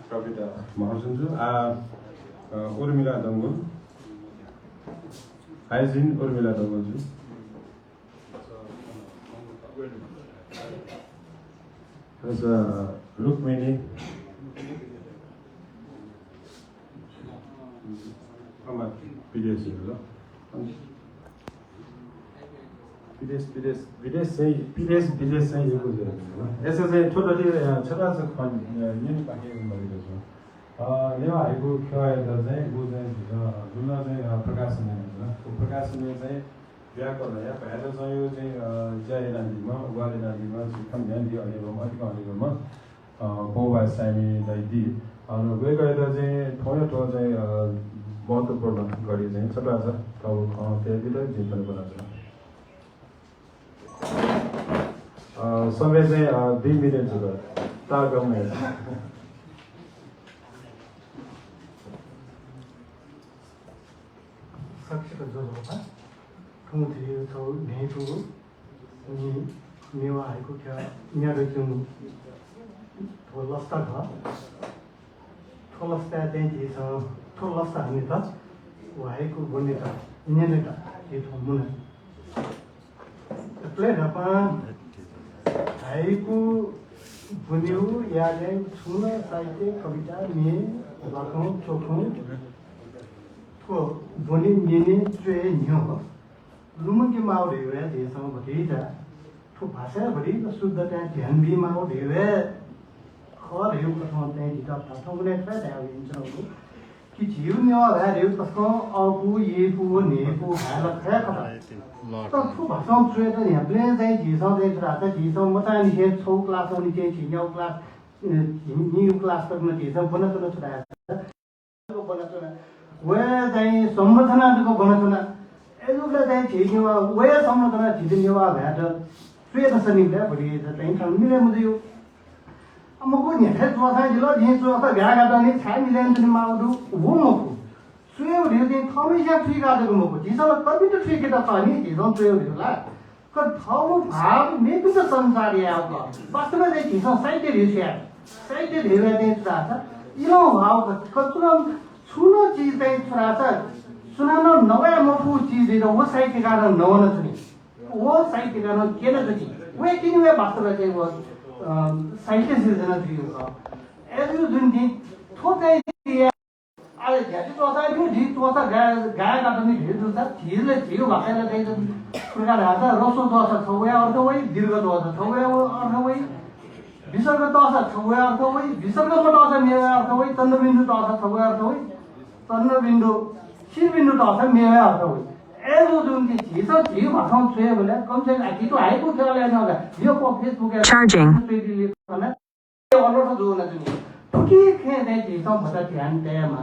Prophet Mahasunju, Urmila Dangul, Hyzin Urmila Dangulju. There's Rukmini. विदेश चाहिँ यो बुझेर यसो चाहिँ छोटो छोटा यिन पाकेको गरेको छु यो हाइको खियाएर चाहिँ बुझ्दै जुन चाहिँ प्रकाशन हुन्छ त्यो प्रकाशन चाहिँ व्याकरण या भएर चाहिँ यो चाहिँ जयराजीमा वालेराजीमा सिक्कम ध्यान दियो अलिकम अधिक अलिकममा पौवा सामी दैदी अनि गएको चाहिँ ठो चाहिँ महत्त्वपूर्ण गरी चाहिँ छोटा छ त्यतिले जे पनि बनाउँछ समय चाहिँ 2 मिनट जस्तो तागमै साक्षीको जोडमा ठुङ्थियो छौ नेटु नि नेवा आएको क्या न्यारो जुन थोलस्ता घ थोलस्ता चाहिँ छ थोलस्ता हामी त वाएको बोल्ने त इन्ने त के थोमुन प्ले रपा हाइको बुन्यु याले छुन साहित्य कविता मे लाखौं चोखौं को बोनी मेने चुए न्यो लुमकी माउ ढेवे देशमा भटिजा ठो भाषा भरि शुद्ध त्यहाँ ध्यान बि माउ ढेवे खर हेउ कथम त्यहाँ दिटा थाथौले ट्राइ ध्याउ इन्चौ कि जिउ न्यो भए हेउ तस्को अपु येपु नेपु हाल खया खबा त ठो भाषा चुए त यहाँ प्ले चाहिँ जिसौ चाहिँ रात जिसौ मता निसे छौ क्लास अनि चाहिँ छिन्यौ क्लास न्यू क्लास तक न जिसौ बना त छुडाया को बना त वे चाहिँ संरचनाको बनचना एजुले चाहिँ छिनेवा वे संरचना छिनेवा भएर स्वेत सनिले बढी चाहिँ मिले मुझे यो अमको नि है जो चाहिँ जिल्ला जे जो त गागा त नि छाइ मिलेन नि माउदु वो मको स्वे रे चाहिँ थमिसा फ्री गाडेको मको जिसले कति त फ्री के त पानी जिसो स्वे होला क थमु भाव मे पनि त संसार याको वास्तवमा चाहिँ जिसो साइते रिसिया साइते धेरै चाहिँ छ इलो भाव कत्रो छुनो चीज चाहिँ छोरा छ सुनानो नवया मफु चीज दिएर वो साहित्य कारण नवन छुनी वो साहित्य कारण के न जति वे किन वे वास्तव चाहिँ वो साहित्य सिर्जना दियो छ एजु जुन दिन थो चाहिँ आले ज्याति तो छ नि जी तो छ गाय काट्न नि धेरै छ धीरले थियो भाषाले चाहिँ प्रकार हाता रसो तो छ छौया अर्थ वही दीर्घ तो छ छौया अर्थ वही विसर्ग तो छ छौया अर्थ वही विसर्ग म तो छ मेरो अर्थ वही चन्द्रबिन्दु तो छ छौया अर्थ वही चन्द्रबिन्दु शिरबिन्दु त छ मेवा अर्थ हो एजो जुन कि झिसो झिउ भाषा छुए भने कम से कम आकी तो आएको खेलले न यो को फेसबुक चार्जिङ भने यो अलर्ट जो न जुन ठुकी खे नै झिसो भता ध्यान देमा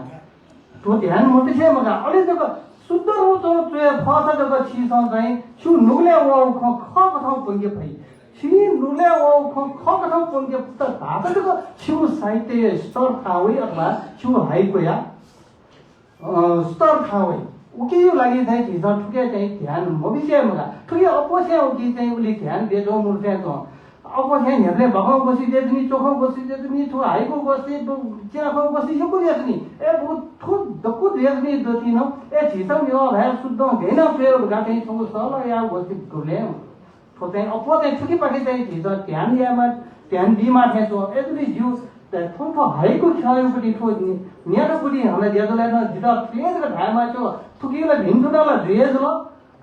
तो ध्यान मते छ मगा अलि जक शुद्ध हो तो छुए फसा जक छिसो चाहिँ छु नुले वो ख कथौ पंगे भई छि नुले वो ख कथौ पंगे त भाषा जक छु साहित्य स्तर खावै अथवा छु हाइको या स्तर खावै उकी यो लागि चाहिँ झिसा ठुके चाहिँ ध्यान भविष्यमा ठुके अपोस्या उकी चाहिँ उले ध्यान दिएको मूर्ति त अपोस्या हेर्ने भगाउ बसी देजनी चोखौ बसी देजनी ठु हाइको बसी चिराखौ बसी यो को देजनी ए बहुत ठु दकु देजनी जति न ए झिसा यो भए शुद्ध हैन फेर गाथे छौ सल या बसी गुले ठो चाहिँ अपो चाहिँ ठुकी पाके चाहिँ झिसा ध्यान यामा ध्यान दिमा थे तो एजली जिउ थोथो हाइको छायोपट्टि ठो न्यारोपट्टि हामीलाई दिएकोलाई न जिता प्लेज र भाइमा त्यो थुकीलाई भिन्जुनालाई ड्रेज ल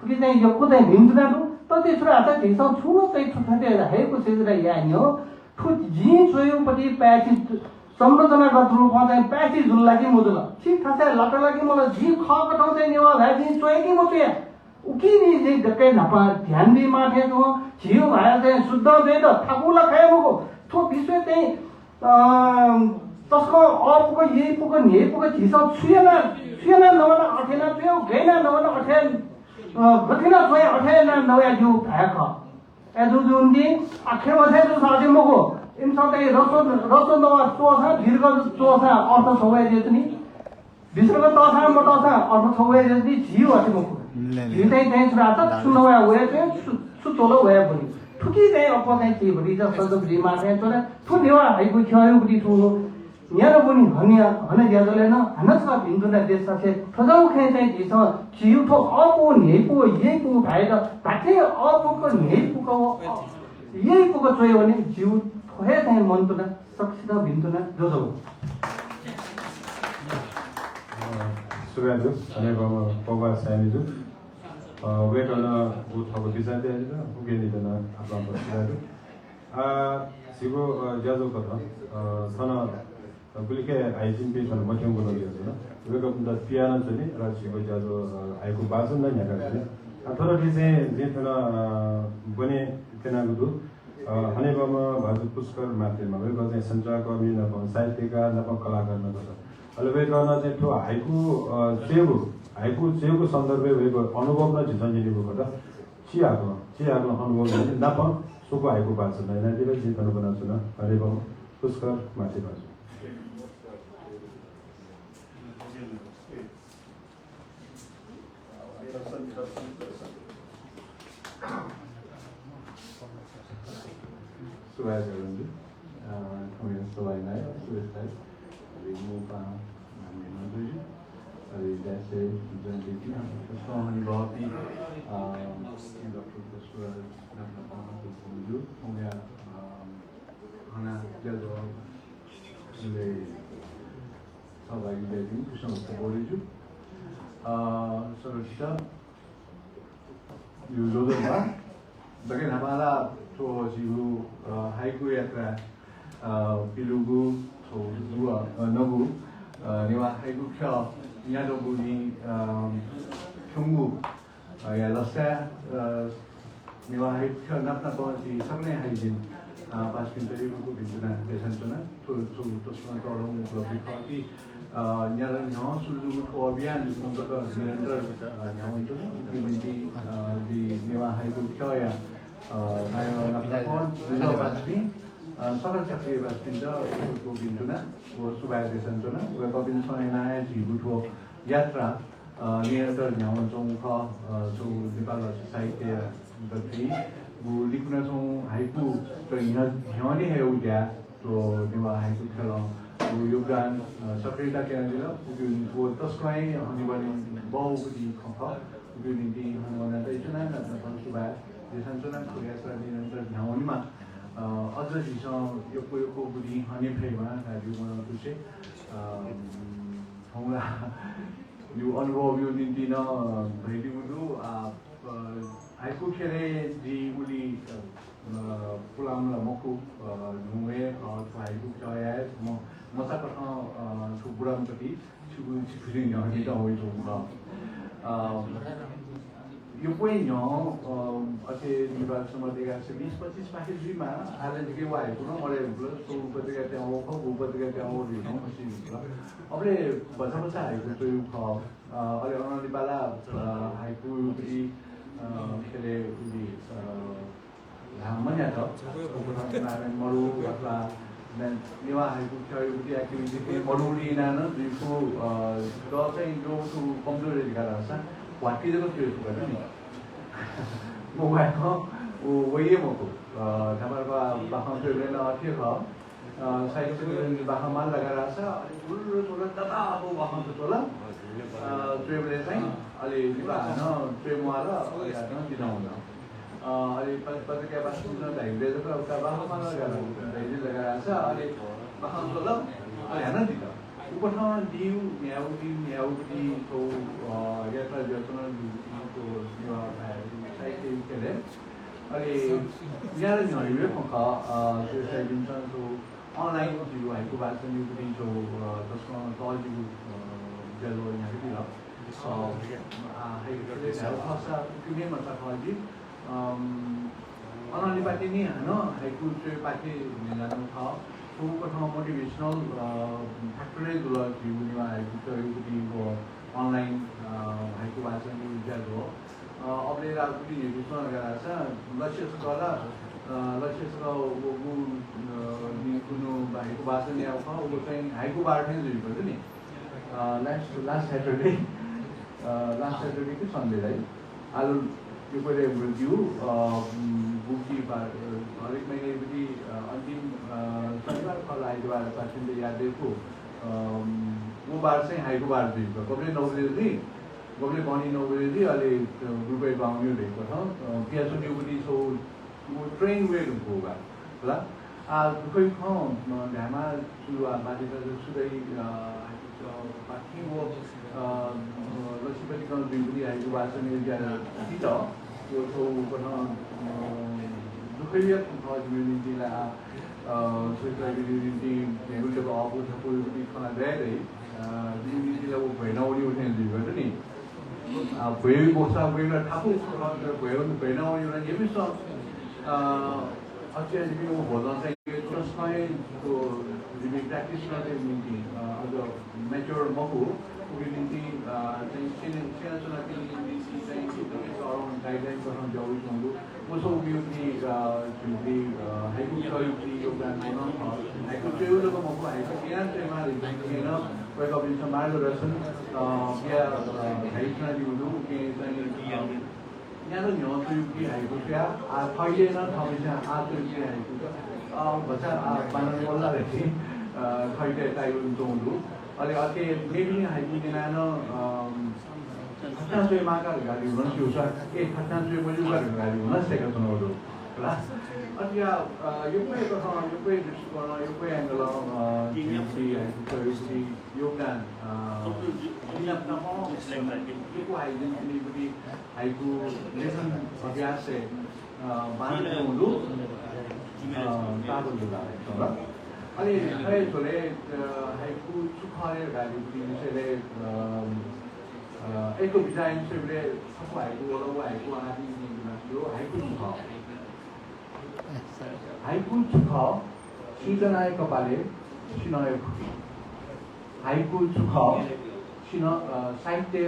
थुकी चाहिँ यो को चाहिँ भिन्जुनानु त त्यसो आता झिसौ छुनो चाहिँ ठुठटे हाइको सेजरा यान्यो ठु जी सोयोपट्टि प्याची संरचनागत रूपमा चाहिँ प्याची जुल लागि मुदुल ठीक थाहा लट लागि मलाई जी ख कठाउ चाहिँ नेवा भए जी चोए कि म चोए उकी नि चाहिँ दक्कै नपा ध्यान दि माथे जो झिउ भए चाहिँ शुद्ध दे त थाकुला खाएको थो विश्व चाहिँ तस्को अपुको येपुको नेपुको झिसो छुएना नवना अठेना छुयो गैना नवना अठेन गथिना छुए अठेना नवया जु भाख एजु जुन दि आखे वथे जु सादे मको इन सबै रसो नवा चोसा दीर्घ चोसा अर्थ छौए जेतनी विसर्ग तसा मटसा अर्थ छौए जेतनी झिउ अथे मको झिtai चाहिँ सुरात सुनवा वे चाहिँ सुतोलो वे पनि ठुकी चाहिँ अप चाहिँ के भरि जस्तो जब रिमा चाहिँ तर ठु नेवा हाइको खयो बुटी ठु 여러분이 하나 야들래나 하나가 빈도나 대사체 터자오케 대해서 지유토 어부 예부 바이다 바테 어부가 예부가 예부가 저요니 지유 토해 대 먼도나 석시다 빈도나 조조 수고하죠. 전에 보고 사연이죠. 왜 그러나 못하고 비싼데 후견이잖아. 아빠 보시라도. 지금 자주거든. 선아 그렇게 아이진비 저는 못 연구를 해서나. 왜 그런다 피하는 전에 지금 자주 알고 봐서는 약간. 앞으로 이제 번에 그나고도 하늘 보면 맞을 पुष्कर मात्र मा वे गजे संचार को मिन को साहित्यका नपा कलाकार न गर्छ अहिले वे गर्न चाहिँ त्यो हाइकु चेको सन्दर्भ वेको अनुभव न झिझन्जिनीको गर्दा चियाको अनुभव चाहिँ नप सोको हाइकु पाछ नैना दिले जितन बनाउँछ न अहिले भम पुष्कर माथि पाछ Sudah jalan kemudian setelah naik selesai dari muka namanya tujuh dari dasar tujuan itu sesuatu yang berarti dokter sudah dapat untuk tujuh kemudian anak jadwal oleh sahabat jadi bersama tujuh seterusnya 유로도가 저게 나마라 또 지구 하이쿠 야트라 비루구 또 누가 너구 네와 하이쿠 켜 니아도구니 평구 야 러세 네와 하이쿠 켜 납나버지 상내 하이진 바스킨터리고 빈주나 대산주나 또 수만 떠오르는 그룹이 Nyaran nyawa sudah kewabian untuk silinder nyawa itu di Dewa Haiku Kaya Nayo Napapon Sudah pasti Soal cakap pasti dah untuk bintuna supaya desantuna Weka bintuna yang di butuh yatra Niater nyawa jongka so di bawah society berarti bu likuna jong Haiku tu nyawa ni heuja tu Dewa Haiku Kaya योगदान सक्रियता के अंदर वो तस्वीरें होने वाली बहुत ही comfort जो निधि होने वाला है इतना ना सुबह जैसा चुना कोई ऐसा दिन अंदर न्यावनी में अदर चीज़ों यो बुद्धि होने पर वहाँ जो मना तुझे हमरा यो अनुभव यो निधि ना भेदी मुझे आइको खेले जी उली पुलाम ला मकु नुए और आइको क्या है मसा कहाँ सुबुराम कटी सुबुरी यहाँ की तो वही जोगा यो कोई यहाँ अच्छे निवास समझेगा से 20-25 पैकेज भी मार आले जगह वो आए तो ना मरे प्लस तो ऊपर तक क्या वो खा ऊपर तक क्या वो भी ना मशीन निकला अपने बसा आए तो यो खा अरे उन्होंने बाला हाइकू भी खेले भी हमने यार ऊपर हम मरु अपना dan niwa haiku kaya uti activity ke moduli na no difu do चाहिँ जो to computer दिखा रहा था वाक्य जगह क्यों इसको करना नहीं मोबाइल को वो ये मोको हमारे पास बाहर से लेना आती है का साइड से बाहर माल लगा रहा था उल्लू थोड़ा तता वो बाहर से थोड़ा ट्रेन ले जाएं अरे निवा ना ट्रेन वाला या ना दिना होना अरे पता क्या बात सुनना चाहिए दे तो उसका बाहर माना लगा रहा था अरे बाहर चला अरे है ना दिखा ऊपर हम न्याउ दी तो ये था जो सुना तो साइकिल के लिए अरे यार नहीं ये पंखा जो साइकिल तो ऑनलाइन जो है को बात करनी पड़ी जो दसवां तौर जो जल्द यहाँ की ला है ये खासा क्योंकि मतलब हाजी अनलाइन पार्टी नहीं है ना हाइकू से पार्टी मिलाना था तो प्रथम मोटिवेशनल फैक्टरी दूल्हा जीवनी में हाइकू तो ये वो ऑनलाइन हाइकू भाषण में उज्जैन हो अब ले रहा कुछ निर्देशन अगर ऐसा लक्ष्य से वो निकुनो हाइकू भाषण नहीं आता वो कहीं हाइकू बांटने जरूरी पड़ती नहीं लास्ट सैटरडे के संडे राइट आलू यो पहिले review बुकी हरेक महीने पनि अन्तिम शनिबार आइतबार पाठ्यन्त याद देखो वो बार चाहिँ हाइको बार दिएको कहिले 9 बजे कहिले पानी 9 बजे अहिले रुपैयाँ पाउने भएको छ पियासो पनि सो ट्रेन वे होगा ल दुखै खाँ ढामा सुरुवा बाध्यता सुदै पाठी वो लक्ष्मीपति का दिन भी आई जो बात सुनी जाए तीता वो तो करना दुखैया था कम्युनिटी ला सोशल कम्युनिटी नेगुल जब आप उस कोई भी खाना दे रही कम्युनिटी ला वो बहना वाली उठने दी बट नहीं बहन बोसा बहन ठाकुर बहना वाली उन्हें ये भी सब अच्छे भी वो बोलना चाहिए तो उसमें तो जिम्मे प्रैक्टिस करते मिलती अगर मैच्योर मको कम्युनिटी सेना चला के लिए चाहिए तो इस और गाइडलाइन पर हम जाओ इस मंगो वो सब भी उनकी जिम्मे हाइकू चॉइस योगदान होना हाइकू चॉइस लोगों मको हाइकू क्या से हमारे बैंक ना कोई कभी समाज रसन क्या हाइकू ना दिवलो के चाहिए यहाँ तो न्यूज़ तो युक्ति है कुछ क्या फाइले ना हमेशा आज तो युक्ति है कुछ बच्चा बानर बोलना रहती फाइले टाइप उनको उनको और आके मेरी है कि ना खट्टा से माँ का गाड़ी उन्होंने चूसा एक खट्टा से मुझे उधर गाड़ी उन्होंने सेकंड सुनो दो और या युक्ति तो हाँ युक्ति दृष्टिकोण युक्ति एंगल युक्ति है कुछ युक्ति योगदान ini apa nama? Itu haiden ini beri haiku lesson अभ्यास से बांधने दो ताबड़ जुड़ा है तो ना अरे है तो ले haiku चुकाने गाली बरी से ले एक तो डिजाइन से बरे सब haiku वाला वो haiku आदि नहीं बना जो haiku चुकाओ सीजन आए कपाले सिनाए haiku चुकाओ सिना साहित्य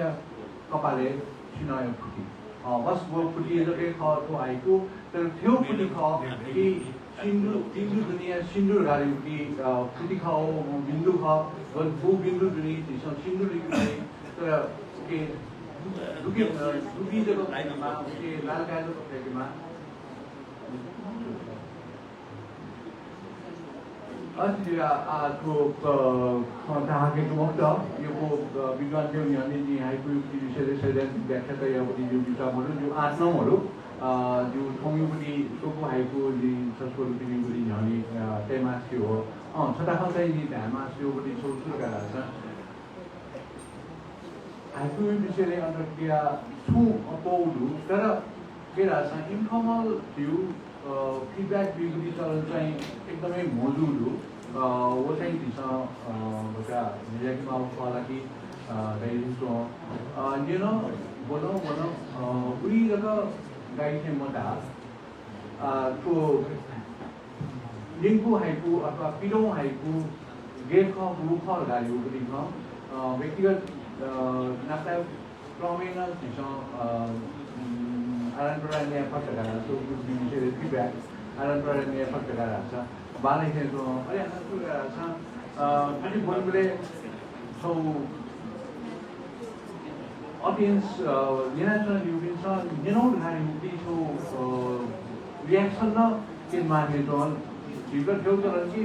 कपाले सिनाए फुटी बस वो फुटी जो के खाओ तो haiku तो थियो फुटी खाओ कि बिंदु दुनिया सिंदूर गाली की फुटी खाओ बिंदु खाओ वो बिंदु दुनिया जिसमें सिंदूर लिखी तो के दुखी जगह लाइन में उसके लाल गाय तो कपड़े में आज तो कहाँ के तो मत ये वो विद्वान जो यानी जी haiku की विषय से व्याख्या तो ये वो जो विचार बोलो जो 8-9 बोलो जो थोंगी बोली तो वो haiku जी सस्पोल की बोली यानी tema sio छटा खान से ये tema sio बोली सोच कर रहा था haiku विषय ले अंदर क्या छू अपोलू तर के रासा informal view feedback भी बोली चल जाए एकदमै मौजूद हो वो चाहिँ दिशा बच्चा मेरे की माँ वाला की डायरी तो ये ना बोलो पूरी जगह गाइड है मता तो लिंकु haiku अथवा पिलो haiku गेट का ग्रुप का गाड़ी बोली का व्यक्तिगत नाता क्रमेण दिशा आराम प्रकारले एफर्ट गरेर सो विषयले फिडब्याक आराम प्रकारले एफर्ट गरेर छ बाले चाहिँ तो अरे अन्त के गरेर छ अनि बोलबले सो अडियन्स नेशनल युनियन नेनो धारी मुक्ति सो रिएक्सन न के माने तो जिगर थियो तर कि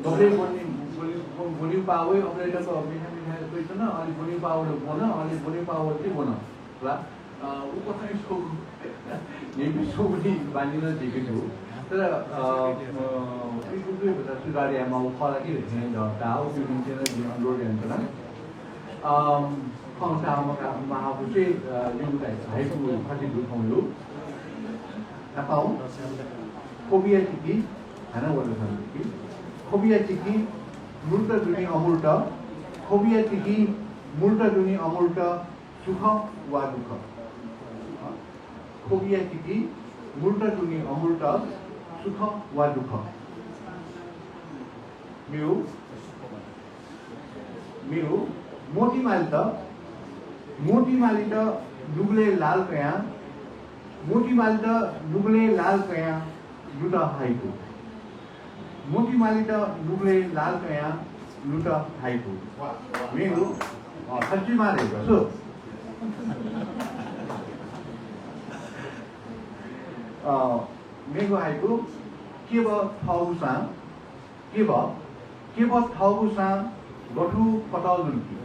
गरे बोली पावे अपरेटर को मिठा कोही छैन अलि बोली पावे बोन अलि बोली पावे के बोन ल ऊपर से इसको ये भी सोनी बानी ना देखे जो तर इसको भी बता सुधारे हम वो खाला की रहते हैं जो ताऊ भी उनके ना जो अंदर के अंदर ना कौन सा हम का महापुरुषे जो बताए haiku खाती दूध हम लोग ना पाऊँ कोबिया चिकी है ना वो लोग की कोबिया चिकी मुल्टा दुनी अमूल्टा कोबिया चिकी मुल्टा दुनी अमूल्टा सुख वा दुख कोबिया चिकी मुल्टा दुनी अमूल्टा सुख वा दुख मेरो मोटी मालिता दुगले लाल कया मोटी मालिता दुगले लाल कया लुटा haiku मोटी मालिता दुगले लाल कया लुटा haiku मेरो सच्ची मारेगा सो मेको हाइकु के भ थाउसा के भ थाउसा गठु कटल जुल्की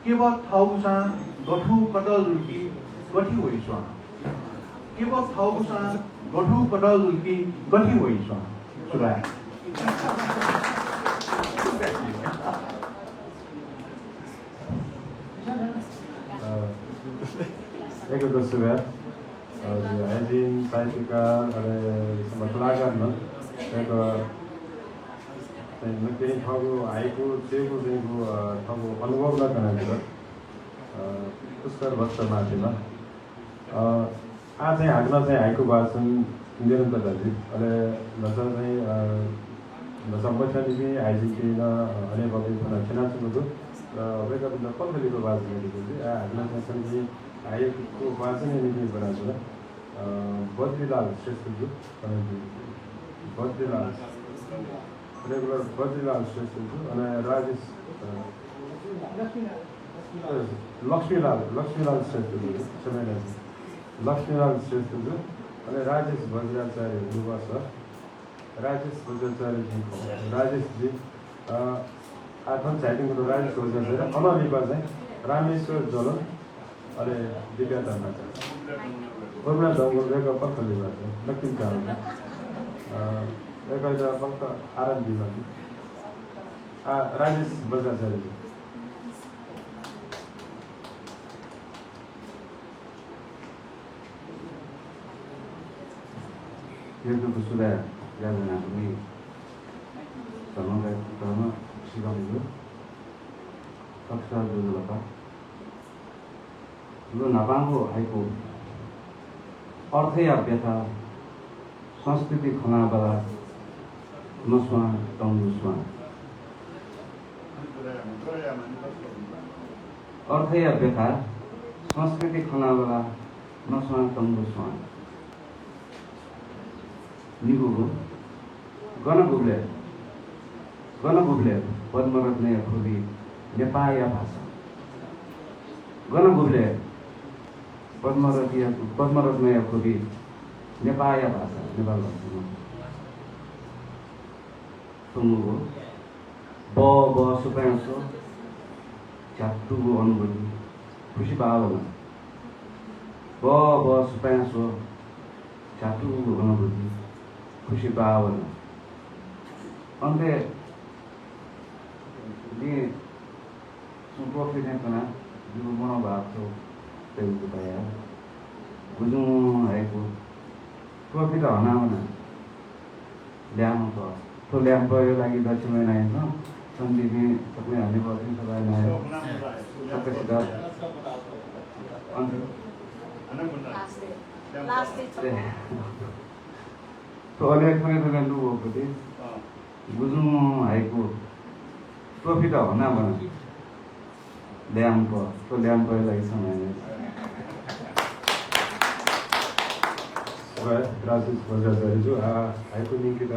के भ थाउसा गठु कटल जुल्की गठी होइसवा के भ थाउसा गठु कटल जुल्की गठी होइसवा सुरा एक दोस्रो आइजिन साहित्यकार कलाकारमा एक केही ठाउँको आएको चेको ठाउँको अनुभव नगरेर पुष्कर भक्त माथेमा आज चाहिँ हाक्न चाहिँ हाइको भाषण निरन्तर दाजु अहिले भाषा चाहिँ संरक्षण आइजिन केही अनेक अभियान छिनाचुको र वेगबिन्द पन्थलीको भाषण चाहिँ हाक्न चाहिँ सङ्घी आयोगको भाषण निधि बनाएको बद्रीलाल श्रेष्ठज्यू बद्रीलाल रेगुलर बद्रीलाल श्रेष्ठज्यू अनि राजेश लक्ष्मीलाल श्रेष्ठज्यू समय लक्ष्मीलाल श्रेष्ठज्यू अनि राजेश बज्राचार्य युवा छ राजेश बज्राचार्यजी राजेशजी आठौँ साइटिङको राजेश बज्राचार्य अनलिपा चाहिँ रामेश्वर जलन अनि दिव्या धर्माचार्य कोरोना दङ्गलको पत्थरले दक्षिण कालमा एकैटा फक्त आरएनबीमा राजेश बज्राचार्यजी योगको सुधार यादनाको पनि धर्म सिकाउनु कक्षा दुलपा यो नापाङको हाइको अर्थ या व्यथा संस्कृति खनाबला नस्वा टङ्गुस्वा अर्थ या व्यथा संस्कृति खनाबला नस्वा टङ्गुस्वा निगुगु गणगुब्ले पद्मरत्न खुबी नेपाली भाषा गणगुब्ले पद्मरत्न खुबी नेपाली भाषा नेपाल भाषामा सुन्नुको ब सुपायांशो छात्रुको अनुभूति खुसी भावना ब सुपायांशो छात्रुको अनुभूति खुसी भावना अन्ते ini profitnya kena di mana bakso itu bayar ujung itu profit ana mana liam ko to liam ko lagi dah cuma naik no sambil ni sampai hari baru sampai naik sampai sudah last to oleh kami tu kan dulu berarti ujung itu profit ana mana liam ko to liam ko lagi sampai Rajesh बज्राचार्यज्यू हाइको निम्ति त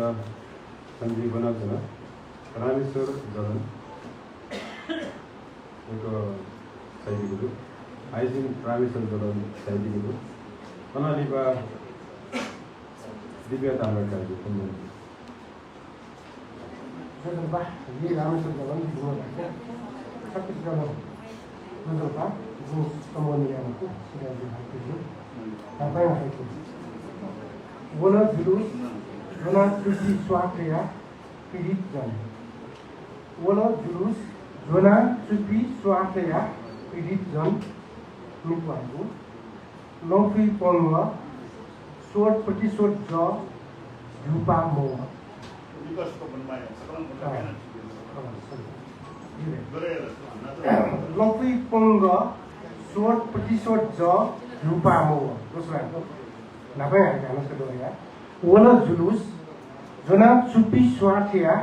सञ्जीव बनाएको छ रामेश्वर जलन एक शैलीको आइजिन रामेश्वर जलन शैलीको अनालिपा दिव्या ताम्रकारको ये रामेश्वर जलन छत्तीसगढ नजरपा जो समन्वयको तपाईँ वना जुलूस वना चुप्पी स्वाक्रिया पीड़ित जन वना जुलूस वना चुप्पी स्वाक्रिया पीड़ित जन निपाको नौफी पन्वा सोट प्रतिशोध ज झुपा मो नौफी पन्वा सोट प्रतिशोध ज झुपा मो दोस्रो नापाई हाल्नुहोस् त दोया वना जुलूस जना चुप्पी स्वार्थिया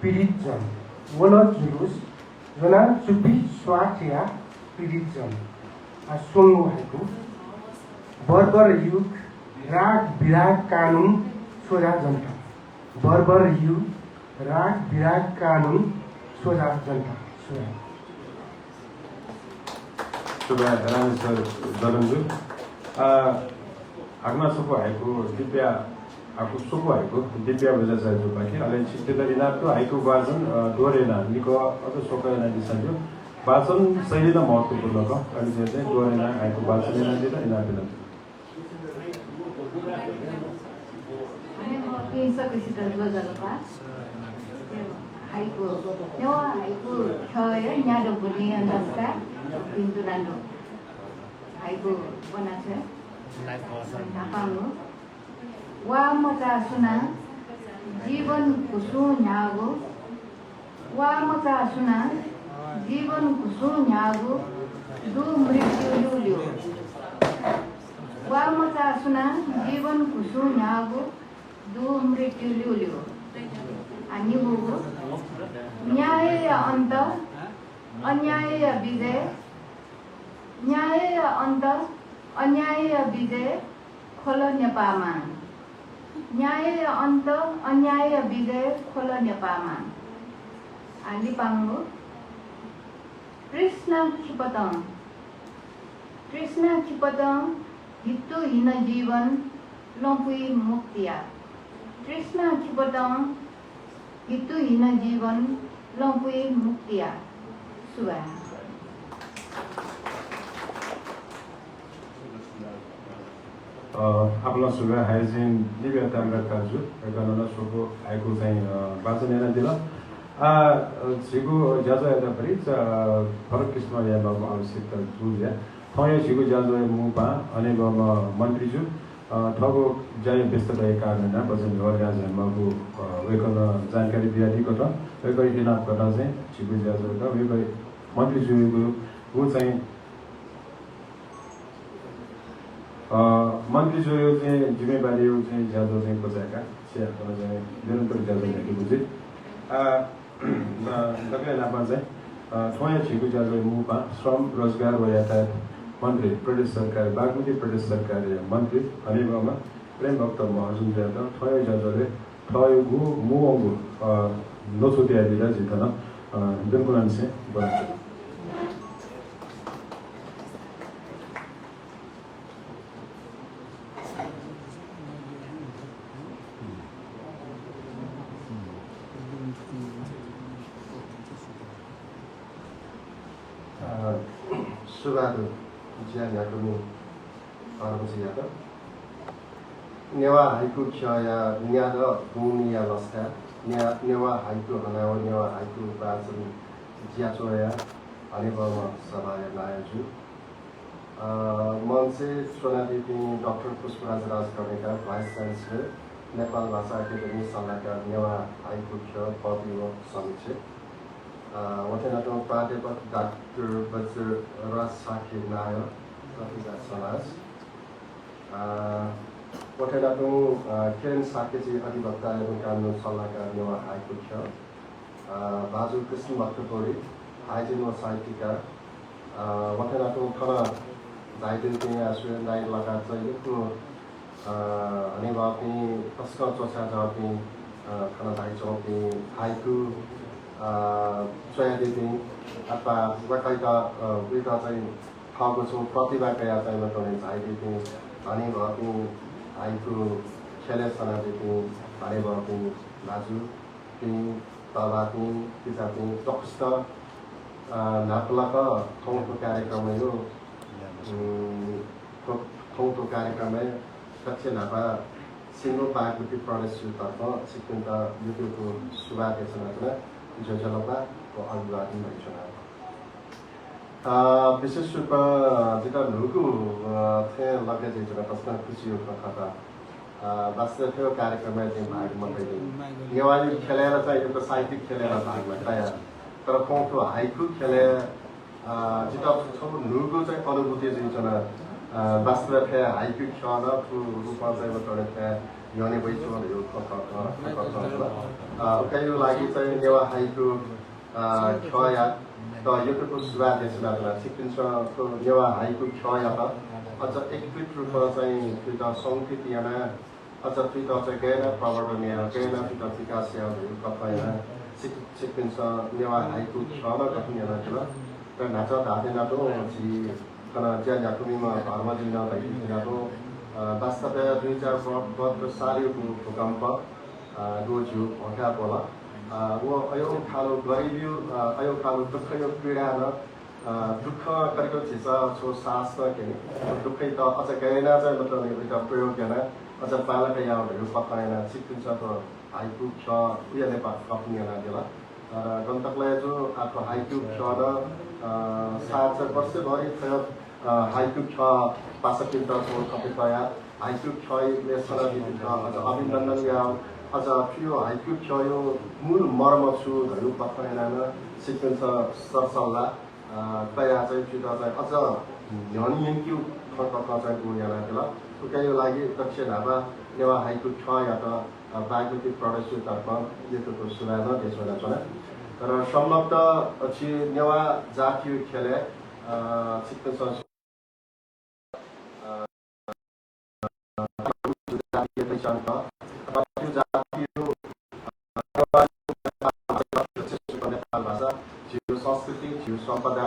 पीडित जन वना जुलूस जना चुप्पी स्वार्थिया पीडित जन सोंगो हाइको बर्बर युग राग विराग कानुन सोझा जनता बर्बर युग राग विराग कानुन सोझा जनता सुबह रामेश्वर जलनजू आगमा सुको haiku Divya aku suku haiku Divya Baja Sajo Paki ale Chittita Inatu haiku version Dorena Niko atau Sokana disanjo version शैली त महत्त्वपूर्ण हो अनि चाहिँ Dorena haiku version दिँदा इनाबिला haiku nyawa haiku choya nyado budi andasta pintu rando haiku bonase napangu wa mata suna जीवन कुसु न्यागो wa mata suna जीवन कुसु न्यागो दु मृत्यु लुल्यो wa mata suna जीवन कुसु न्यागो दु मृत्यु लुल्यो अनि वो न्याय अन्त अन्याय विजय न्याय अन्त अन्याय विजय खोल नेपामा न्याय अन्त अन्याय विजय खोल नेपामा आली पाङ्गो कृष्ण क्षिपतङ हितु हिन जीवन लम्पुई मुक्तिया कृष्ण क्षिपतङ हितु हिन जीवन लम्पुई मुक्तिया सुबह आपला सुगा हाइजिन दिव्या ताम्रा काजु गणना सोको आएको चाहिँ वाचन दिला छिगु ज्याजो यता पनि फरक किसिममा यहाँ बाबु आवश्यकता जुझ्या थया छिगु ज्याजो मुपा अनि बाबु मन्त्रीजु ठगो जाय व्यस्त भएको कारणले बजन घर बाबु वेकन जानकारी दिएको त वेक इनाम गर्न चाहिँ छिगु ज्याजो त वेक मन्त्रीजुको वो चाहिँ मन्त्रीजु चाहिँ जिम्मेवारी चाहिँ ज्याजो चाहिँ बचाएका सियार्न चाहिँ निरन्तर ज्याजो लेखेको चाहिँ तपाईँ नाममा चाहिँ ठोया छिगु ज्याजो मुपा श्रम रोजगार व यातायात मन्त्री प्रदेश सरकार बागमती प्रदेश सरकार मन्त्री हरिबामा प्रेम भक्त महर्जुन ज्याजो ठोया ज्याजोले ठयोगु मुवंगु नोसुतिया दिला जितन दुर्गुणान से बनाउँछ Subhadu Jian Yakumu Armusiyata Newa Haiku Chaya Nyada Gumia Laska Newa Haiku Hanawa Newa Haiku Basan Jiachoya Anibama Sabaya Nayaju Monse Shonadipi Dr. Pushparaj Raj Karnika Vice Chancellor Nepal Bhasa Academy Salaka Newa Haiku Chaya Pauliwa Samiche Watenato Pradepak Dr. Bajir Rasaki Nayo, Professor Salas. Watenato Ken Sakiji Adibakta Kanu Salaka Newa Haiku Chaya. Bazu Krishna Bhaktapuri, Hygiene Saitika. Watenato Kana Zaidin Aswe Nai Laka Zayiku Anivapi, Pascal Chosa Japi, Kana Zaichopi, Haiku. स्वयं अथवा वकाइका विधा चाहिँ ठाउँको छु प्रतिभाका यात्रामा पनि झाइदिएको अनि भएपछि आइको खेले सनादेखि भाइ भएपछि दाजु तिमी तलाती पिताती टक्स्ट नाटलक ठाउँको कार्यक्रम यो ठाउँको कार्यक्रम कक्ष नापा सिङ्गो बागमती प्रदेशतर्फ सिक्किम त युट्युबको शुभादेशना जलपा अभिवादन भइसक्यो विशेष रूपमा जिता लुगु थे लगे जितना तस्ना खुशी हो कथा वास्तव थियो कार्यक्रममा चाहिँ भाग मैले नेवाली खेलेर चाहिँ एउटा साहित्यिक खेलेर भागमा तयार तर कोठो हाइकु खेले जिता छ लुगु चाहिँ अनुभूति जितना वास्तव थियो हाइकु खेल रूपमा चाहिँ एउटा थियो योने बैचो यो कथा कहिलो लागि चाहिँ नेवा हाइकु खया त युट्युबको शुभादेशमा सिक्किमको नेवा हाइकु खया त अझ एकीकृत रूपमा चाहिँ त्यो संस्कृतिमा अझ त्यो चाहिँ गएन प्रवर्तनीय गएन त्यो विकासहरू कथामा सिक्किम नेवा हाइकु खया कथामा थियो र नाचा धाते नाटो जी kana ज्या याकुमीमा धर्म जिल्ला भइदिनाको वास्तवमा 2012 सालको भूकम्प गोजु भोका बोला वो अयो खालो गरिबी अयो खालो दुःख यो पीडा न दुःख गरेको थिएछ छो सास के दुःखै त अझ गएन चाहिँ मतलब एउटा प्रयोग गर्न अझ बालक याहरू पकाएन सिक्किन्छ त हाइकु छ उयो नेपाल कपनीला दिला र गन्तकलाई जो आफ्नो हाइकु छ र 7 वर्षभरि थियो हाइकु छ पासकिन त छो कपिपाया हाइकु छ ले सलामी छ अझ अभिनन्दन या अझ फियो हाइकु छ यो मूल मर्म छु धरु पकाएन सिक्किन्छ सरसल्लाह तया चाहिँ फिता चाहिँ अझ न्यानी यङ्क्यु खर्का चाहिँ गुयाला दिला उकाइको लागि दक्ष ढाबा नेवा हाइकु छ या त प्राकृतिक प्रडक्टतर्फ यो सुधार्न त्यसबाट छ तर सम्भवतः अछि नेवा जातीय खेले सिक्किम संस्कृति जीव सम्पदा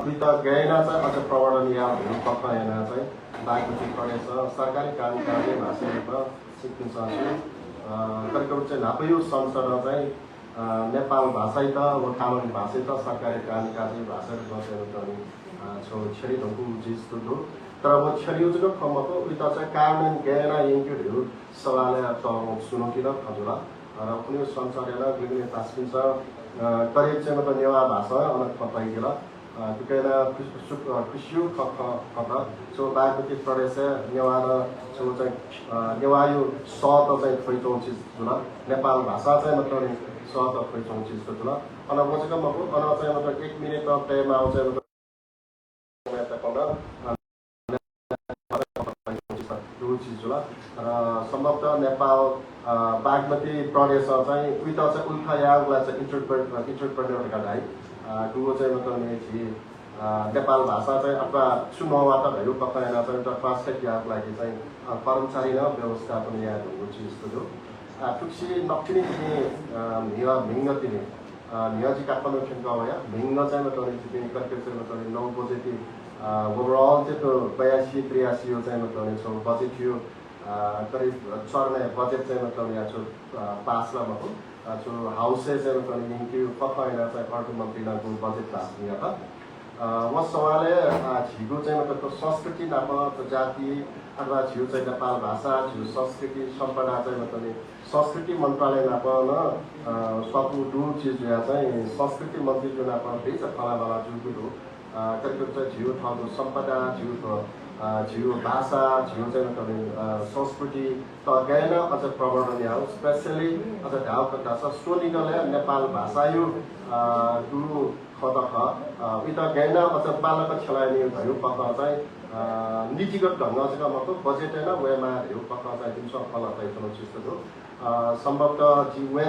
वित गएन चाहिँ अझ प्रवर्धन याहरू पक्राएन चाहिँ प्राकृतिक प्रदेश सरकारी कार्यकारी भाषामा सिक्किम करिब चाहिँ नापयो संसद चाहिँ नेपाल भाषा त वो कानुनी भाषा त सरकारी कार्यकारी भाषा बसेर छौ छेरी ढोकु जिस्तो दो तर वो छेरी जुन खमको उत चाहिँ कानुन गएन यङ्क्युहरू सवाल त सुनौ किन हजुर र कुनै संसदले विभिन्न तास्किन्छ करिब चाहिँ मतलब नेवा भाषा अलग पताइदिल तुकेला कृषि खख सो प्राकृतिक प्रदेश नेवा र सो चाहिँ नेवायु स त चाहिँ खोइचौँ चिज जुल नेपाल भाषा चाहिँ मतलब स त खोइचौँ चिज जुल अन बजेको मको अन चाहिँ मतलब 1 मिनेट टाइममा आउँछ मतलब र सम्भवतः नेपाल बागमती प्रदेश चाहिँ उता चाहिँ उल्था यागलाई चाहिँ इन्टरप्रेन्योरका लागि दुगो चाहिँ मतलब नेपाल भाषा चाहिँ अथवा चुनावबाट भयो पकाएर चाहिँ एउटा ट्रान्सलेट यागको लागि चाहिँ कर्मचारी र व्यवस्थापन याद हुनु चिज जो टुक्सी नक्किने तिमी भिङ्गतिने नियाजी काठमाडौँ खेलको या भिङ्ग चाहिँ मतलब तिमी करिब चाहिँ मतलब 9 बजेति ओभरअल चाहिँ त्यो 82-83 यो चाहिँ मतलब छ बजेट थियो करिब चर्ने बजेट चाहिँ मतलब यहाँ छु पासमा भएको छु हाउसे चाहिँ मतलब यिनको पकाएर चाहिँ अर्को मन्त्रीको बजेट पास यहाँ वो सवाले झिगो चाहिँ मतलब संस्कृति नाम जाति अथवा झिउ चाहिँ नेपाल भाषा झिउ संस्कृति सम्पदा चाहिँ मतलब संस्कृति मन्त्रालय नाप न सबु दु चिज यहाँ चाहिँ संस्कृति मन्त्री जो नाप भेज फलावाला जुगु हो करिब चाहिँ झिउ ठाउँको सम्पदा झिउ भाषा झिउ चाहिँ मतलब संस्कृति त गएन अझ प्रवर्धन यहाँ स्पेसली अझ ढाउ कथा छ सोनिगले नेपाल भाषा यो गुरु खतख उता गएन अझ बालक खेलाइने भयो पक्का चाहिँ नीतिगत ढङ्ग चाहिँ मतलब बजेट होइन वेमा भयो पक्का चाहिँ दिन सफल चाहिँ चिस्तो हो सम्भवतः जी वे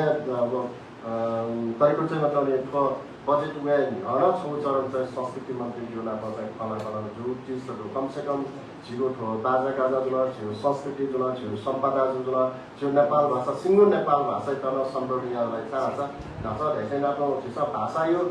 करिब चाहिँ मतलब बजेट वे हर छौ चरण चाहिँ संस्कृति मन्त्री जुना चाहिँ फला जो चिजहरू कमसेकम झिगो ठो ताजा गाजा जुन झिउ संस्कृति जुन झिउ सम्पदा जुन झिउ नेपाल भाषा सिङ्गो नेपाल भाषा तल सम्बन्धीहरूलाई चाहन्छ ढाँचा ढेसै नाप्नु झिस भाषा यो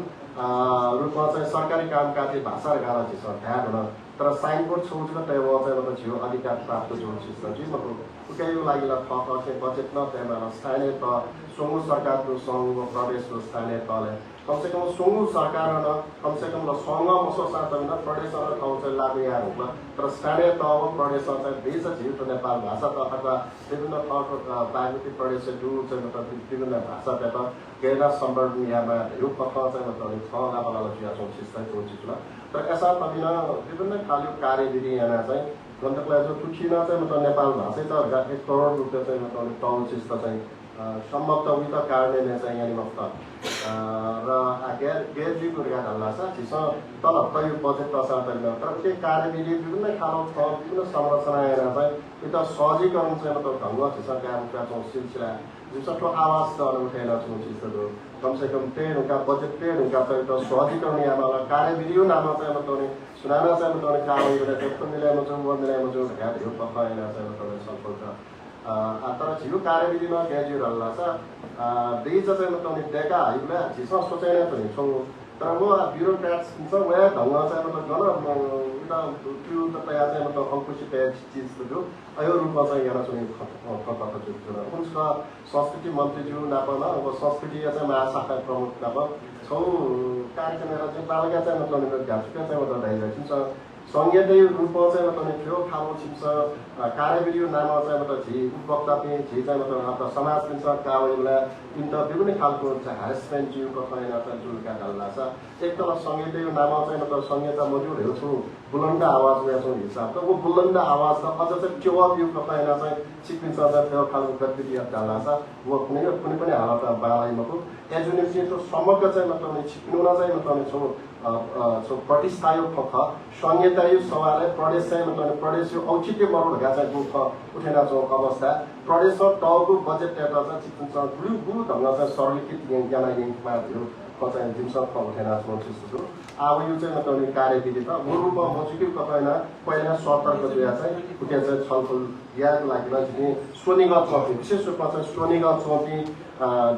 रूपमा चाहिँ सरकारी कामकाजी भाषा गाह्रो झिस ढ्याड हुन तर साइनबोर्ड छौजुको टेबल चाहिँ मतलब झिउ अधिकार प्राप्त जो चिज छ मतलब उकाइको लागि थप चाहिँ बजेट न त्यहाँ स्थानीय त सोङ्गु सरकारको सङ्घ प्रदेशको स्थानीय तले कमसेकम सोङ्गु सरकार न कमसेकम ल सङ्घ मसो साथ न प्रदेश ठाउँ चाहिँ लागु यहाँ हुन्छ तर स्थानीय तह प्रदेश चाहिँ बेच झिउ नेपाल भाषा त अथवा विभिन्न ठाउँको प्राकृतिक प्रदेश डु चाहिँ मतलब विभिन्न भाषा त्यहाँ गएर सम्बन्ध यहाँमा यो पक्का चाहिँ मतलब छ लाभाला चिया चिज चाहिँ चिज तर यसमा तपाईँ विभिन्न खालको कार्यविधि यहाँ चाहिँ गन्तकलाई जो ठुठिन चाहिँ मतलब नेपाल भाषै त 1 करोड रुपियाँ चाहिँ मतलब टाउन चिज त चाहिँ सम्भवतः उही त कारणले चाहिँ यहाँनिर मत र गैरजीको रिगा हल्ला छ चिस तल प्रयोग बजेट प्रसार तर त्यही कार्यविधि विभिन्न खालको छ विभिन्न संरचना हेरेर चाहिँ उता सहजीकरण चाहिँ मतलब ढङ्ग चिस काम सिलसिला जिसको आवाज त उठाएर छु चिजहरू कमसेकम ट्रेन उनका बजेट ट्रेन उनका चाहिँ सहजीकरण यहाँ कार्यविधि नाम चाहिँ मतलब सुनाना चाहिँ मतलब काम एकदम मिलाइमा जो वो मिलाइमा जो यो पकाएन चाहिँ मतलब सफल छ तर झिउ कार्यविधिमा ग्याजुर हल्ला छ देश चाहिँ मतलब डेका हाइले झिस सोचेन पनि छौ तर वो ब्युरोक्रेट्स हुन्छ वया ढङ्ग चाहिँ मतलब गन उता त्यो त तया चाहिँ मतलब अंकुशित चीज जो अयो रूपमा चाहिँ यहाँ चाहिँ कथा जुन उसका संस्कृति मन्त्रीज्यू नापन अब संस्कृति चाहिँ महाशाखा प्रमुख नाप छौ कार्यक्रमहरु चाहिँ बालका चाहिँ मतलब घाचुका चाहिँ मतलब डाइरेक्सन संघीय रूपमा चाहिँ मतलब थियो खालो छिप्स कार्यविधि नाम चाहिँ मतलब झी उपभोक्ता पनि झी चाहिँ मतलब समाज पनि छ कावैला इन त विभिन्न खालको हरेसमेन्ट जिउ कथाइना चाहिँ जुलका डाल्ला छ एक तल संघीय नाम चाहिँ मतलब संघीयता मौजूद हेर्छु बुलन्द आवाज मेरो हिसाब त वो बुलन्द आवाज त अझ चाहिँ टेवा बिउ कथाइना चाहिँ सिक्किन्छ चाहिँ त्यो खालको गतिविधि डाल्ला छ वो कुनै पनि हालत बालाइमाको एजुनेसी तो समग्र चाहिँ मतलब छिप्नुना चाहिँ मतलब छौ प्रतिष्ठायो फख संहितायो सवाल प्रदेश चाहिँ मतलब प्रदेश औचित्य मरुड गाचा गुख उठेना छौ अवस्था प्रदेश टाउको बजेट टेटा चाहिँ छिप्नुन्छ गुरु ढङ्ग चाहिँ सरलीकृत ज्ञान यिनमा थियो कतै दिमसक उठेना छौ त्यस्तो अब यो चाहिँ मतलब कार्यविधि त मूल रूपमा मजुकी कतैना पहिला सतर्क दिया चाहिँ उठ्या चाहिँ छलफल याद लाग्ला जिने स्वनिगत छ विशेष रूपमा चाहिँ स्वनिगत छ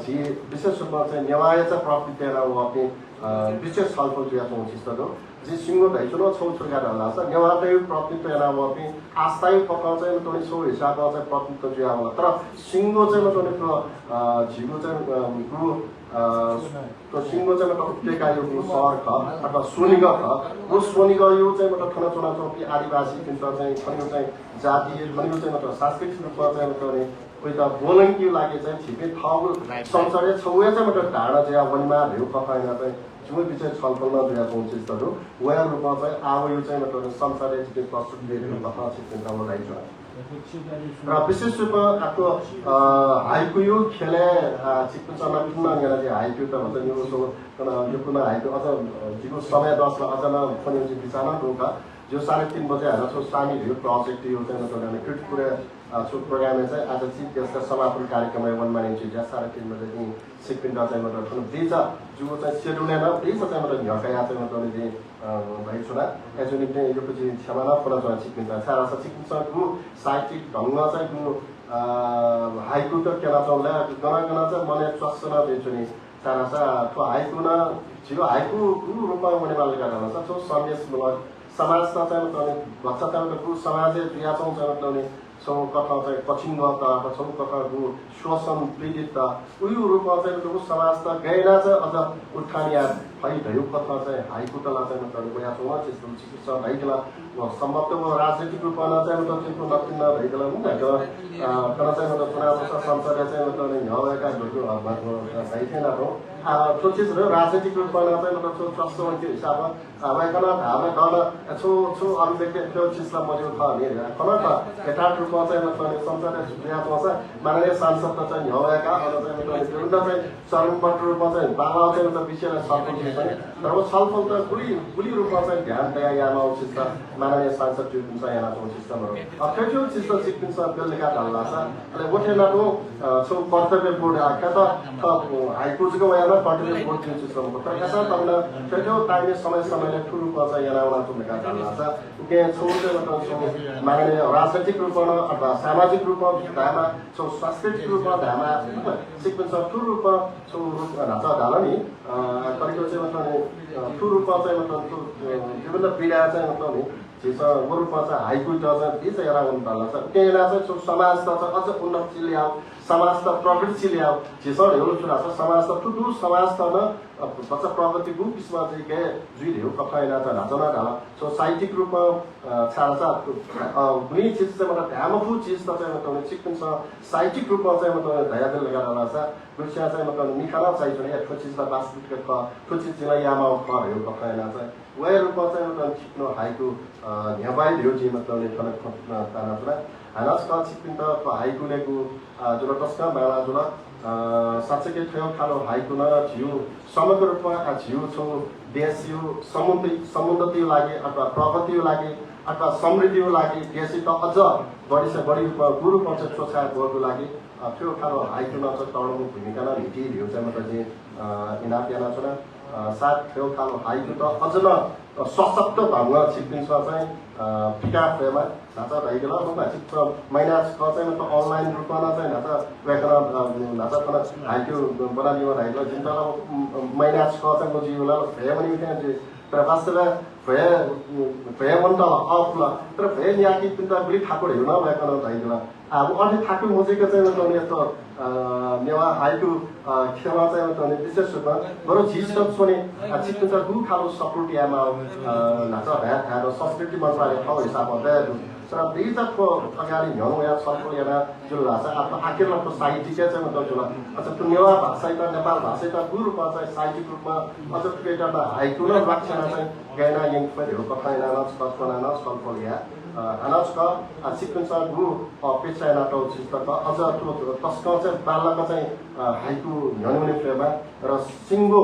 जी विशेष रूपमा चाहिँ नेवायचा प्रकृतिरा वपि विशेष छलफल दिया छौ त्यस्तो जी सिंगो दैचुनो छौ छुगा डाला छ नेवायकै प्रकृतिरा वपि आस्थायी पक्का चाहिँ मतलब सो हिसाबमा चाहिँ प्रकृति दिया होला तर सिंगो चाहिँ मतलब झिगो चाहिँ गुरु तो सिंगो चाहिँ मतलब उपत्यकाको सहर ख अथवा सोनिग ख वो सोनिग यो चाहिँ मतलब खना चुना चौकी आदिवासी किन्छ चाहिँ खनियो चाहिँ जातीय खनियो चाहिँ मतलब सांस्कृतिक रूपमा चाहिँ मतलब कोही त बोलङ्की लागि चाहिँ छिपे ठाउँ संसारले छौया चाहिँ मतलब ढाडा चाहिँ वनमा भेउ कफाइना चाहिँ जुन विषय छलफलमा दिया चिजहरू वया रूपमा चाहिँ अब यो चाहिँ मतलब संसारले छिपे प्रस्तुत दिएको कथा छिपिन्छ राइट र विशेष रूपमा आफ्नो हाइकु खेले चिकित्सामा किन यहाँ हाइकु त भन्छ यो कुना हाइकु अझ जिको समय 10 अझ न पनि विचार रोका जो 3:30 बजे हाल छौ सामी भयो प्रोजेक्ट यो चाहिँ मतलब कृतपुर छो प्रोग्राम चाहिँ आज चिफ गेस्टका समापन कार्यक्रम वन मानिन्छ ज्या 3:30 बजे नि सिक्किम चाहिँ मतलब देश जो चाहिँ शेड्युल न देश चाहिँ मतलब झकाया चाहिँ मतलब जे भाइ छोरा एजुनिक चाहिँ यो पछि क्षमता फरक छ सिक्किम चाहिँ सारा सिक्किमको साहित्यिक ढङ्ग चाहिँ को हाइकु त केला चौला गना चाहिँ मने चस्सना दिन्छु नि सारा सा तो हाइकु न छिरो हाइकु गुरु रूपमा मने माल गर्न छ तो सन्देश मूलक समाज चाहिँ मतलब भक्षताको समाज दिया छौ चाहिँ मतलब छौ कथा चाहिँ पछिन गर्दा छौ कथाको शोषण पीडित उयो रूपमा चाहिँ त्यो समाज त गएना चाहिँ अझ उठानिया भयो कथा चाहिँ हाइकु तला चाहिँ मतलब गया छौ त्यस्तो चिकित्सा भइगला सम्भवतः राजनीतिक रूपमा चाहिँ मतलब त्यो नकिन भइगला हुन्छ तर चाहिँ मतलब चुनाव संसदले चाहिँ मतलब हवाका घरको भइथेन हो त्यो चिजहरू राजनीतिक रूपमा चाहिँ मतलब चस्तो त्यो हिसाबमा हवाइकन हामे गर्न छो अरू व्यक्ति त्यो चिजलाई मज्यो छ नि कन त यथार्थ रूपमा चाहिँ मतलब संसदले दिया छ माननीय सांसद चाहिँ हवाका अझ चाहिँ मतलब विभिन्न चाहिँ चरणबद्ध रूपमा चाहिँ बाबा चाहिँ मतलब विषयलाई छलफल पनि तर वो छलफल त गुली रूपमा चाहिँ ध्यान दिया यहाँ उचित छ माननीय सांसद जो हुन्छ यहाँ उचित छ त्यो चिज त सिक्किम बेलका ढल्ला छ अनि उठेनाको छौ कर्तव्य बोर्ड आका त हाइकोर्टको वयामा कर्तव्य बोर्ड जुन सिस्टमको तर कसै तपाईले त्यो टाइमले समयले ठुलो रूपमा चाहिँ यहाँ आउन भूमिका ढल्ला छ त्यहाँ छौ चाहिँ मतलब माननीय राजनीतिक रूपमा अथवा सामाजिक रूपमा धामा छौ सांस्कृतिक रूपमा धामा सिक्किम ठुलो रूपमा छौ ढाँचा ढाल नि करिको चाहिँ मतलब ठुलो रूपमा चाहिँ मतलब विभिन्न पीडा चाहिँ मतलब नि जिस वो रूपमा चाहिँ हाइकु चाहिँ दिस यहाँ हुन थाल्ला छ त्यहाँ चाहिँ समाज त अझ उन्नति ल्याऊ समाज त प्रगति ल्याऊ जिस हेलो सुना छ समाज त ठुलो समाज त न बच्चा प्रगति को किसमा चाहिँ के जुइ हेउ कफाइना त ढाँचा ढाला सो साहित्यिक रूपमा छाडा कुनै चिज चाहिँ मतलब ध्यामफु चिज त चाहिँ मतलब सिक्किम साहित्यिक रूपमा चाहिँ मतलब धैर्य लगाएर छ कृषि चाहिँ मतलब निखाना चाहिन्छ नि त्यो चिजलाई वास्तविक त्यो चिजलाई यामा हेउ कफाइना चाहिँ वह रूपमा चाहिँ मतलब सिक्नु हाइकु न्याबाइ दियो जी मतलब ने खना ताना पुरा हालस का सिक्किम त हाइकुलेको जुन टस्का माला जुन साँच्चै थियो खालो हाइकु न झिउ समग्र रूपमा झिउ छौ देशियो समुन्नतिको लागि अथवा प्रगतिको लागि अथवा समृद्धिको लागि देशी त अझ बढी से बढी रूपमा गुरु पक्ष छोछा गर्नको लागि त्यो खालो हाइकु न चाहिँ तडको भूमिका न हिटी दियो चाहिँ मतलब जे इनाप याना छ साथ थियो खालो हाइकु त अझ न सशक्त ढङ्ग सिक्किन्छ चाहिँ टिका फ्रेमा नाचा रहिगला रूपमा चित्र महिना छ चाहिँ त अनलाइन रूपमा चाहिँ नाचा व्याकरण नाचा पनि हाइक्यु बनाइयो रहिगला जिन्ता महिना छ चाहिँ को जीवला फ्रेमनी चाहिँ तर वास्तवमा भए मन्डल अफला तर भए याकी पिन्ता बुली ठाकुर हेर्न व्याकरण रहिगला अब अन्य ठाकुर मुजिको चाहिँ बताउने यस्तो नेवा हाइक्यु खेमा चाहिँ बताउने विशेष रूपमा बरु झिस सुने चित्त गु खालो सपोर्टियामा नाचा भ्या संस्कृति मन्त्रालय ठाउँ हिसाबमा तर बेजको अगाडि ह्याउँ या छलफल या जुन भाषा आफ्नो आखिरको साहित्यिक चाहिँ मतलब जुन अच्छा त्यो नेवा भाषा त नेपाल भाषा त गुरु रूपमा चाहिँ साहित्यिक रूपमा अझ एउटा हाइकु र लक्षण चाहिँ गैना यङहरू कथाइना छलफल छलफल या अनाजका सिक्वेन्स गु अपेक्षा नाटो चित्रका अझ त्यो तस्क चाहिँ बालका चाहिँ हाइकु ह्याउने फेमा र सिङ्गो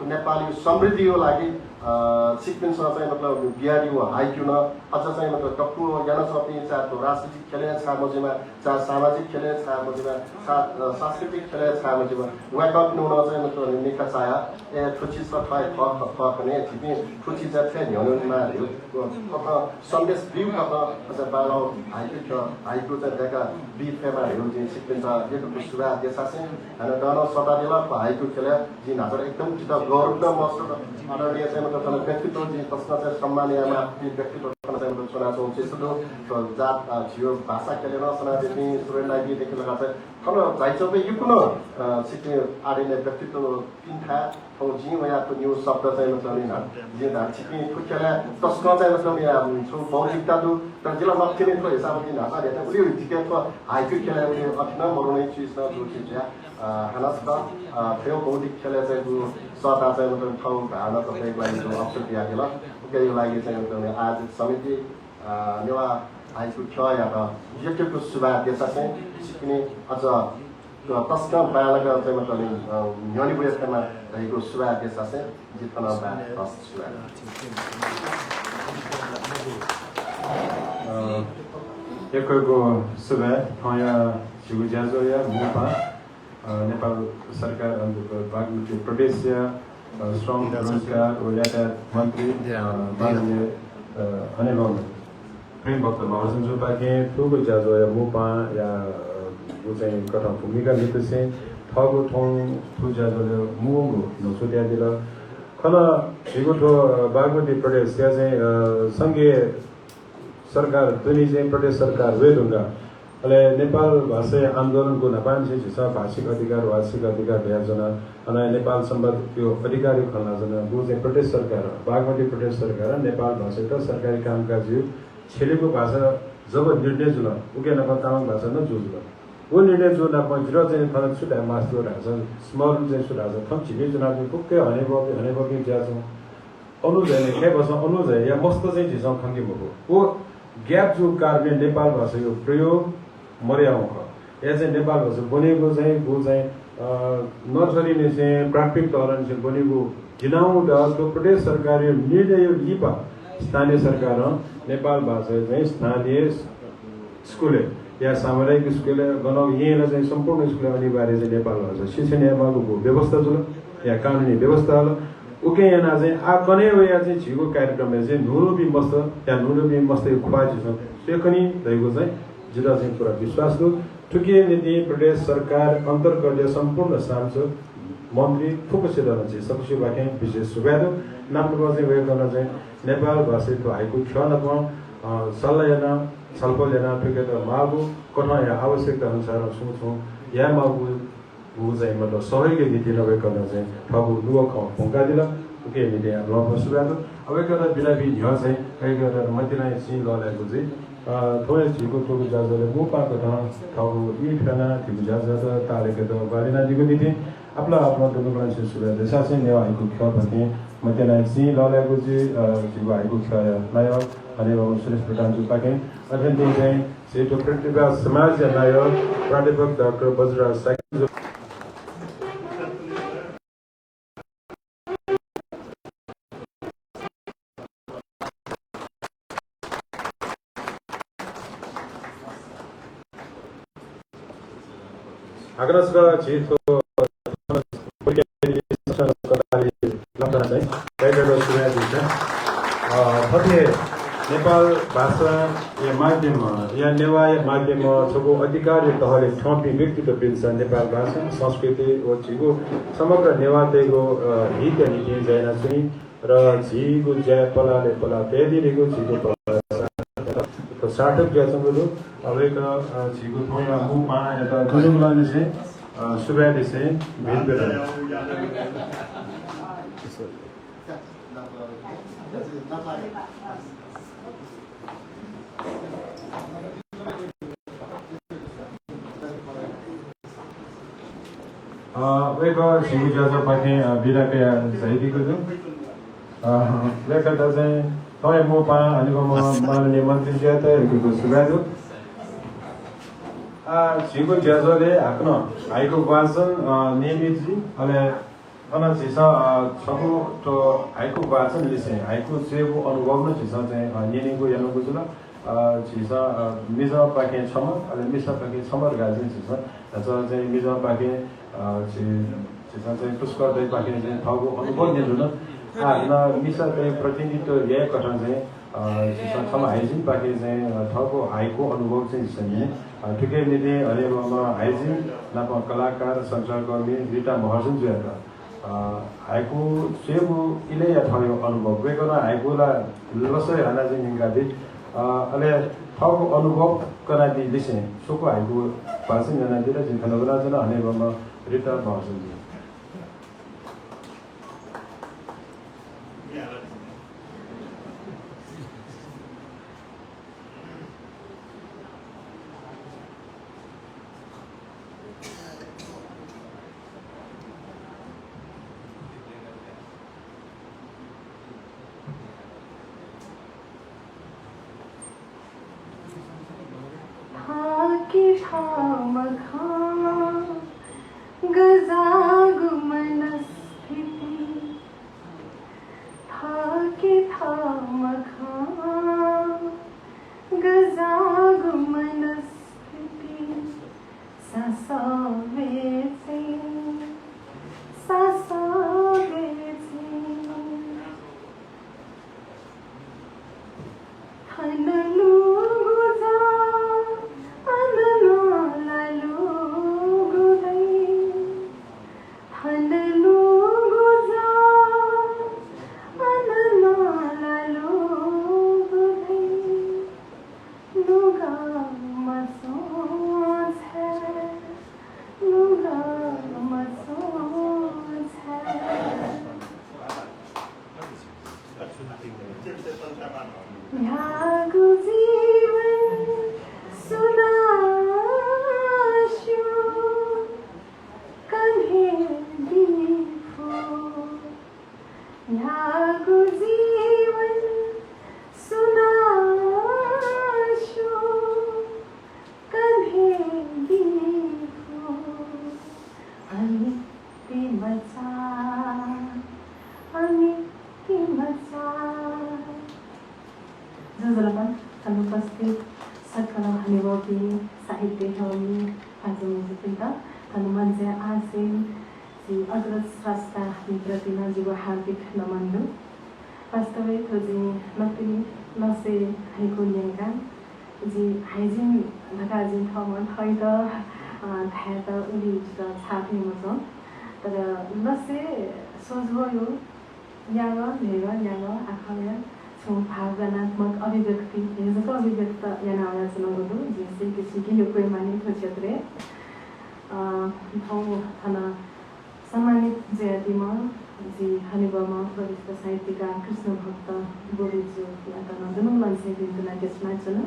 नेपाली समृद्धिको लागि सिक्वेन्स चाहिँ मतलब बिहारी हो हाइक्यु न अझ चाहिँ मतलब टक्कु ज्ञान सपी चाहे राजनीतिक खेले छामोजीमा चाहे सामाजिक खेले छामोजीमा सांस्कृतिक खेले छामोजीमा वेकअप नुन चाहिँ मतलब निका चाया ए ठुची सफाइ फकने छिपी ठुची चाहिँ ह्याउनुमा कता सन्देश बिउ कता अझ बालो हाइक्यु चाहिँ देखा बी फेमा हेर्नु चाहिँ सिक्वेन्स यो सुरा देशा चाहिँ हैन डन सतादिला हाइक्यु खेले जी नाचर एकदम चिता गौरव न मस्त आदरणीय चाहिँ मतलब व्यक्तित्व जी तस्ना चाहिँ सम्मानीयमा व्यक्तित्व चाहिँ चुनाव हुन्छ जात जियो भाषा खेलेर सनादेखि सुरेन्दाजीदेखि लगाएर चाहिँ खन जाइसबै यो कुन सिक्ने आर्यले व्यक्तित्व पिन्था औ जी वयाको न्यू शब्द चाहिँ मतलब जे छिपी खुखेला तस्क चाहिँ मतलब या छु बौद्धिकता दु तर जिल्ला मक्किने को हिसाबले भाषा हेर्दा उली टिकेको हाइक्यु खेला अठना मरुनै चीज न जो चीज या हनस्का फेउ बौद्धिक खेला चाहिँ दु सता चाहिँ मतलब ठाउँ भावना तपाईँको लागि जो अवसर दिएको ओके यो लागि चाहिँ मतलब आज समिति नेवा हाइक्यु ख या त यतिको सुभा देशा चाहिँ सिक्ने अझ तस्क बालका चाहिँ मतलब न्यानी बुढेसकामा रहेको सुभा देशा चाहिँ जित्न बा सुभा एकको सुभा थया छिगु ज्याजो या मुपा नेपाल सरकार अन्तर्गत बागमती प्रदेश श्रम रोजगार व यातायात मन्त्री माननीय अनेबल प्रेम भक्त महर्जन जोपाके ठुलो ज्याजो या मुपा या जो चाहिँ कथा भूमिका लिएको चाहिँ ठगो ठाउँ ठु ज्याजोले मुगो नसोध्या दिल खन छिगो ठो बागमती प्रदेश या चाहिँ सङ्घीय सरकार दुनी चाहिँ प्रदेश सरकार वेदुङ्गा अहिले नेपाल भाषा आन्दोलनको नपान्छे छ भाषिक अधिकार भ्याजना अनि नेपाल सम्बन्ध त्यो अधिकारी खल्नाजना जो चाहिँ प्रदेश सरकार बागमती प्रदेश सरकार नेपाल भाषा त सरकारी कामकाज यो छेलेको भाषा जब निर्णय जुल उके नप तामाङ भाषा न जुल वो निर्णय जो नपञ्जिर चाहिँ फरक छुट्या मास्टर राख्छ स्मल चाहिँ सुधार्छ थम छिके चुनाव कुकै हने बके ज्याछौँ अनुज है के बस अनुज है या मस्त चाहिँ झिसौँ खङ्गे भएको वो ग्याप जो कारणले नेपाल भाषाको प्रयोग मर्याउ या चाहिँ नेपाल भाषा बनेको चाहिँ वो चाहिँ नर्सरी ने चाहिँ प्राथमिक तहरण चाहिँ बनेको जिनाउ त्यो प्रदेश सरकार निर्णय लिपा स्थानीय सरकार नेपाल भाषा चाहिँ स्थानीय स्कुल या सामुदायिक स्कुल बनाउ यहीँलाई चाहिँ सम्पूर्ण स्कुल अनिवार्य चाहिँ नेपाल भाषा शिक्षण नियामकको व्यवस्था छ या कानुनी व्यवस्था होला उके यहाँ चाहिँ आ कने या चाहिँ छिगो कार्यक्रमले चाहिँ नुरुबी मस्त या नुरुबी मस्त खुवाजी छ सेकनी दैको चाहिँ जिल्ला चाहिँ पुरा विश्वास दु ठुकी नीति प्रदेश सरकार अन्तर्गत सम्पूर्ण सांसद मन्त्री फुकसे दल चाहिँ सबसे बाके विशेष सुगादो नामको चाहिँ वे गर्न चाहिँ नेपाल भाषाको हाइकु ख्यान प सल्लाह छलफल लेना ठुके त मागु कथा या आवश्यकता अनुसार सोचौं या मागु वो चाहिँ मतलब सहयोगी नीति नभए गर्न चाहिँ ठगु दुवो पंका दिला ओके नीति लप सुगादो अब एकदा बिलाबी ह्य चाहिँ कहीँ मध्यनाय सिंह ललेको चाहिँ थोरै छिको ठोको जाजले मुपाको ठाउँ यी खाना ठिको जाज तालेको त बालिना दिगो नीति आपला आफ्नो दुनुगण से सुगा देशा चाहिँ नेवा हाइको ख भने मध्यनाय सिंह ललेको चाहिँ छिको हाइको ख नायक अनि बाबु सुरेश प्रधान जो पाके अध्ययन चाहिँ सेतो प्रतिभा समाज नायक प्राध्यापक डाक्टर बजराज साइकिल Agnosga jito pergi di sana sekali, langsung saja. Baik, sudah. सबै नेपाल भाषा या माध्यममा या नेवा माध्यममा छको अधिकारी तहले ठम्पी व्यक्तित्व बिन्छ नेपाल भाषा संस्कृति व झिगो समग्र नेवातेको हित नीति जैना चाहिँ र झिगो ज्या पलाले पला त्यदिरेको झिगो पला तो सार्थक ज्यासँगो अब एक झिगो थोड़ा मुमा यता गुजुङलाले चाहिँ सुब्याले चाहिँ भेट बेला वेको झिगो ज्याजो पाखे बिराके जाइदिएको छु लेखा चाहिँ तपाईँ म पा अलिको माननीय मन्त्री ज्याएको सुब्याजु झिगो ज्याजोले आफ्नो हाइको वाचन नियमित अहिले अनचिसा छको तो हाइको वाचन लिसे हाइको सेवो अनुभव न चिसा चाहिँ निनेको यानुको जुल चिसा मिजा पाके छम अहिले मिसा पाके छमर गाजन चिसा चाहिँ मिजा पाके चिसा चाहिँ पुष्कर दै पाके चाहिँ थाउको अनुभव ने जुल न मिसा चाहिँ प्रतिनिधित्व ल्याए कठन चाहिँ चिसा छम हाइजिन पाके चाहिँ थाउको हाइको अनुभव चाहिँ छ ठिकै निले अरेमा हाइजिन नापा कलाकार सञ्चारकर्मी रिटा महर्जन जुयाका हाइको सेबु इले या थयो अनुभव वेगना हाइकोला लसै हाना चाहिँ निगादि अले थको अनुभव करादि लिसे सोको हाइको भाषण जना दिला जिन खनबरा जना हनेबमा रिटा महर्जन जी भावनात्मक अभिव्यक्ति अभिव्यक्त जैसे किसी की कोई मानी क्षेत्र सम्मानित जयतीमा जी हनिबामा वरिष्ठ साहित्यकार कृष्ण भक्त बोरिजु यातना जुन मान्छे दिनला त्यसमा छन्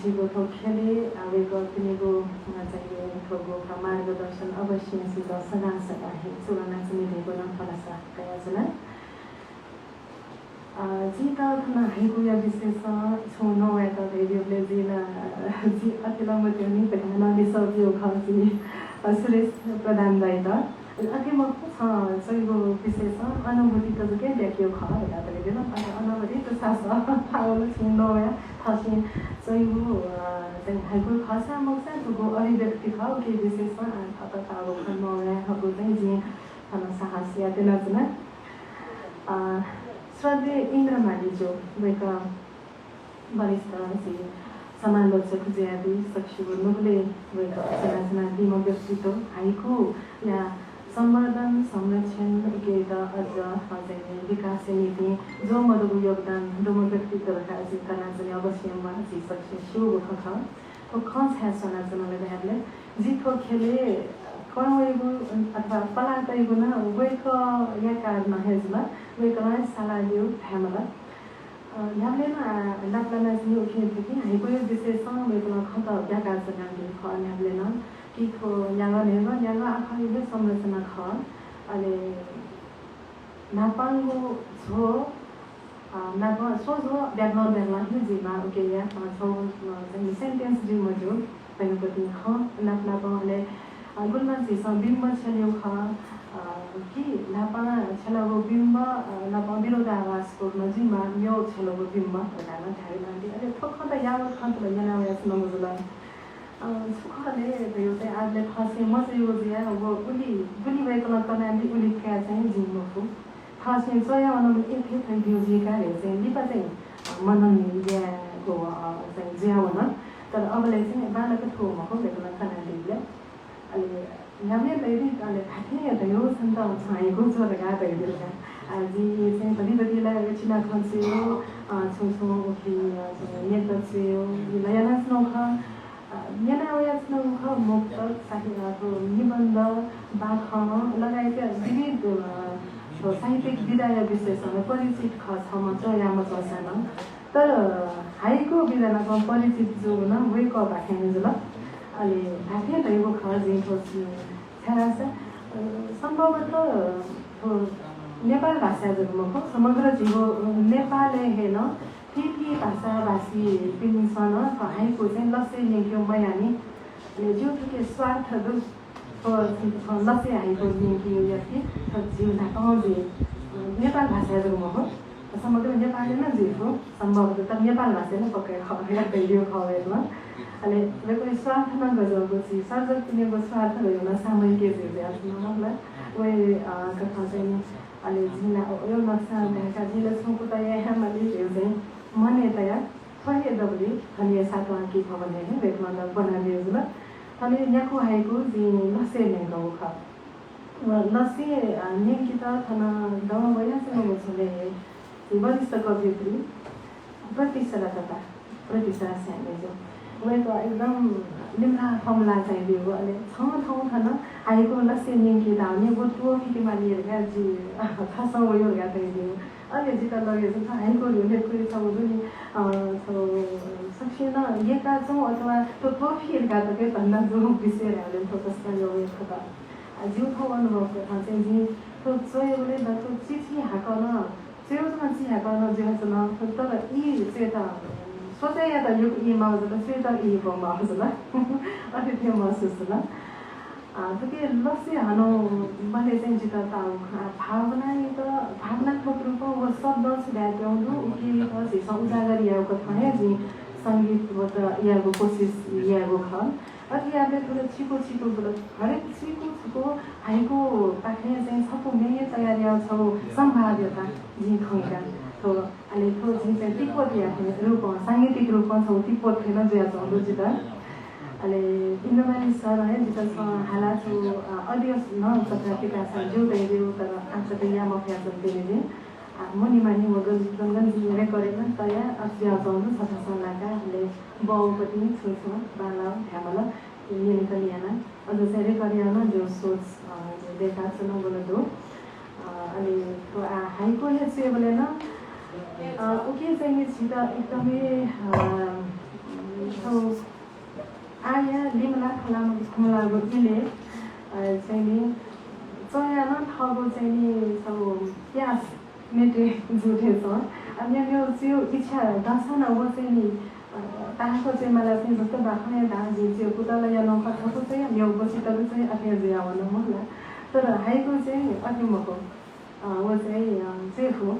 जीवो थो खेले आवेको तिनीको चाहिँ थोगो मार्गदर्शन अवश्य सित सदा सदा है सुरना चाहिँ दिएको न फलसा कया छन् जी त खना हाइको या विशेष छौ नया त रेडियोले जी अतिला मते नि पठाना दिसक्यो खसी सुरेश प्रधान दाइ त अके म सहीको विशेष अनुभूति त के देखियो ख हेर्दा त हेर्दैन अनुभूति त सास थाउले छु नया थासी सहीको चाहिँ हाइको खसा मक्सा तुको अभिव्यक्ति ख के विशेष अत तागो नया हबो चाहिँ जी थाना साहस या देना श्रद्धेय इन्द्रमाली जो वेका वरिष्ठ से समालोचक ज्यादी सक्षी नुगले वेका रचना दिम व्यक्तित्व हाइकु या संवर्धन संरक्षण के अझ हजुर विकास नीति जो मदको योगदान डोम व्यक्तित्व रखा तना जने अवश्यमा जी सक्छ शिव खख तो खस है सना जनले देहले जितो खेले कणवेगु अथवा पलातैगु न वेक या कारमा हेजला वेकला सालादिउ फ्यामला हामीले न लाप्लाना चाहिँ उठे थियो कि हाइको विशेषमा वेकला खत व्याकार सकाले ख हामीले न कि खो यागा नेगा यागा आखाइले संरचना ख अले नापांगो छो नापा सो जो व्याकरण व्याकरण हि जिमा ओके या छौ चाहिँ सेन्टेन्स दि मजु तैपति ख नापले गुलमा चाहिँ स बिम्ब छल्यो ख कि नापा छलगो बिम्ब नापा विरोधाभासको नजिमा म्यो छलगो बिम्ब प्रकारले थाइलान्डी अले ठोक्क त यागा खन्त yana यास नमजुला सुखले भयो चाहिँ आजले खसे म चाहिँ यो जिया अब उली भएको कनाली उली क्या चाहिँ जिम्मको खसे चाहिँ अनम एक ठाउँ दियो जिका रे चाहिँ लिपा चाहिँ मनन दियाको चाहिँ जिया हुन तर अबले चाहिँ बालको ठोमा को भएको कनालीले अहिले हामीले धेरै अहिले थाहा त यो सन्त छाएको छ र गाते दिलका आज चाहिँ बलिबदिलाई एकछिन खन्सियो छौछौ उठी नेता छियो नयाँ नख यनावयास्नौख मुक्त साहित्यको निबन्ध बाख लगायत विविध साहित्यिक विधाय विषयसँग परिचित छमा चयाम चसान तर हाइको विधानको परिचित जो न वेक भाख्याने जुल अहिले भाख्या भएको खजिङको छ्यास सम्भवतः नेपाल भाषा जन्मको समग्र जीव नेपालले हेर्न ती भाषाभाषी पिन्छन् हाइको चाहिँ लसे निक्यो मयानी जो के स्वार्थ लसे हाइको निक्यो यति जीवना कौजे नेपाल भाषा जन्मको समग्र नेपाली नै जिउ सम्भवतः तर नेपाल भाषा नै पक्कै खबेर भिडियो खबेरमा अनि वेको स्वार्थ न गजको चाहिँ सर्जक तिनीको स्वार्थ भयो न सामूहिक जिउ वे कथा चाहिँ अहिले जिल्ला यो नक्सा भएका जिल्ला छौँको त यहाँ मैले चाहिँ मान्यता थै दबली अनि सातो आँकी भवने है वेकमा बनालियो जुल अनि यहाँको आएको जी लसे नेको ख लसे नेकी त थना दम भइसक्नु छले वरिष्ठ कवियत्री प्रतिशा स्यामे जो वेको एकदम निम्रा फमला चाहिँ दियो अनि ठाउँ थन आएको लसे नेकी धाउने गोटो फिटीमा लिएर क्या जी खासा उयो गाते दियो अहिले जिता लगेको छ हाइको लेखको छ जुन सक्सेन एका छौँ अथवा त्यो ट्रफीहरूका त के भन्दा जो विषय हामीले फोकसमा ल्याउने खता जिउ ठाउँ अनुभवको ठाउँ चाहिँ जी त्यो चोयोले त्यो चिठी हाकन चेउमा चिठी हाकन जेसन तर यी चाहिँ त सोचे या त यो इमा आउँछ त चाहिँ त यी बममा आउँछ ल अनि त्यो महसुस ल त्यो लक्ष्य हानो मैले चाहिँ जिता भावनात्मक रूपमा वो शब्द छुट्याउँदो उकी उजागर याको थाहा जी सङ्गीतबाट याको कोसिस याको ख अनि याले थोरै छिटो हरेक छिटो हाइको पाखे चाहिँ सबै मेय तयारी छौ सम्भाव्यता जी खङ्का तो अहिले त्यो चाहिँ तिब्बत याको रूपमा साङ्गीतिक रूपमा छौ तिब्बत थिएन जो छ जिता अहिले इन्द्रमाली सर है जिता हालाचु अडियो न चक्रातिका छ जो दैदेऊ तर आज त यहाँ म फ्यासन दिने मुनिमानी गन रेकर्डिङ तया अझ्या जाउनु छथासनाका हामीले बाउपट्टि छुछुमा बाला ह्यामला निकलियाना अझ चाहिँ रेकर्डिङ जो सोच देखा छ न बोलदो अनि तो हाइको हेसे बोलेन ओके चाहिँ छिटा एकदमै आया लिमला खमला गोले चाहिँ चया न थगो चाहिँ प्यास मेटे जुटे छ अनि मेरो त्यो इच्छा दर्शन हो चाहिँ ताको चाहिँ मलाई चाहिँ जस्तो बाख्ने दाजु चाहिँ कुदाला या नखथको चाहिँ यो बसितले चाहिँ आफै जिया भन्नु होला तर हाइको चाहिँ अतिमको वो चाहिँ हो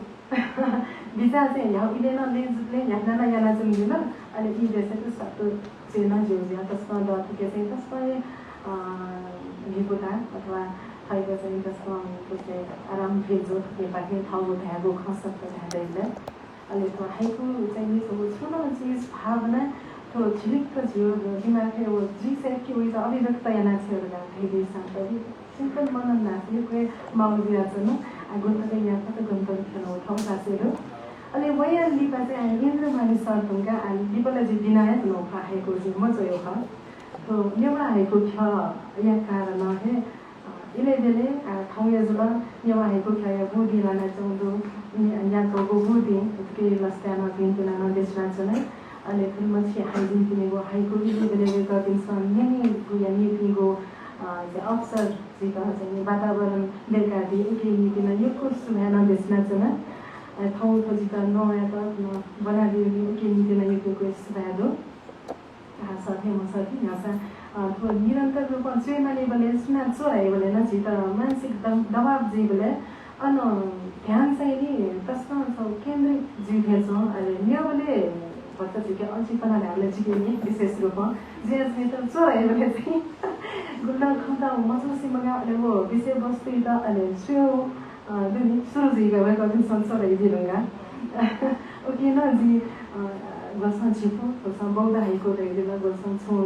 बिचा चाहिँ यहाँ इलेन लेजले यहाँ याना चाहिँ दिन अनि यी देशको सातो चाहिँ नजिउ या त्यसमा दर्शक चाहिँ त्यसमा भिपुता अथवा थाइगा चाहिँ जसमा हामीले चाहिँ आराम भेजो नेपाली ठाउँको भ्यागो खसक भ्यादैले अहिले त्यो हाइकु चाहिँ नि छुनो चीज भावना तो झिलिक्क झियो दिमागले वो जी से कि वही अभिव्यक्त याना छेउला धेरै साथै सिम्पल मनन नाथे कोही माउजिया छ न आगुन्तले या कत गन्तव्य खेलो ठाउँ सासेरो अनि वया लिपा चाहिँ इन्द्र मानि सर्तुङका लिपालाई चाहिँ विनायक नौका हाइको चाहिँ म चाहिँ हो तो नेवा हाइको छ या कारण है इले बेले ठाउँ यजुला नेवा हाइको छ या बुढी लाना चाउँदो या को बुढी के लस्ताना पिन्टुना देशना छ नै अनि फिल्मपछि हाइजिन किनेको हाइको इले बेले गर्दिन्छ नेनी गुया निको अवसर चाहिँ वातावरण बेलका दिए के नीतिमा यो कोर्स भएन देशना छ न ठाउँ खोजिका नयाँ त बनादियो के नीतिमा यो कोर्स भएदो साथै म साथी यहाँ निरन्तर रूपमा चेमाले बोले सुना चोरायो बोले न जी त मानसिक दबाव जी बोले अन ध्यान चाहिँ नि तस्मा केन्द्रित जितेछ अहिले नेवले भक्त झिके अल्छीपनाले हामीलाई जित्ने विशेष रूपमा जे चाहिँ त चोरायो बोले चाहिँ गुल्डा खन्दा मसोसी मगाले वो विषयवस्तु त अहिले सुरु जिगा भएको दिन संसारै जिलुङ्गा ओके न जी गोल्सन छिपो गोल्सन बौद्ध हाइको रहेदिन गोल्सन छु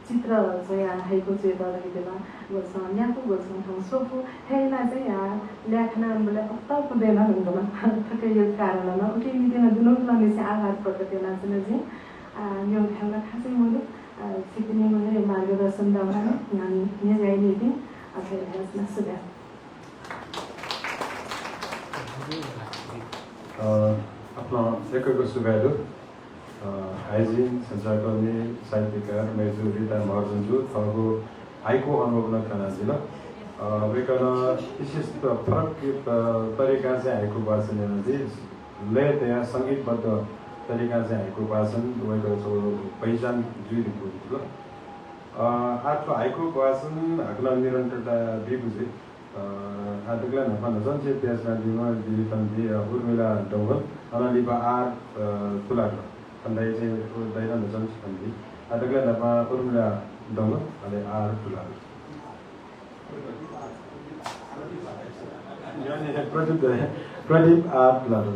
चित्र चाहिँ हाइको चाहिँ रहेदिन गोल्सन यहाँको गोल्सन ठाउँ सोफो हेला चाहिँ यहाँ ल्याख्ना बोले अत्ता पुग्दैन हुँदैन ठक्कै यो कारण न ओके मिदिन दुनोले चाहिँ आघात पर्छ त्यो नाच्न चाहिँ यो खेल्न खासै मैले सिक्ने मैले मार्गदर्शन दबाने अनि निजाइने दिन अथवा सुधा आफ्नो एकैको सुगाइलो हाइजिन सञ्चारकर्मी साहित्यकार मेजु रिता महर्जनजु थगो हाइको अनुभव नखाना जिल वेकन विशेष फरक तरिका चाहिँ हाइको वाचन लय त्यहाँ सङ्गीतबद्ध तरिका चाहिँ हाइको वाचन वेको पहिचान जुइदिएको थियो आफ्नो हाइको वाचन हाक्न निरन्तरता दिएको चाहिँ आदगला नफान सञ्चय त्यसमा दिमा दितन्दी उर्मिला डौगल अनालिबा आर तुलाग अन्दै चाहिँ दैना सञ्चय आदगला नफा उर्मिला डौगल अनि आर तुलाग यानी प्रदीप आर तुलाग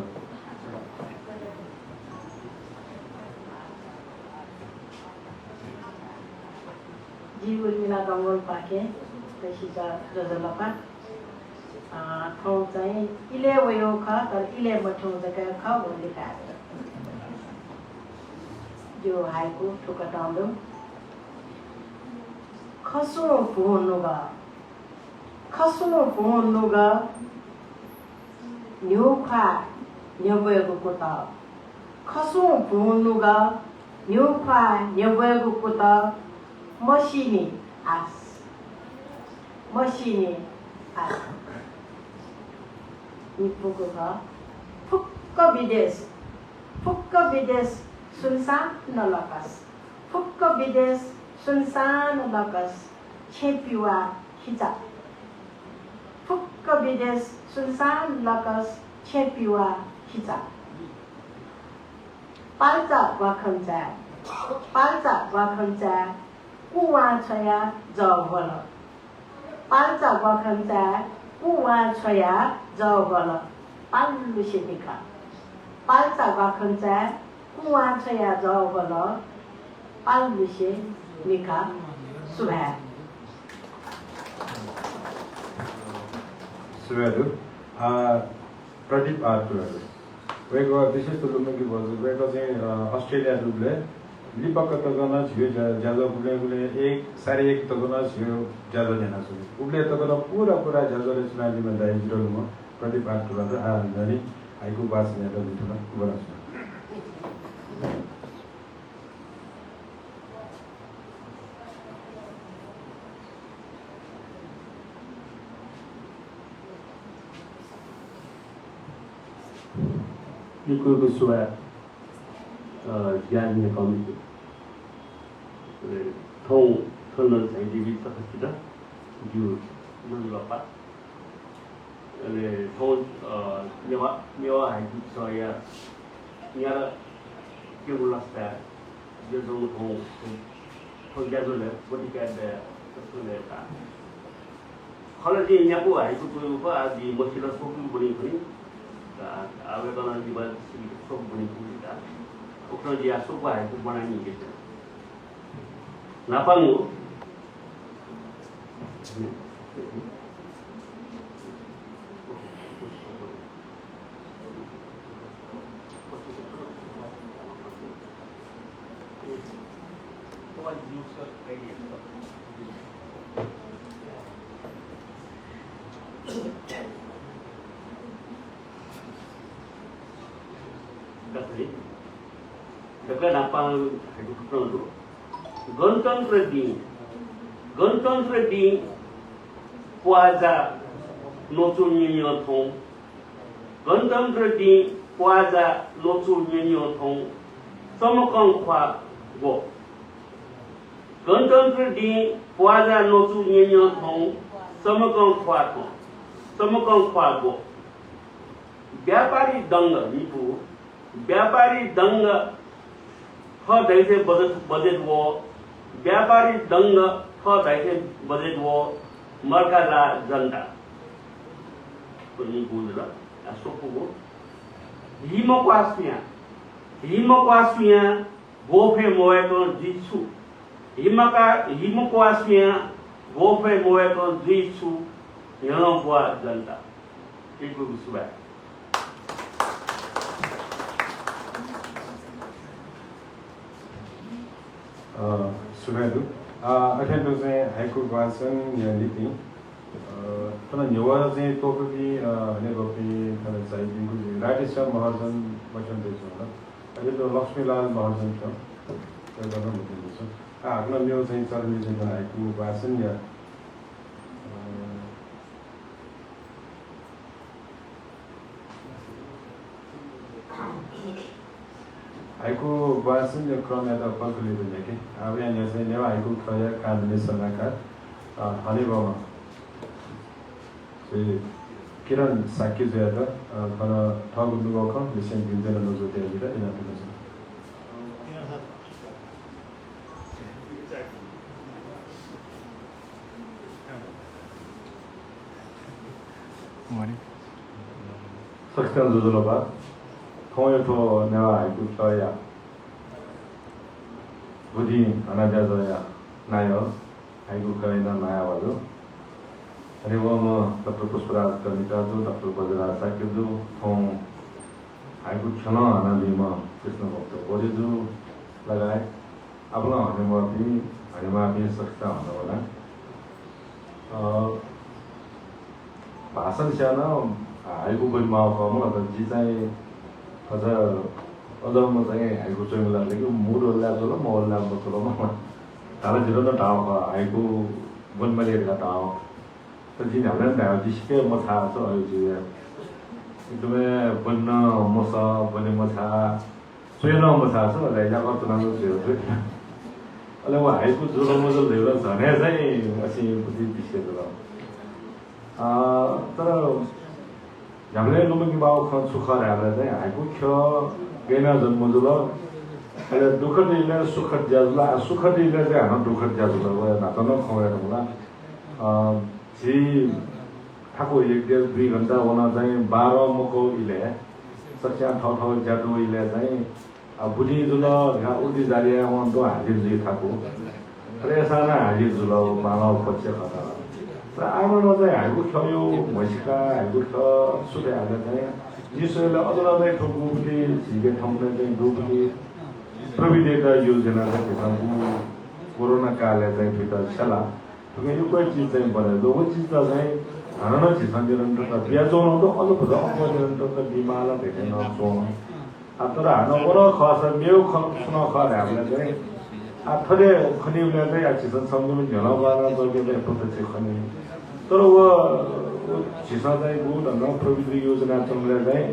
जी उर्मिला डौगल पाके त्यसैका जजलपा ठाउँ चाहिँ इले वयो ख तर इले मठाउँ जग्गा ख भन्ने कार्य जो हाइको ठुकटाउँदो खसो भोनुगा न्योखा न्यबएको कोता खसो भोनुगा न्योखा न्यबएको कोता मसिनी आस मसिनी आस निपुको छ फुक्क विदेश सुनसान नलकस फुक्क विदेश सुनसान लकस छेपिवा खिचा फुक्क विदेश सुनसान लकस छेपिवा खिचा पाल्चा वाखन्चा कुवा छया जबल पाल्चा वाखन्चा कुवा छया जबल पाल्लु सेपिका पाल्चा वाखन्चा कुवा छया जबल पाल्लु सेपिका सुभा सुवेदु प्रदीप आर तुलागु वेगो विशेष रूपमा के भन्छ वेगो चाहिँ अस्ट्रेलिया रुपले लिपक तगना छियो ज्यादा गुले एक सारे एक तगना छियो ज्यादा जना छु उले तगना पूरा ज्यादाले सुनाली में दाइ जिरोमा प्रदीप आर तुलागु आ जानी हाइको बास ने त दिथुला गोरा छु Ikut bersuara jangan kami thong thon sai di kita kita ju nang lapat le thon nyawa hai di soya nyara ke ulasta je dong thong ja dole bodi ka de sule ta Khalji यहाँको haiku गएको आदि मसिला सोक्नु बनि पनि आवेदन दिवस सोक बनि पनि ता ओकरो जी आसो को हाइको बनानी के नापाङो गणतन्त्र दिन पुआजा लोचो न्यन्यो थों गणतन्त्र दिन पुआजा लोचो न्यन्यो थों समकङ ख्वा गो गणतन्त्र दिन पुआजा लोचो न्यन्यो थों समकङ ख्वा गो व्यापारी दंग निपु व्यापारी दंग थ दैसे बजेट वो व्यापारी दंग थ दैसे बजेट वो मर्काला जनता कुनी बुझला असोको हिमक्वास्मिया गोफे मोएको जिछु हिमक्वास्मिया गोफे मोएको जिछु यहाँको जनता एक सुबह सुबेदु अथेंदो से हाइकु वासन यालिति तन युवा से तोपि नेगोपि तन चाहिँ दिगु राजेश्वर महाजन वचन देछु होला अहिले त लक्ष्मीलाल महाजन छ त्यो गर्न मुकिन्छ आफ्नो न्यू चाहिँ चरनी चाहिँ हाइकु वासन या हाइकु वासन या क्रममा पकली पनि के अब यहाँ चाहिँ नेवा हाइकु खया कानुनी सल्लाहकार हनेबामा चाहिँ किरण साकी ज्यादा खन ठगु दुगोख लिसन दिन्छ न जोते दिरा इना पनि छ सक्सन जुजुलोबा खोयथो नेवा हाइकु खया बुद्धि अनाजाजया नायो हाइकु खया नया वालो हरिवम डॉक्टर पुष्पराज कविताजु डॉक्टर बजराज साक्यजु थों हाइकु क्षण अनादिमा कृष्ण भक्त बोजेजु लगाए अपना हनेमा भी सक्ता हुन होला भाषण सानो हाइकु बलमा फर्म त जी चाहिँ अझ म चाहिँ हाइकु चोइला लागि मुड होला जलो म होला बतलो म ताला जिरो न टाव हाइकु बनमलेका टाव त जी हामीलाई दाउ जिसके म थाहा छ अहिले चाहिँ एकदमै बन्न मसा बने मछा सोइन म थाहा छ अहिले या कस्तो राम्रो थियो अहिले म हाइकु जुरो मजल धेरै झने चाहिँ असी बुद्धि विषय र तर हामीले लुमकी बाउ खन सुखर हामीले चाहिँ हाइकु ख गेना जन्म जुल अहिले दुःख दिले सुख ज्याजुला सुख दिले चाहिँ हाम्रो दुःख ज्याजुला गयो नाता न खवेर होला जी ठाको एक डेढ 2 घण्टा हुन चाहिँ 12 मको इले सच्या ठाउँ ज्यादु इले चाहिँ बुढी जुल घा उल्टी जारिया वन दो हाजिर जी ठाको अरे साना हाजिर जुल मानव पक्ष खता र आमामा चाहिँ हाइकु खयो भइसका हाइकु ख सुते हाले चाहिँ जिसोले अदरलाई ठोकु बुटी झिगे ठाउँले चाहिँ दुबुटी प्रविधिका योजना चाहिँ भित्रको कोरोना कालले चाहिँ भित्र छला तो यो कोही चीज चाहिँ बने लोगो चीज त चाहिँ हरन झिसन निरन्तर बियाजोन त अझ भद निरन्तर बिमाला भेटे नसोन तर हानो ओर खस मेउ खन खर हामीले चाहिँ आफले खनिउले चाहिँ आछिसन सम्झुन झला बारा जगे चाहिँ प्रत्यक्ष खनि तर वो झिसन चाहिँ गुड न प्रविधि योजना चंगले चाहिँ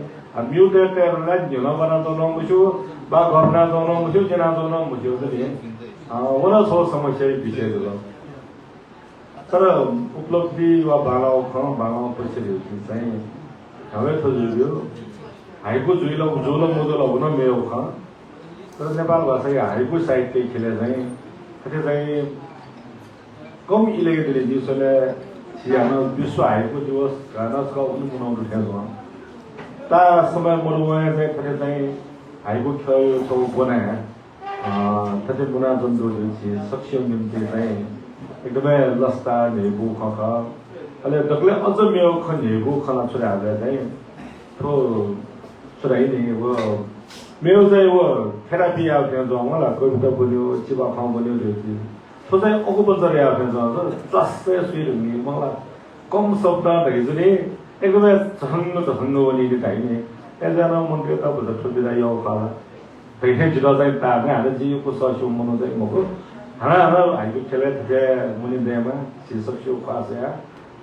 म्युटेटरलाई झला बारा त नमुछु बा घरना त नमुछु जना त नमुछु त नि ओना सो समस्या विषय छ तर उपलब्धि वा बालाउ पछि चाहिँ हवे त जुयो हाइकु जुइलो जोलो मोजलो हुन मेरो ख तर नेपाल भाषाको हाइकु साहित्य खेले चाहिँ कति चाहिँ कम इलेक्ट्रिक दिसले 지하나 विश्व हाइको दिवस नसका उनी मनाउनु थियो ता समय मनाउने चाहिँ कतै चाहिँ हाइको खेल सो बनाए कतै मुना जन्दुले चाहिँ सक्रिय निम्ति चाहिँ एकदमै लस्ता नेबु खख अहिले दगले अझ मेउ ख नेबु खला छोराहरुले चाहिँ थो छोराइ नि वो मेउ चाहिँ वो थेरापी आउ थियो जंगला कविता बोल्यो चिबा खाउ बोल्यो रेति तो चाहिँ अगु बजार आउ थियो जंगला जस्तै सुइर नि मलाई कम शब्द देखिजुनी एकदमै झङ्ग वनी दिखाइने एकजना मन्त्री त बुझ छुबिदा यो खाला धेरै जिल्ला चाहिँ तार्ने हाले जियोको ससु मनो चाहिँ मको हाना हाइको खेले थे मुनि देमा सिसक्सु पासया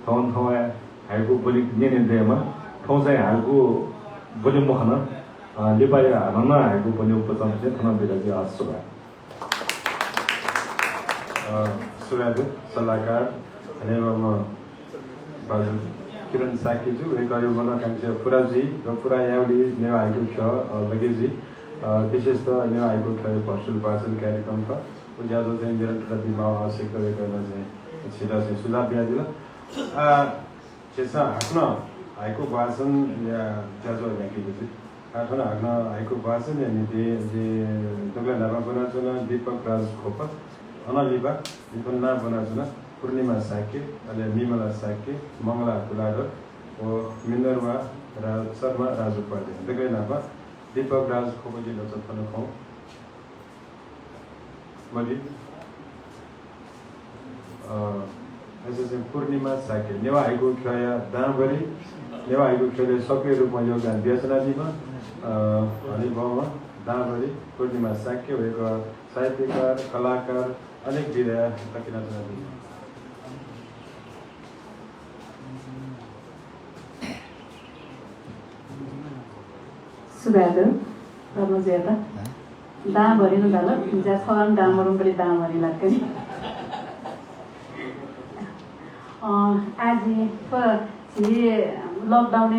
थौन थौया हाइको बोली निने देमा थौ चाहिँ हालको बोली मखना लिपाया हाना हाइको बोली उपचार चाहिँ थना बिराजी आसुबा सुराद सल्लाहकार अनि म बाजु किरण साकीजु एकयो मनोकांक्षा पुराजी र पुरा याउली नेवा आएको छ लगेजी विशेष त नेवा आएको छ पर्सुल पासन कार्यक्रम का उज्यालो चाहिँ निरन्तर दिमा आवश्यक गरेको चाहिँ छिटा चाहिँ सुझाव दिदिला चेसा हाक्न आएको भाषण या ज्याजो लेखेको छ आठन हाक्न आएको भाषण अनि जे दगला नामा बनाचना दीपक राज खोपा अनलिबा निपन्ना बनाचना पूर्णिमा साके अनि मिमला साके मंगला कुलाडर ओ मिन्दरवा र शर्मा राजु पर्दे दगला नामा दीपक राज खोपजी लचपन खौ मलि एसएसएम पूर्णिमा साके नेवा आइको खया दामबरी नेवा आइको खेले सक्रिय रूपमा योगदान बेचना दिमा अनि भावमा दामबरी पूर्णिमा साके भएको साहित्यकार कलाकार अनेक विधा तकिना जनादि सुबेदर रमजेता दामभरि न दाल जा छन दामहरु पनि दामभरि लाग्छ नि आज लकडाउन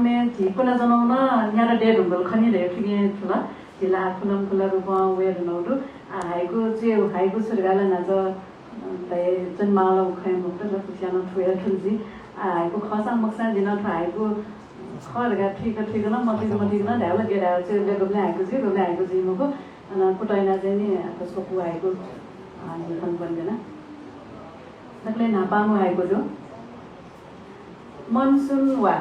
में कुना जनाउन यहाँ डेढ हुँदल खनि रेखिने थला जिल्ला खुला रूपमा वेर नौडु हाइको सुरगाला नाज तय जन माला उखाय मुक्त र खुसियाना थुया खिल्जी हाइको खसा मक्सा दिन हाइको खरगा ठीक न मति न ढाला गेरा चाहिँ लेगोले हाइको जी मको अनि कुटाइना चाहिँ नि त्यसको पुआइको अनि फन बन्दैन नक्ले नापामु हाइको जो मनसुन वा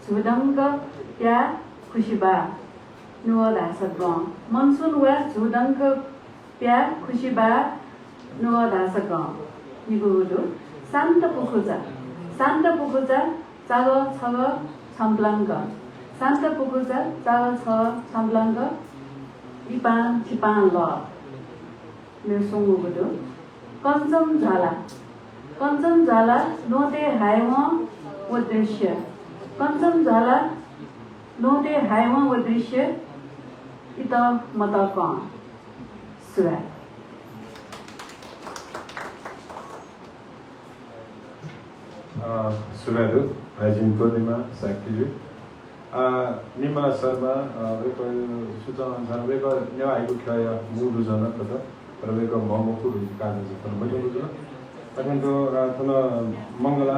झुडङ्ग या खुशीबा नुवा धासक गं मनसुन वा झुडङ्ग प्या खुशीबा नुवा धासक गं निगुदु शान्त पुखुजा चाग छग छम्प्लाङ्ग शान्त पुखुजा चाग छ छम्प्लाङ्ग इपान छिपान ल मेरो सुंगुदु कञ्चनझाला नोते हाइवा वो दृश्य कञ्चनझाला नोते हाइवा वो दृश्य इत मत क सुरा सुरादु राजिन पूर्णिमा साकीजु निमला शर्मा वेको सूचना अनुसार वेको नेवा आइको खया मुडु जन कता र वेको ममको रुजु काज जन बजु रुजु अथेन्तो थन मंगला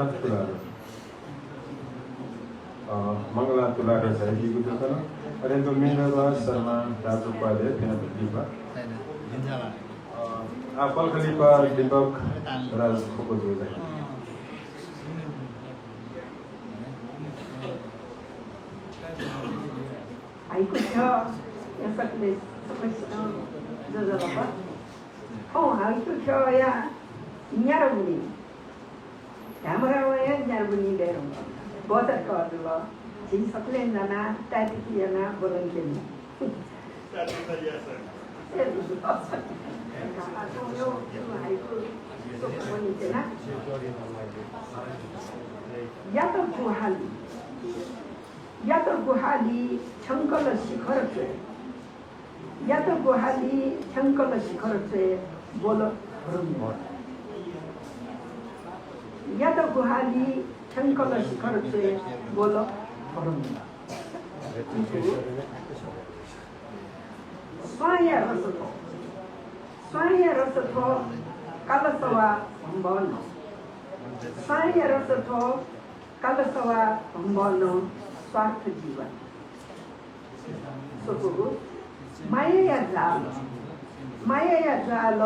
तुलाडर चाहिँ दिगु जन अथेन्तो मिन्दरवा शर्मा राजु पाले थिन दिपा पलखलीपा दीपक राज खोको जोइ आइको छ यसले जजलपा आइको छ या न्यारबुनी हाम्रो या न्यारबुनी बेरो बदर गर्नु ल जी सकले जना तातिकी जना बोलन्केनी या तो गुहाली छंकल शिखर से बोल या तो गुहाली छंकल शिखर से बोल स्वाय रसथो kalsawa hambono sai rasato kalsawa hambono स्वार्थ जीवन सोको माया या जाल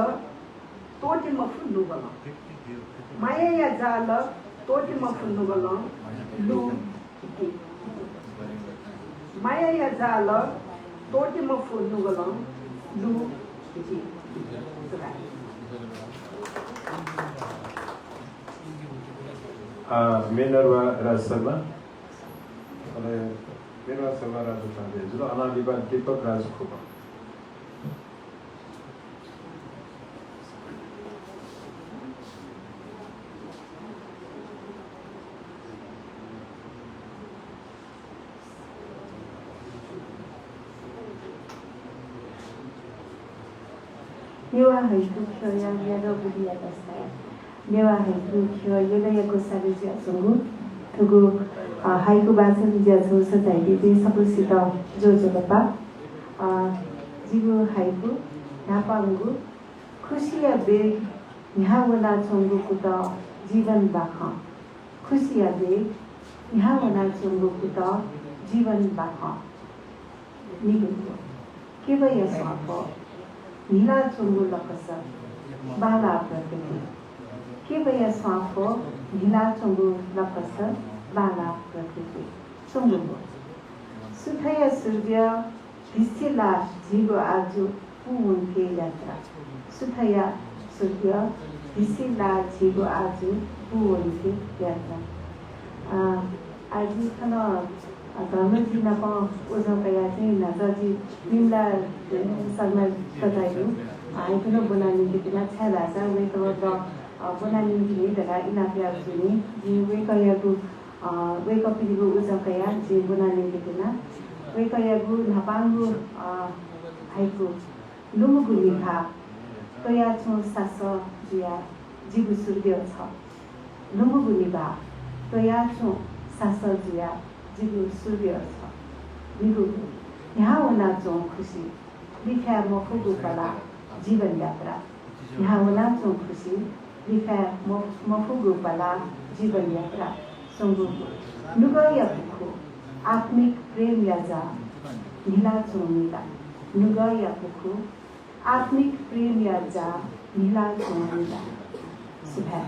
तोटे मफुन्नु गल माया या जाल तोटे मफुन्नु गल लु माया या जाल तोटे मफुन्नु गल लु Minerva Rasama Minerva Samara Julo Anadiba Deepak Rajkumar. Miała hejtu kioja wiado budia dostała. Miała hejtu kioja yoda jako sabi ziasungu. Tugu haiku basan ziasu sajai di sabu sita jojo bapa. Jibu haiku napangu खुशिया bag यहाँ वना चोंगो कुता जीवन बाखा खुशिया bag यहाँ वना चोंगो कुता जीवन बाखा निगुतो केवल यसापो नीला चोंगो लकसा बाला प्रकृति केवल यसापो नीला चोंगो लकसा बाला प्रकृति चोंगो सुथया सूर्य दिसिला जीवो आजु पूर्ण के यात्रा सुथया सूर्य दिसिला जीवो आजु पूर्ण के यात्रा आज खाना धर्मजी नपा उजो कया चाहिँ नजरजी निम्ला सगमा बताइयो आइकन बनानी के बिना छा भाषा वे तो बनानी के दगा इनाफिया जुनी जी वे कया गु वे कपि गु उजो कया जी बनानी के बिना वे कया गु नपांगु आइको लुमुगु लिखा कया छु सास जिया जीवु सूर्य छ लुमुगु लिबा कया छु सास जिया जीवु सूर्य छ निगु यहाँ वना चों खुशी लिखा मफुगु कला जीवन यात्रा यहाँ वना चों खुशी लिखा मफुगु कला जीवन यात्रा संगु नुगया पुखु आत्मिक प्रेम याजा नीला चों नीला नुगया पुखु आत्मिक प्रेम याजा नीला चों नीला सुबह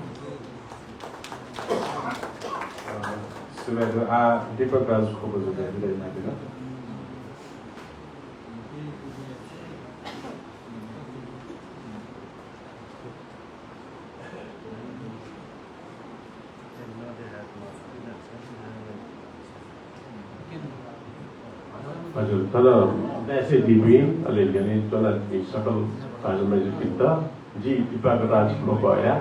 Sudah Deepak Rajkumar juga dari mana? हजुर तर ऐसे दिवी अलिअलि चला सकल हजुरमा kita जी Deepak Rajkumar गया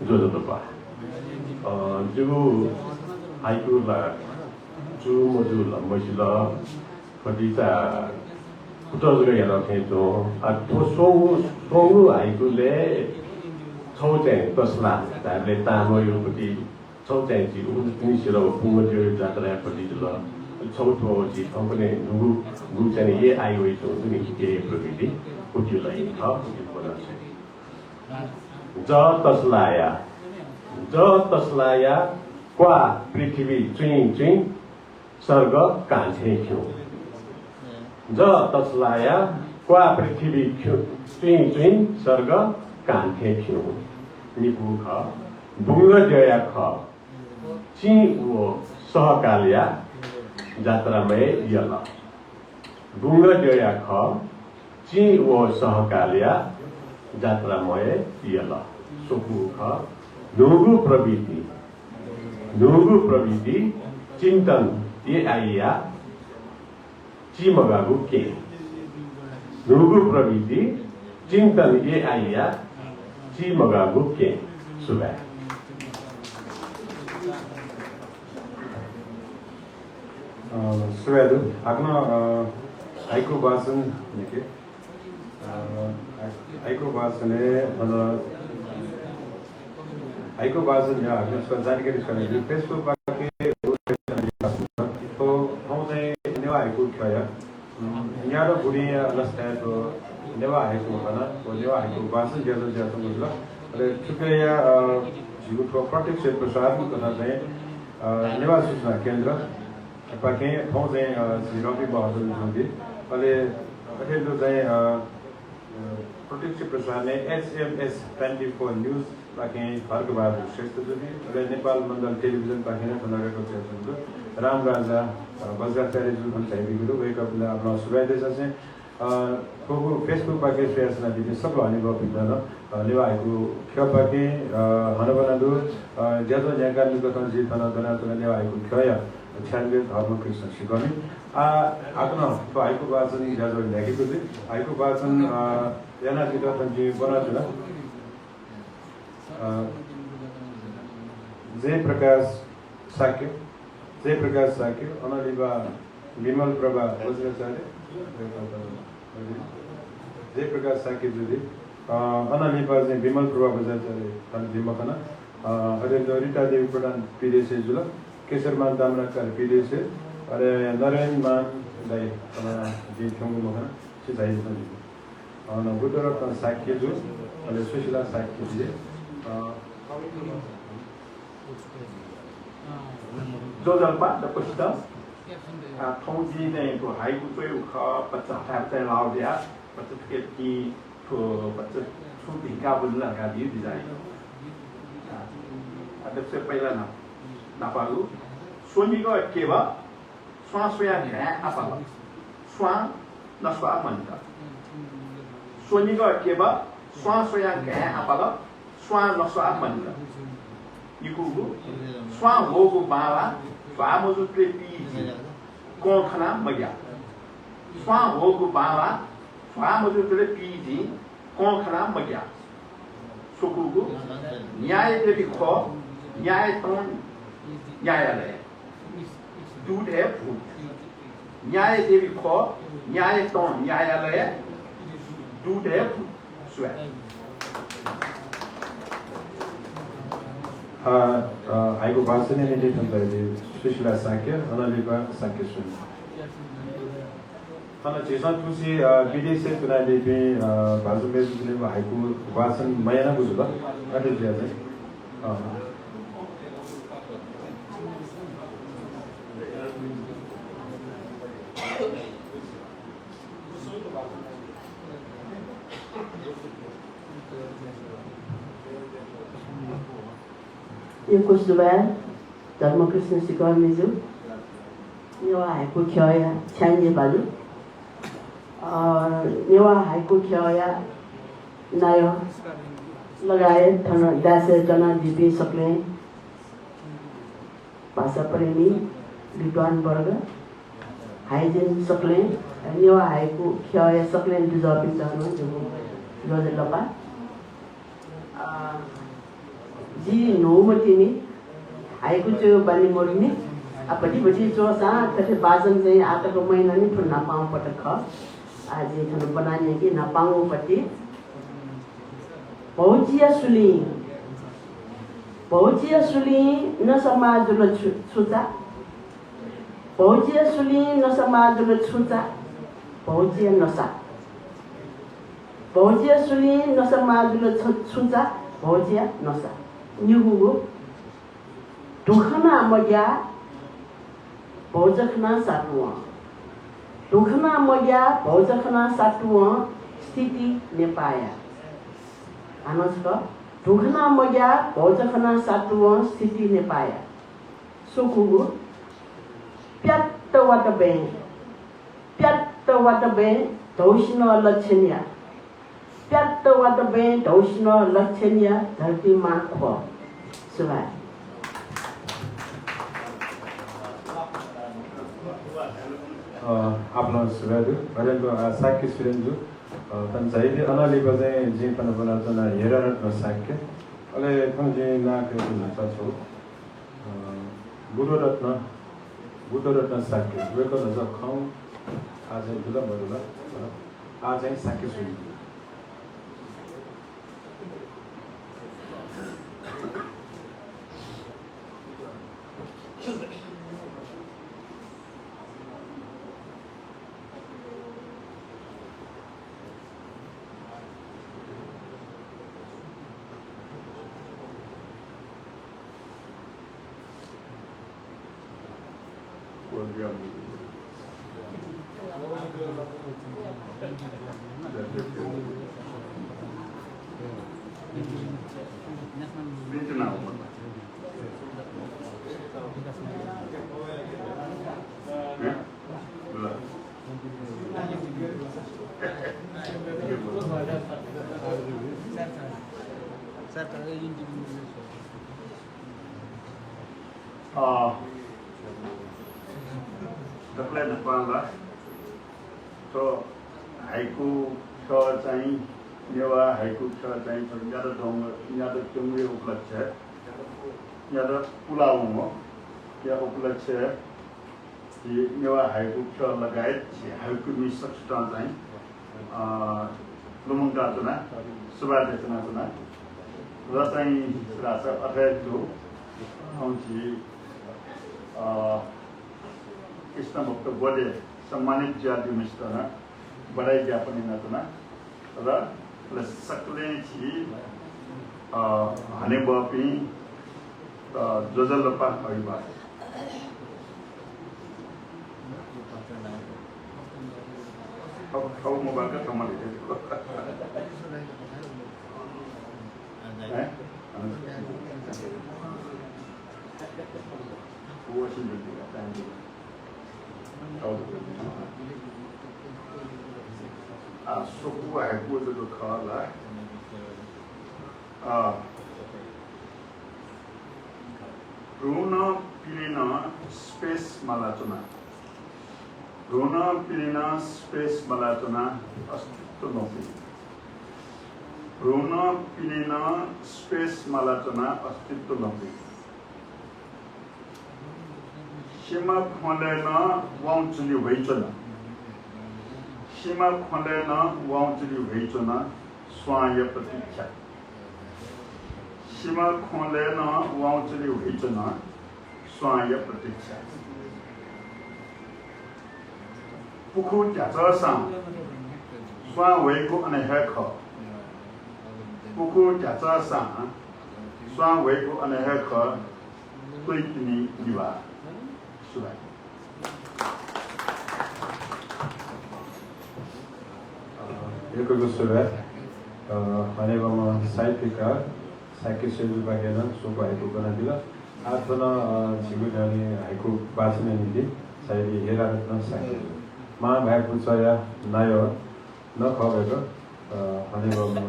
जो पा जो haiku la chu moju la mojila khadita puto juga ya rakhe to a to so haiku le chojeng tosla ta le ta mo yu pati chojeng ji u ni siro pu mo ju ja tra pati la chotho ji company nu chani ye ai wei to ni ki ke praviti puti la in ha puti pora se ja taslaya qua Prithvi chewing chewing सर्ग कान्छे क्यों ज तस्लाया qua पृथ्वी chewing chewing सर्ग कान्छे क्यों निपु ख बुंग जया ख ची वो सहकालिया जात्रामय यल बुंग जया ख ची वो सहकालिया जात्रामय यल सुपु ख नुगु प्रवृत्ति Nugu praviti cintan ye aiya cimagagu ke. Nugu praviti cintan ye aiya cimagagu ke. Sudah. Sudah tu. Agna aiku bahasan ni ke. Aiku bahasan ni mana Aiko bahasan ya, इसका जानकारी इसका फेसबुक बाकी तो हमने नेवा आइको क्या या यहाँ तो बुरी या लस्ट है तो नेवा आइको है ना तो नेवा आइको बाहाsan जैसा मुझे र थुप्रै झिगुको प्रत्यक्ष प्रसारण गर्न चाहिँ नेवा सूचना केन्द्र पाके ठाउँ चाहिँ रवि बहादुर जोगी अहिले अहिलेको चाहिँ प्रत्यक्ष प्रसारण SMS 24 न्युज पाके खड्गबहादुर श्रेष्ठ जोगी र नेपाल मण्डल टेलिभिजन पाके बनाएको चाहिँ राम राजा बज्राचार्य जो भन्ने वेकअपले आफ्नो सुराइदैछ चाहिँ फेसबुक पाके फेसना दिने सब अनुभव बिना नेवा आएको ख्या पाके हनबनादु ज्यादा ज्याका निकटन जीवन दना तो नेवा आएको ख्या छानवे धर्म कृष्ण सिकाउने आफ्नो तो आएको वाचन ज्यादा ल्याकेको चाहिँ आएको वाचन याना निकटन जी बनाउँछ जयप्रकाश साक्य अनलिबा विमल प्रभा वज्राचार्य जयप्रकाश साक्य जुदी अनलिबा चाहिँ विमल प्रभा वज्राचार्य भीमकना अरे रिटा देवी प्रधान पीडेसे जुल केशरमान दामराकार पीडेसे अरे नारायण मान दाई जी ठुङ्गु मखना सिधाई जुल बुद्धरत्न साक्य जुल अरे सुशीला साक्य जी जो जल्पा the Pushta thông di này của hai của tôi có bắt chặt tham tay lao đấy bắt chặt cái gì của bắt chặt số tiền cao hơn là cái gì vậy ada siapa yang nak baru suami kau keba suami yang kaya apa suami nak suami mana suami kau keba suami yang kaya apa suami nak suami mana iku suami wogu bawa vamos o trepide com khana magia suami wogu bawa vamos o trepide com khana magia sukugu nyai devi kho nyai ton nyai ale du de pu nyai devi kho nyai ton nyai ale du de pu suai आएको भाषण नै भन्दाखेरि सुशीला साक्य अनलिबा साक्य सुन on Jason तुसी विदेश तुनाले pay भाषण बेजुले आएको भाषण मयाना बुझु ल अटे ज्या चाहिँ यो कुसुबार धर्मकृष्ण सिकाउनेछु नेवा हाइको ख्याया छ्याङ्गे बाजु नेवा हाइको ख्याया नायो लगायत थन दासे जना दिपी सक्ले भाषा प्रेमी विद्वान वर्ग हाइजेन सक्ले नेवा हाइको ख्याया सक्ले दुजपिन जानु जो लपा जी नौमतीनी आएको थियो बानी मोर्ने अपटी बटी चोसा तथे बाजन चाहिँ आटाको महिना नि फुल नपाउँ पटक आज थन बनाने कि नपाउँ पट्टि पहुँचिया सुली न समाज ल छुचा पहुँचिया सुली न समाज ल छुचा पहुँचिया नसा पहुँचिया सुली न समाज ल छुचा पहुँचिया नसा न्युगु दुखना मग्या भौजखना साटुवा दुखना मग्या भौजखना साटुवा स्थिति नेपाया आनसको दुखना मग्या भौजखना साटुवा स्थिति नेपाया सुकुगु प्यात्त वाट बे धौसिन लक्षणिया प्यात्त वाट बे धौसिन लक्षणिया धरती मा ख सुभाइ आफ्नो सुरादु अरेको साक्य सुरेन्जु तन चाहिँ अनालिबा चाहिँ जे पनि बनाउँछ न हेररत्न साक्य अले थङ जे नाके हुन्छ छ बुद्धरत्न साक्य वेको नज खाउ आज दुला बडुला आज चाहिँ Shakya सुरेन्जु Dakle depanlah, so haiku kha चाहिँ नेवा haiku kha चाहिँ याद डोंगरी उपलक्ष्य है याद पुलाव हो या उपलक्ष्य है कि नेवा haiku kha लगायत haiku मिसक स्टान चाहिँ लुमंगा चुना सुबह चुना चुना र चाहिँ रासा अठेजो आउँछि कृष्ण भक्त बडे सम्मानित जाति मिस्टर बड़ाई ज्ञापन नतना र प्लस सकले छी हने बपी जोजलपा हइबा अब मोबाइल का सम्मान दिएको है वो सिंह दिएको suku haiku itu kala Runa pilina space malatuna Runa pilina space malatuna astittu nopi Runa pilina space malatuna astittu nopi Shima khondena wangchuli weichana Shima khondena wangchuli weichana swaya pratiksha Shima khondena wangchuli weichana swaya pratiksha Pukhu jasa sam swa weiku anehekha Pukhu jasa sam swa weiku anehekha tuitini diwa Yoko surat, hanya bama sahitika, sakit sejuk bagian suka haiku kena bila, atau cikgu dari haiku bahasa ini, saya di hera retna sakit. Maa haiku saya nayo, nak kau bego, hanya bama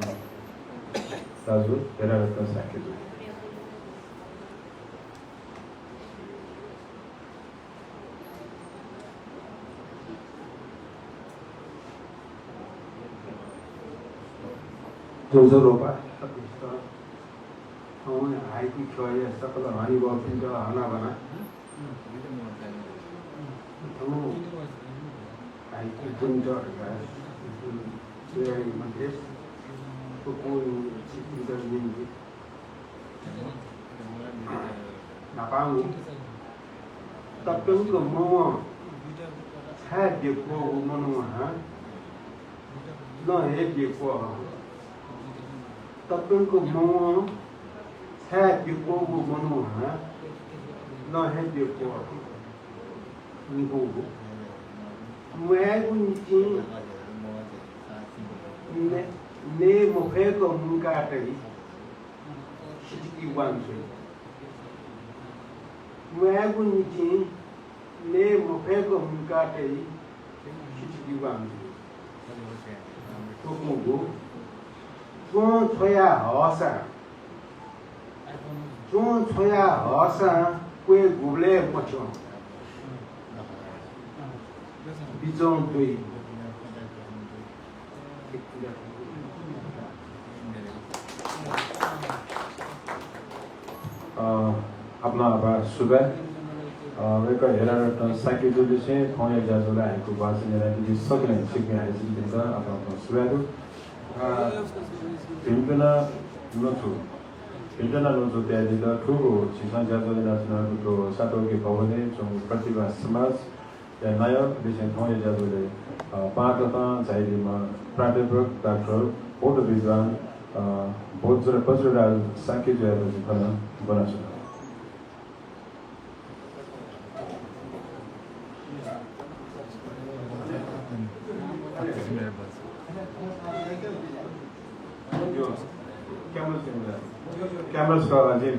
tazu hera retna sakit. जोजोरोपा haiku choya sakala hani bapinda hana bana haiku punja very much to कोई चिंता नहीं नापांग तब तो उनको मो है देखो मनो है ना है देखो तब तो उनको मो है देखो मनो है ना है देखो उनको मैं उनकी ने मोहे को मुंगा टरी शिकी वांसे मैं उनकी ने मोहे को मुंगा टरी शिकी वांसे तो मुगो तो छोया हसा कोई गुबले मचो बिजों दुई अपना सुबह वे का हेरा रटन साकी जो जिसे खोने जाजोला है को बात से नेरा की सकले सिक्के है जिसे का अपना सुबह तो इंटरना नोचो त्याजी दा ठुलो चिसान जाजोले नाचना तो सातो के भवने जो प्रतिभा समाज या नायक विषय खोने जाजोले पाकता चाहिएमा प्राध्यापक डाक्टर बोध विद्वान बहुत जरा पजरा साकी जो है तो बना जो क्यामरा स्क्वायरमा चाहिँ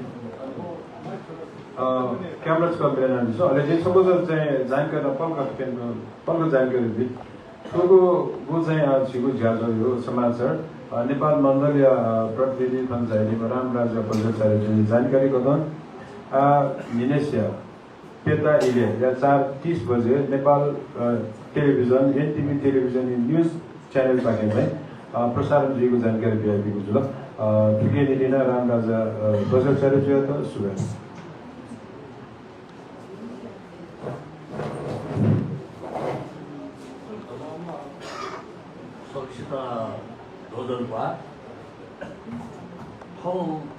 क्यामरा स्क्वायर मिलेन छ अहिले चाहिँ सबैको चाहिँ जानकारी पल्को जानकारी दिए ठुलो वो चाहिँ छिगु झ्याजो यो समाचार नेपाल मण्डलीय प्रतिनिधि पञ्चायतीमा रामराजा पञ्चायत चाहिँ जानकारी गर्दा निनेसिया पेता इले या 4:30 बजे Nepal television NTV television news च्यानलबाट चाहिँ प्रसारण दिएको जानकारी दिएको छु ल ठिकै रामराजा पञ्चायत त सुगा 도전과 통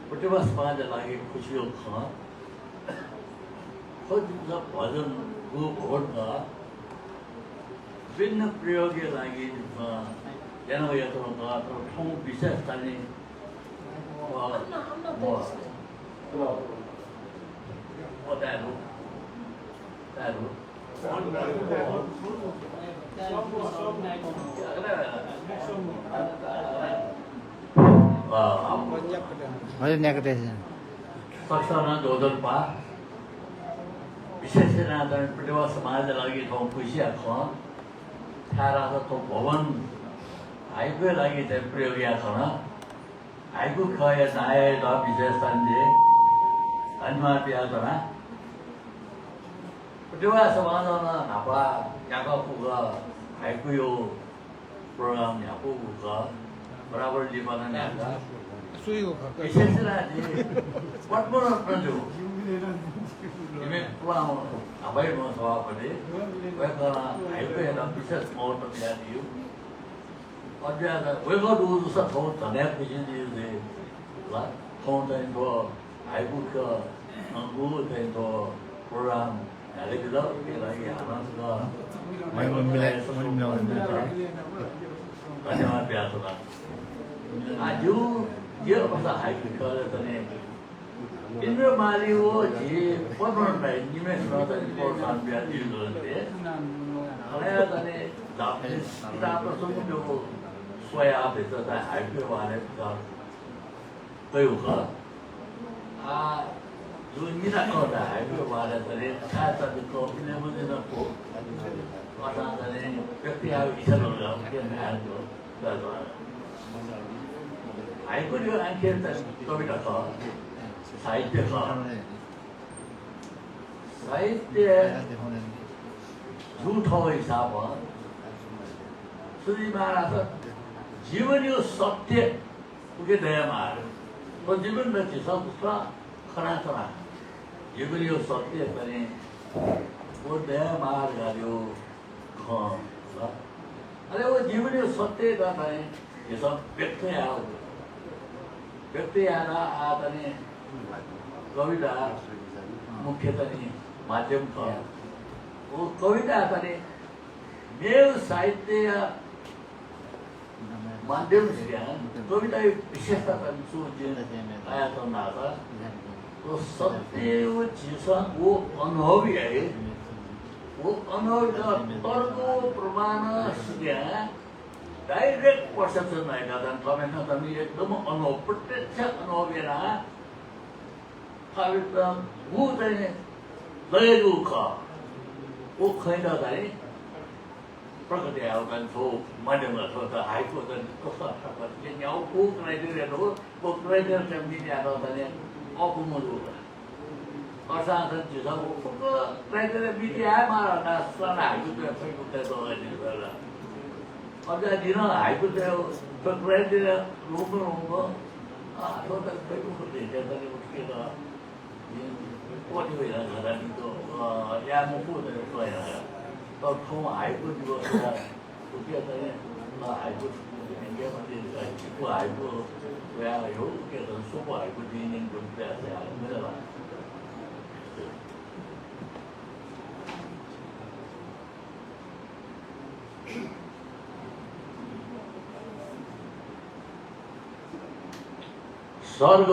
प्रतिभासमाज लागि खुसियो छ खोज्दा भजन को भोटमा विभिन्न प्रयोगका लागि जनयात्राका ठाउँ विशेष चाहिँ पक्षमा दोधनपा विशेष प्रतिभा समाज लागि ठाउँ खुसिया छ थाराको भवन हाइको लागि चाहिँ प्रयोग या छ हाइको खय चाहे द विशेष तन्जे धन्यवाद यातना प्रतिभा समाजमा नापा यहाँको पुग हाइको यो प्रोग्राम यहाँको पुग बराबर लिपन न्याका विशेष राज्य पटमन प्रजो इमे पुलाम अबै म सभापति वेकना हाइको हेर्दा विशेष महत्त्व दियो अझ वेगो दुसो छ धन्या खुसी दिए ला ठाउँ चाहिँ तो हाइको क अंगु चाहिँ तो प्रोग्राम हालेको छ के लागि धन्यवाद यातना आज यो अवस्था हाइको क इन्द्र माली हो जे पर्मनन्ट है निमेष नतनी प्रोत्साहन बिया दियो गरे अरे तने दापले किताब समुद्र को सोया भित्र चाहिँ हाइको वाले गयो क जो निरा गर्दा हाइको वाले तले खासा को किन बुझ्न को असा तने व्यक्ति आयो इच्छा गर्दा के हाइको गर्दा हाइको यो आंखेर त कविता छ साहित्य छ साहित्य झूठो हिसाब श्री महाराज जीवन यो सत्य उके दयामा तो जीवन में सब उसका खरा खरा जीवन यो सत्य पनि वो दया मार गायो ख अरे वो जीवन यो सत्य का है ये सब व्यक्ति आना आतने कविता मुख्यतः माध्यम था वो कविता तने मेल साहित्य माध्यम से कविता विशेषता आया तो ना था तो सत्य वो चीज वो अनुभव है वो अनुभव तर्क प्रमाण से डाइरेक्ट पर्सेप्सन आएगा तमें एकदम अनुभव प्रत्यक्ष अनुभव है ना कविता वो चाहिँ लगेको ख वो खैन चाहिँ प्रकृति आउँदा छो माध्यममा छ त हाइको त कस्तो प्रकृति न्याउ को क्राइटेरिया हो वो क्राइटेरिया चाहिँ मिडिया त अपुमो अर्थात् चाहिँ वो क्राइटेरिया मिडिया मारा ना सना हाइको त त अझ दिन हाइको त क्राइटेरिया रोक्नु हो तो त फेसबुक देखिए त के त what do we have that to yeah mo pu de so ya to thong ai ku ju ta ku kia ta na ai ku ni ge ma de ta ku ai ku ya yo ke to so ku ai ku ji ni ku ta ya me la स्वर्ग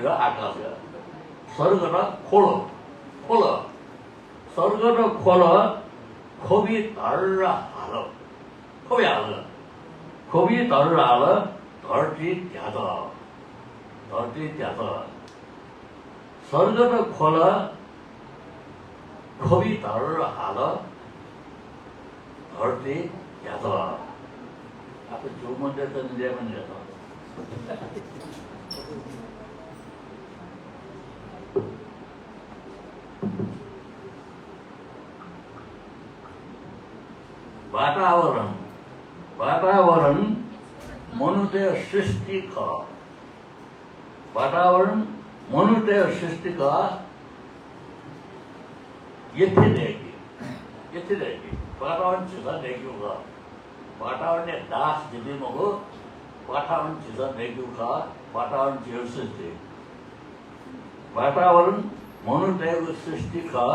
र आकाश स्वर्ग र खोल स्वर्ग र खोल खोबी धर हाल खोबी धर हाल धरती ध्यात स्वर्ग र खोल खोबी धर हाल धरती ध्यात आफू जो मन्दिर त निजे पनि हेर्छ वातावरण मनुष्य सृष्टि का वातावरण मनुष्य सृष्टि का यति रहेगी वातावरण चिसा देखियो का वातावरण ने दास दिदी मगो वातावरण चिसा देखियो का वातावरण जीव सृष्टि वातावरण मनुष्य सृष्टि का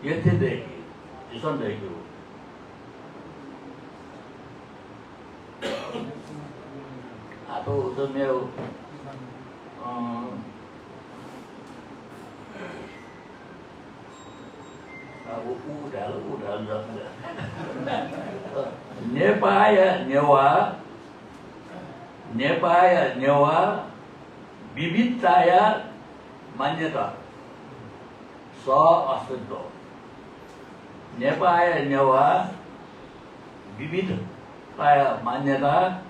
यति देखी चिसा देखियो atau udah meu udah nyewa bibitaya manyata so astinto nepaya nyewa bibitaya manyata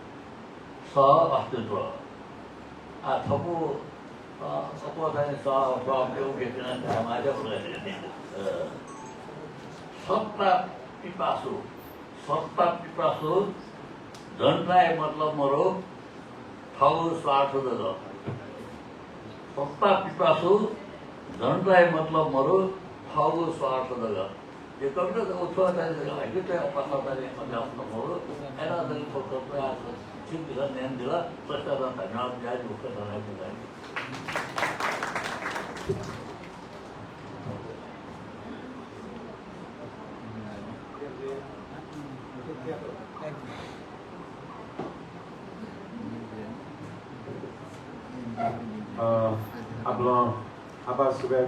स अस्तित्व थपु सपोज स प्रब्लम भेट्न माझ्या सत्ता पिपासु जनताय मतलब मरो ठगु स्वार्थ दल सत्ता पिपासु जनताय मतलब मरो ठगु स्वार्थ दल ये कविता उत्सव है कि पता मतलब मरो एना दल फोकस प्रयास चिंतित नैन दिला प्रश्न धन्यवाद जारी होकर धन्यवाद दिलाएंगे apa sudah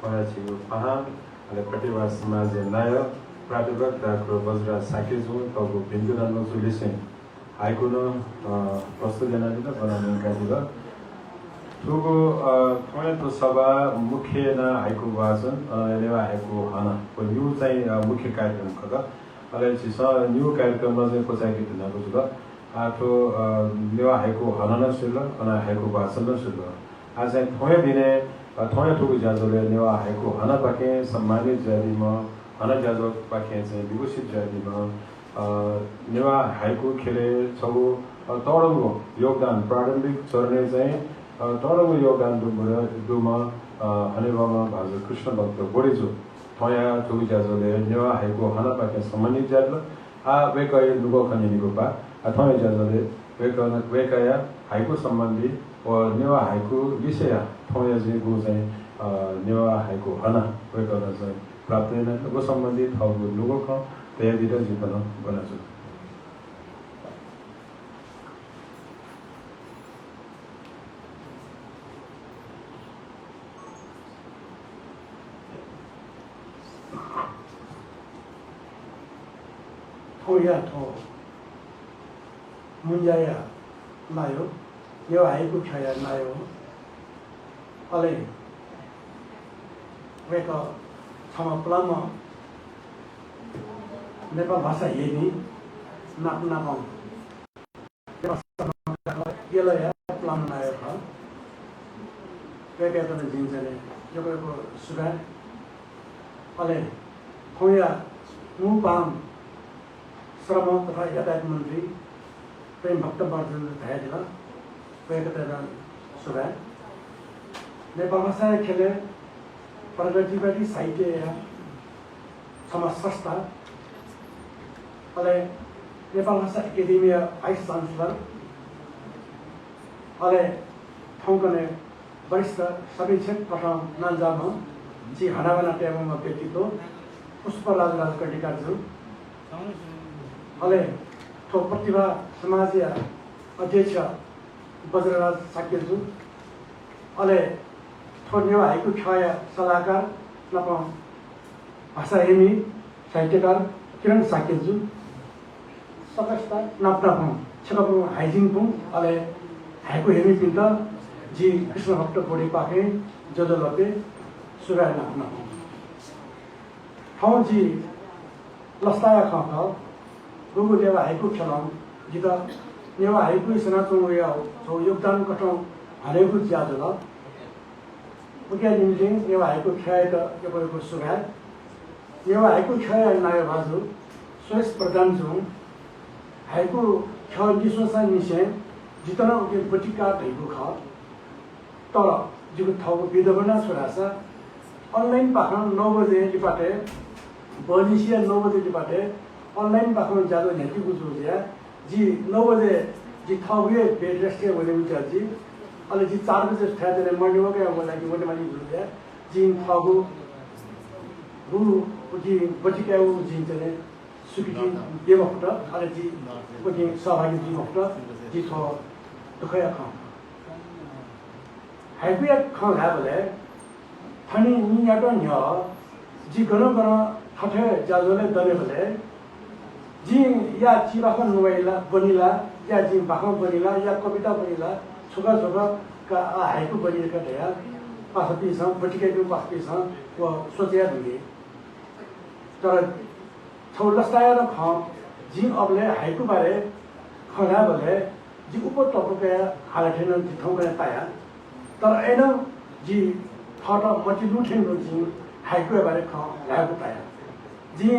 pada cikgu paham ada pertiwa semasa naya pradugat dan kerobazra sakit zon kalau pinjaman solution आइकुनो प्रस्तुत जनादिला बनाउने कादिला तुगो थोयतो सभा मुख्य न आइको वाचन लेवा आइको हना को न्यू चाहिँ मुख्य कार्यक्रम खगा अले छ न्यू कार्यक्रम चाहिँ कोचाकी दिनको जुल आठो लेवा आइको हना न सुल अना आइको वाचन न सुल आज थोय दिने थोय तुगो जाजले लेवा आइको हना पाके सम्मानित जादिमा हना जाजो पाके चाहिँ विभूषित जादिमा नेवा हाइको खेले छगु तडंगो योगदान प्रारम्भिक चरणे चाहिँ तडंगो योगदान दुमा हनेवामा भाजु कृष्ण भक्त बोडिजु थया थुगु जाजले नेवा हाइको हना पाके सम्मानित जादल वेकय दुगो खनिनिको पा थया जाजले वेकया हाइको सम्बन्धी व नेवा हाइको विषय थया जेगु चाहिँ नेवा हाइको हना वेकन चाहिँ प्राप्त न गो सम्बन्धी थगु दुगो ख तयार दिटा जीवन बनाछु थोया थो मुन्जाया नायो यो आइको छया नायो अले वेको छमा प्लाम नेपाल भाषा हेर्ने नापनापङ यसलाई प्लान आएको छ जिन्सले यो सुगा अले खोया मुपाम श्रम तथा यातायात मन्त्री प्रेम भक्त वर्धन धायदिला वेगतरा सुगा नेपाल भाषा खेले प्रगतिवादी साहित्य समाज संस्था अले Nepal Bhasa academy vice chancellor अले ठाउँकने वरिष्ठ समीक्षक प्रथम नान्जामा जी हनावना टेबलमा व्यक्तित्व पुष्पराज राजकर्णिकारज्यू अले ठो प्रतिभा समाजीय अध्यक्ष वज्रराज साक्यज्यू अले ठो नेवा हाइको छाया सल्लाहकार नपा भाषा हेमी साहित्यकार किरण साक्यज्यू sakasta napnapung chakapung haijingpung ale haiku hemi pinta ji Krishna bhakta bodi pake jodolope surai napnapung ठाउँ जी लस्ताया खाका गुगु देवा हाइकु खेलाम जिता नेवा हाइकु सनातन या जो योगदान कटौं हालेको ज्यादा ल उके निमिजिङ नेवा हाइकु ख्याए त यको सुगाय नेवा हाइकु ख्याए नाय बाजु स्वेस प्रदान जुङ हाइकु ख्या निसोसा निसे जितना उके बटिका दैको ख तर जिगु ठाउँको विधवना छोरासा अनलाइन पाखन 9 बजे लिपाटे बनिसिया 9 बजे लिपाटे अनलाइन पाखन जादो नेति गुजुया जी 9 बजे जी ठाउँगे बेड रेस्ट के बोले उता जी अले जी 4 बजे ठ्याते मर्निङ के बोला कि मोटे माली गुजुया जी ठाउँको रु जी बटिका उ जी चले सुकिटी बेमफट अले जी बटि सहभागी जी मफट जी थो दुखया ख हाइपिया ख लाबले थनी नि याटो न्य जी गन ठठे जाजोले दले भले जी या चिबाखन नोइला बनिला या जी बाखन बनिला या कविता बनिला छोगा छोगा का हाइकु बनिएका दया पासपि सम बटिकेको पासपि सम वो सोचिया दिए तर छौलस्ताया र ख जी अबले हाइकु बारे खना भले जी उप टपके हालठेन जी ठौका पाया तर एन जी थट मति लुठेन जी हाइकु बारे ख लागु पाया जी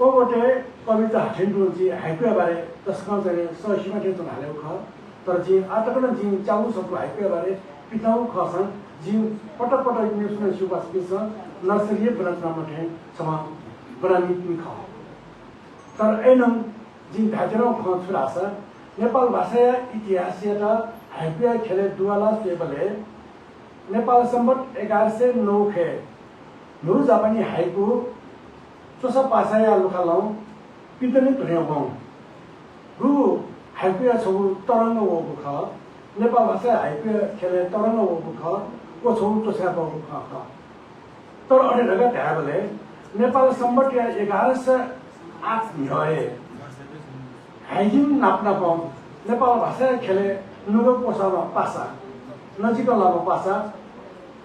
ओबटे कविता हाठेन जी हाइकु बारे तस्का जने सहिमा थे त हालेउ ख तर जी आटकन जी चाउ सबको हाइकु बारे पिताउ खसन जी पटक पटक नेसनल सुपास पिस नर्सरी बनतमा थे समा बनानी ख तर एनम जी धाजरा ख छुरास नेपाल भाषा इतिहास त हाइकु खेले दुवाला सेबले नेपाल सम्बत 1109 खे नु जापानी हाइकु चोसा पासाया लुखालौ पितने धुयाबौ रु हाइकु या छौ तरंग वको ख नेपाल भाषा हाइकु खेले तरंग वको ख को छौ चोसा वको ख तर अरे रगा त्याबले नेपाल सम्बत या 1108 न्याय हाइजिन नाप्ना पाउ नेपाल भाषा खेले नुगो पोसामा पासा नजिक लामो पासा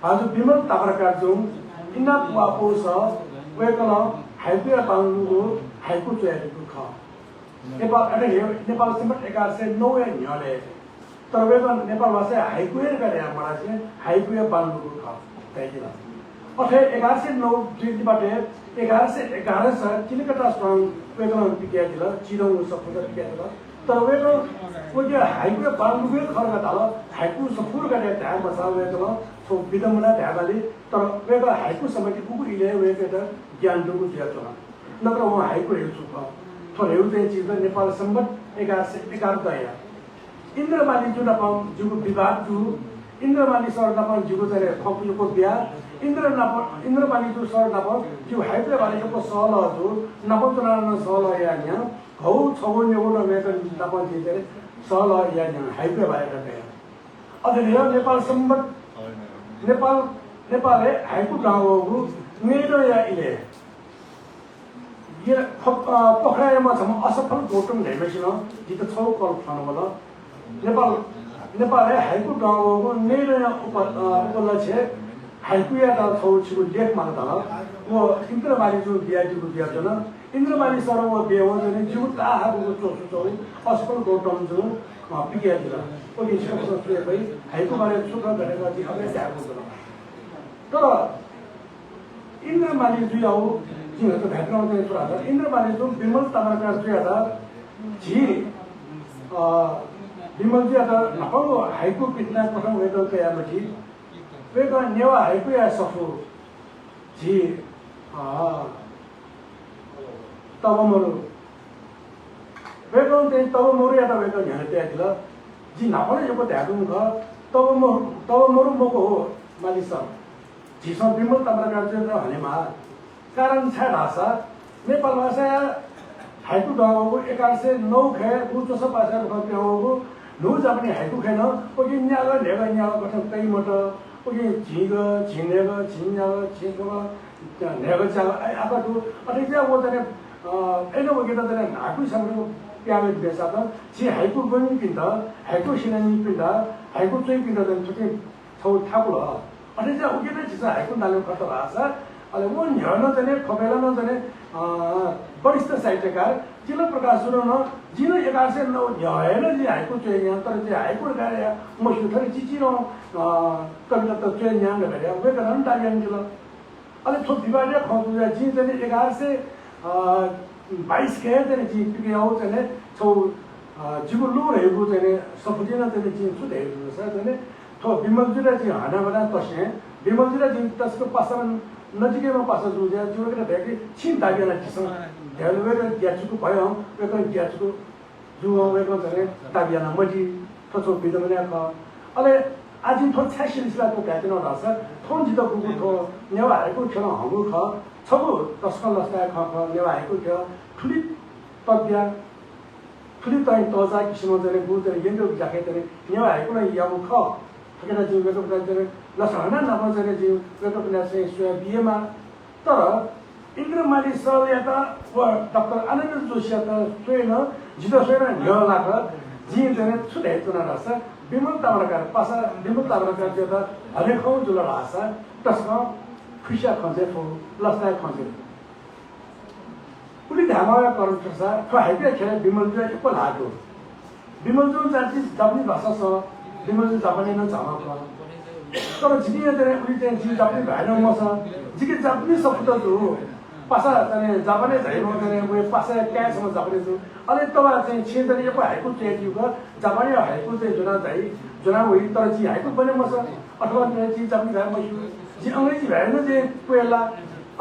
आज विमल ताबरकार जुम इना वापो स वेकल हाइकु पाउनुगो हाइकु चेको ख नेपाल अरे नेपाल सम्बत 1109 न्याले तर वेकल नेपाल भाषा हाइकु गरे हमरा चाहिँ हाइकु पाउनुगो ख तैजिला अथे 1109 जुटिबाटे 1111 स किनकटा स्ट्रङ वेकल पिकिया दिला चिरौ सफुदा पिकिया दिला तर वेकल कोजे हाइकु पाउनुगो खर्गा ताल हाइकु सफुर गरे ध्यान बसा वेकल सो विदमना ध्यानले तर वेकल हाइकु समयको कुकुर इले वेकल ज्ञान दुगु दिया छ नत्र म हाइकु हेर्छु ख थोर एउटै चीज नेपाल सम्बत 1111 दया इन्द्रमाली जुना पाउ जुगु विवाद जु इन्द्रमाली सर नपाउ जुगु तरे खपुको बिया इन्द्रमाली जु सर नपाउ जु हाइकु बारे को सहल जु नपतना न सहल या न्या हौ छौ नेउन वेतन नपाउ दिते सहल या न्या हाइकु बारे गए अझै नेपाल सम्बत नेपालले हाइकु गाउँको मेरो या इले ये पखराएमा छम असफल गोटम ढेमेसिन जित छौ कल खानु होला नेपालले हाइकु गाउँको मेरो या उपलक्ष्य हाइकु या छौ छिगु लेख मान दल वो इन्द्रमाली जो बियाजु बियाजन इन्द्रमाली सर वो बेहो जने जुटा हाको चोसु चौ असफल गोटम जो पिकिया दिला ओके छ सोचे भई हाइकु बारे सुख गरेको जी अबे जाको तर इन्द्रमाली जो आउ जी त ब्याकग्राउन्ड चाहिँ पुरा छ इन्द्रमाली जो विमल तामाका जुयादा जी विमल जुयादा नपाउ हाइकु पितना प्रथम वेदो कयामठी वेदो नेवा हाइकु या सफु जी तब मरु वेदो चाहिँ तब मरु या त वेदो न्याते दिला जी नपाउ यो ध्यान ग तब मरु मको हो मालिस झिसो विमल तामाका जुयादा भनेमा कारण छ भाषा नेपाल भाषा हाइकु गाउँको 1109 खे बुझोस भाषा गाउँको नु जापानी हाइकु खेन ओके न्याग न्याग न्याग गठन तै मट ओके झिग झिनेग झिन्याग झिग न्याग चाग आबाटु अथे क्या वो तने ऐनो वगैरह तेरे नाकु समरो प्यावे बेसा तो जी हाइकु बनी पिंदा हाइकु शिनानी पिंदा हाइकु चोई पिंदा तो छोटे छौ थाकुला अरे जा वगैरह जिसा हाइकु नालो खतो रासा अरे वो न्यानो तेरे खबेला न तेरे बरिष्ठ साहित्यकार जिलो प्रकाश सुनो न जिलो एकार से न न्यायन जी हाइकु चोई यहाँ तर जी हाइकु गारे मशु थरी चिचिनो कविता तो चोई यहाँ गरे वे करन डालियन जिलो अरे थो दिवालिया खतो जा जी तेरे एकार से 22 के तेरे जी पिके आओ तेरे तो जिगु लो रहेगु तेरे सफुदिना तेरे जी सुदे सर तेरे तो बिमलजुरा जी हाना बना तसे बिमलजुरा जी तसको पासन नजिकै में पास जुझ्या जुरेर भेगे छिन दाबियाला किसम हेलवेर ग्याचुको भयो वेको ग्याचुको जुओ वेको भने दाबियाला मजी थोचो बिदमने ख अले आजि थो छासिलिसला को गादिन रास थोन जित गुगु थो नेवा हाइको खेल हमु ख छबु तस्कल लस्ता ख ख नेवा हाइको ख ठुली तब्या ठुली तै तजा किसिम जरे बुझे येन्दो जाके तरे नेवा हाइको न याबु ख ठकेना जिउ वेको तरे लसहना नाम जरे जिउ वेको बिना से सोया बिएमा तर इन्द्रमाली सर या त व डाक्टर आनन्द जोशी त सोइन जित सोइन न्यो लाख जी जने छुटे तुना रस विमल तावरकार पासा विमल तावरकार जो त हरे खौ जुल रास तस्मा खुशिया खंजे फो लस्ता खंजे उली धामाया करन छसा खहाइबे खेले विमल जो एक लागो विमल जो जाति जापानी भाषा छ विमल जो जापानी न जामा तर जिनिया तेरे उली चाहिँ जी जापानी भाइनो मस जिके जापानी शब्द जो पासा तने जापानी जाइनो तने वे पासा क्यासम जापानी जो अले तवा चाहिँ छेदरी एक हाइकु चाहिँ ग जापानी हाइकु चाहिँ जुना जाइ जुना वही तर जी हाइकु बने मस अथवा जी जापानी भाइ मसु जी अंग्रेजी भाइनो चाहिँ कोइला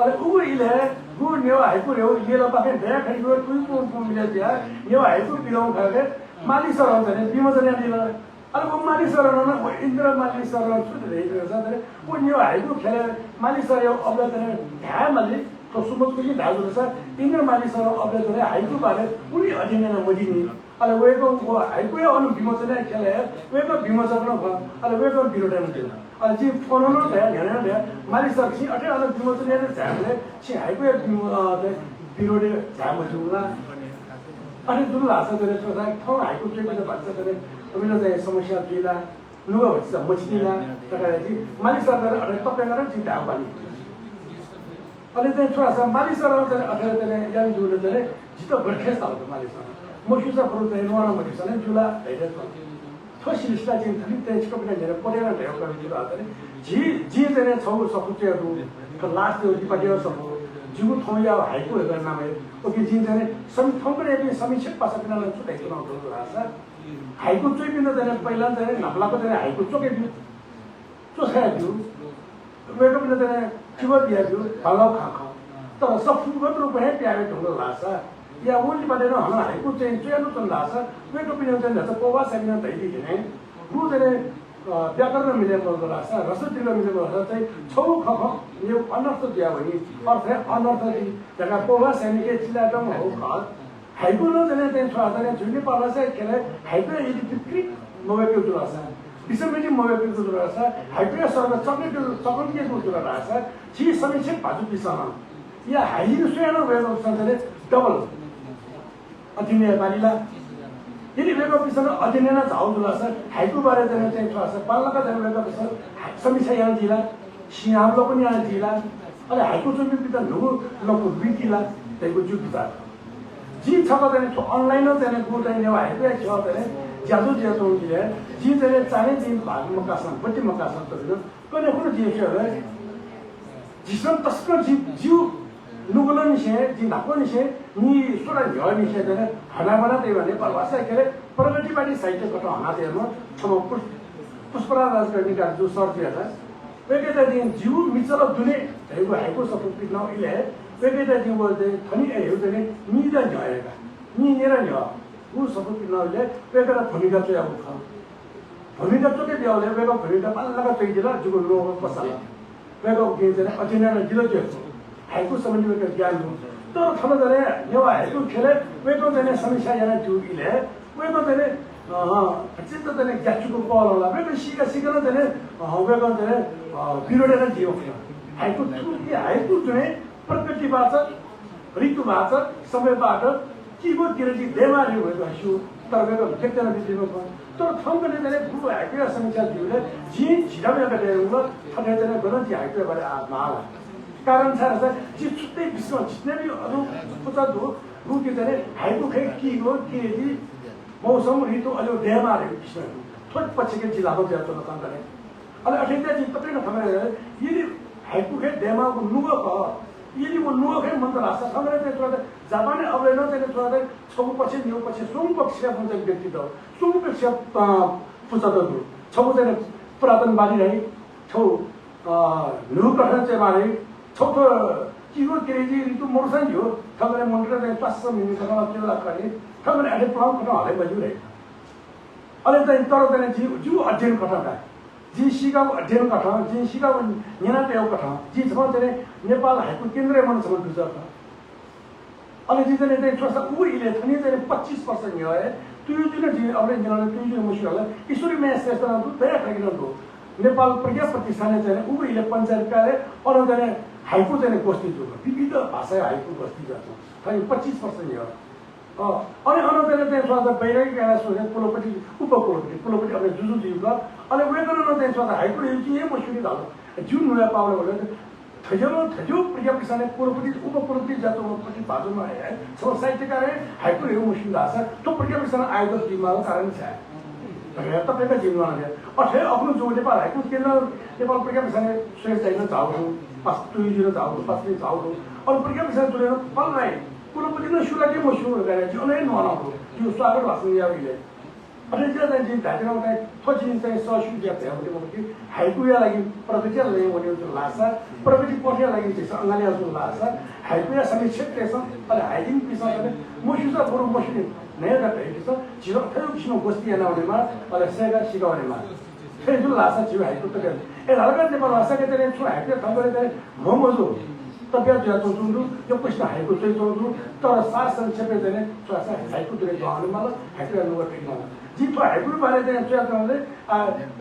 अले उ इले गु नेवा हाइकु रेउ इले पाखे भ्या खैगु कुइ मिले दिया नेवा हाइकु बिलौ खाके माली सर भने बिमजने दिला अरे वो माली सर न इन्द्र माली सर छुट रही है सर वो न्यू हाइकु खेले माली सर यो अब तने ध्यान माली तो सुमत को दाजु छ इन्द्र माली सर अब तने हाइकु बारे उनी अध्ययन मजिनी अरे वो हाइकु यो अनु विमोचन खेले वेको विमोचन न भ अरे वेको विरोधन दिला अरे जी फोन न ध्यान माली सर छी अटे अनु विमोचन ने झाले छी हाइकु विरोधे झाम जुला अरे दुला छ तरे छ थौ हाइकु चाहिँ बिना भन्छ तरे अबिलो चाहिँ समस्या दिला नुगा भन्छ मछिला तकाजी मालिक सरकार अरे तपाईं गरेर चिन्ता पानी अले चाहिँ छोरा छ मालिक सरकार चाहिँ अथवा चाहिँ यान जुले चाहिँ जित बर्खेस तालको मालिक सर मसुसा पुरो चाहिँ नोरा मति छ जुला हेरे छ थोसिलिस्ता चाहिँ थलित चाहिँ कपिना हेरे परेर ल्याउ गर्ने जुला चाहिँ जी चाहिँ छौ सपुचेहरु लास्ट त्यो डिपार्टियो सब जुगु थौया हाइकु हेरेर नाम ओके जी चाहिँ सम थौकरे पनि समीक्षक पासा बिना छुटाइ चुनाउ गर्नु रासा हाइकु चोइ बिना चाहिँ पहिला चाहिँ नफलाको चाहिँ हाइकु चोके दियो चोसाया दियो वेको बिना चाहिँ चिव दिया दियो भागाउ खाखा तर सफुगत रुपैयाँ प्यारे ढंग लासा या ओली बाटेर हन हाइकु चाहिँ चोयानु चन लासा वेको बिना चाहिँ जस्तो पोवा सबिना तैली दिने रु चाहिँ व्याकरण मिले बोल्दो लासा रस दिलो मिले बोल्दो चाहिँ छौ खख यो अनर्थ दिया भने अर्थ अनर्थ दि जगा पोवा सैनिक चिलाटम हो खाल हाइकु न चाहिँ छोराले जुनी पाला चाहिँ केले हाइकु यदि बिक्री मोबाइल जुलासा बिसमेटी मोबाइल जुलासा हाइकु सर्व चक्लेट के जुलासा छी समीक्षक भाजु बिसमा या हाइजिन सुयानो भएको संस्थाले डबल अध्ययन पालिला यदि वेको बिसमा अध्ययन जाउ जुलासा हाइकु बारे चाहिँ छोरा पालका चाहिँ वेको बिस समीक्षा यहाँ दिला सिंहावलो पनि यहाँ दिला अले हाइकु चाहिँ बिता नुगु लको बिकिला त्यसको जुबिता जी छक चाहिँ अनलाइन चाहिँ गु चाहिँ नेवा हाइकु छ चाहिँ ज्याजो ज्याजो दिले जी चाहिँ चाहे दिन भाग मकासन पट्टी मकासन त कने कुन जी छ रे जिसम तस्कर जिउ नुगुलन से जी नाकोन से नि सोरा ज्ञानी से चाहिँ हना बना त्यही भने भाषा के प्रगतिवादी साहित्य कट हना त्यही छम पुष्पराज राजकर्णीका जो सर दिएला वेकेटा दिन जिउ मिचल दुने हेगु हाइकु सपुट न इले वेकेटा दिन बोल्दै थनी हेउ चाहिँ निदा न्यायका नि नेरा न्या उ सपुट न इले वेकेटा भूमिका चाहिँ अब ख भूमिका चोके बियाले वेको भूमिका पाल्लाका चाहिँ दिला जुगु रो पसला वेको के चाहिँ अध्ययन दिलो जो हाइकु सम्बन्धी वेको ज्ञान हो तर थन जरे नेवा हाइकु खेले वेको चाहिँ समस्या yana जु इले वेको चाहिँ चित्त चाहिँ ग्याचुको कल होला वेको सिका सिकन चाहिँ वेको चाहिँ विरोधन जीव हाइकु चाहिँ हाइकु चाहिँ प्रकृतिवाचक ऋतु भएको छ समयबाट किको किरजी देमारी भएको छु तरगको खेतमा बितेको छ तर थङ्गले चाहिँ गुरु हाइको समीक्षा दिउले जी झिरामे गएको थने चाहिँ गलत हाइको भएर आत्मा कारण छ जी छुट्टै विश्व जितने भी अरु पुता दो रुके चाहिँ हाइको खे किको किरजी मौसम ऋतु अलि देमारी किसिम थोक पछि के जिल्लाको ज्यातो नतंगले अनि अठैता जी पत्रिका खबर यदि हाइको खे देमाको नुगो क यदि वो नुगो खे मन त रास्ता खबर चाहिँ थोड़ा जापानी अवलेनो चाहिँ थोड़ा छगु पछि न्यू पछि सुङ पक्ष हुन्छ व्यक्ति त सुङ पक्ष पुछा त छगु चाहिँ पुरातनवादी रही छौ नु कठन चाहिँ मारे छौ त किगो केजी ऋतु मोरसन जो खबर मन्त्र चाहिँ 500 मिनेट सम्म के लाग्ने खबर अहिले प्लान गर्न हले बजु रे अहिले चाहिँ तर चाहिँ जु अध्ययन कठा जी सिकाउ अध्ययन कठा जी सिकाउ नेना टेउ कठा जी छ चाहिँ नेपाल हाइको केन्द्रीय मनसम्म गुजर छ अनि जी चाहिँ थोड़ा उ इले थनी चाहिँ 25% नि है त्यो जुन जी अब नेना त्यो जुन मुसिला ईश्वरी मेसेज त दु बेरा खगिन दु नेपाल प्रज्ञा प्रतिष्ठानले चाहिँ उ इले पञ्चायत कार्य अरु चाहिँ हाइको चाहिँ गोष्ठी जो विविध भाषा हाइको गोष्ठी गर्छ खै 25% नि हो अनि अनन्तरले चाहिँ स्वाद बाहिरकै गाडा सोचे कुलपति उपकुलपति अब जुजु जीवका अनि वेतन चाहिँ स्वाद हाइको युजी म सुनि दाल जुन नयाँ पाउले भने थजो प्रज्ञा प्रतिष्ठानले कुलपति उपकुलपति जातो पछि बाजुमा आए छ साहित्यकार हाइको यो मुसिन दासा तो प्रज्ञा प्रतिष्ठान आयोजक टिमको कारण छ तपाईका जिम्मेवार है अथे आफ्नो जो नेपाल हाइको केन्द्र नेपाल प्रज्ञा प्रतिष्ठानले श्रेष्ठ चाहिँ जाऊ पास 20 जाऊ पास 3 जाऊ अनि प्रज्ञा प्रतिष्ठान जुरेर पल्लाई कुलपति न सुलाके म सुरु गरे जो नै नआउनु यो स्वागत भाषण याविले अनि चाहिँ चाहिँ धाटेमा चाहिँ पछि चाहिँ ससु ज्याते हो कि हाइकुया लागि प्रविधि लागि भने जो लासा प्रविधि पठ्या लागि चाहिँ अंगाले जो लासा हाइकुया समीक्षक त्यसो अनि हाइदिङ पिसले मुसुसा बरु मसिने नयाँ गते छ जिरो थयो किसिम गोष्ठी आउनेमा अनि सेगा सिकाउनेमा फेरि जो लासा जिउ हाइकु त ए हल्का नेपाल भाषा के चाहिँ छु हाइकु थगले चाहिँ मोमोजो तपाईँ ज्यातो जुन्दु यो प्रश्न हाइको चाहिँ जोड्नु तर सार संक्षेपले चाहिँ थोड़ा हाइको दुरे जानु मलाई हाइको नुवा टेक्न जी तो हाइको बारे चाहिँ ज्यातोले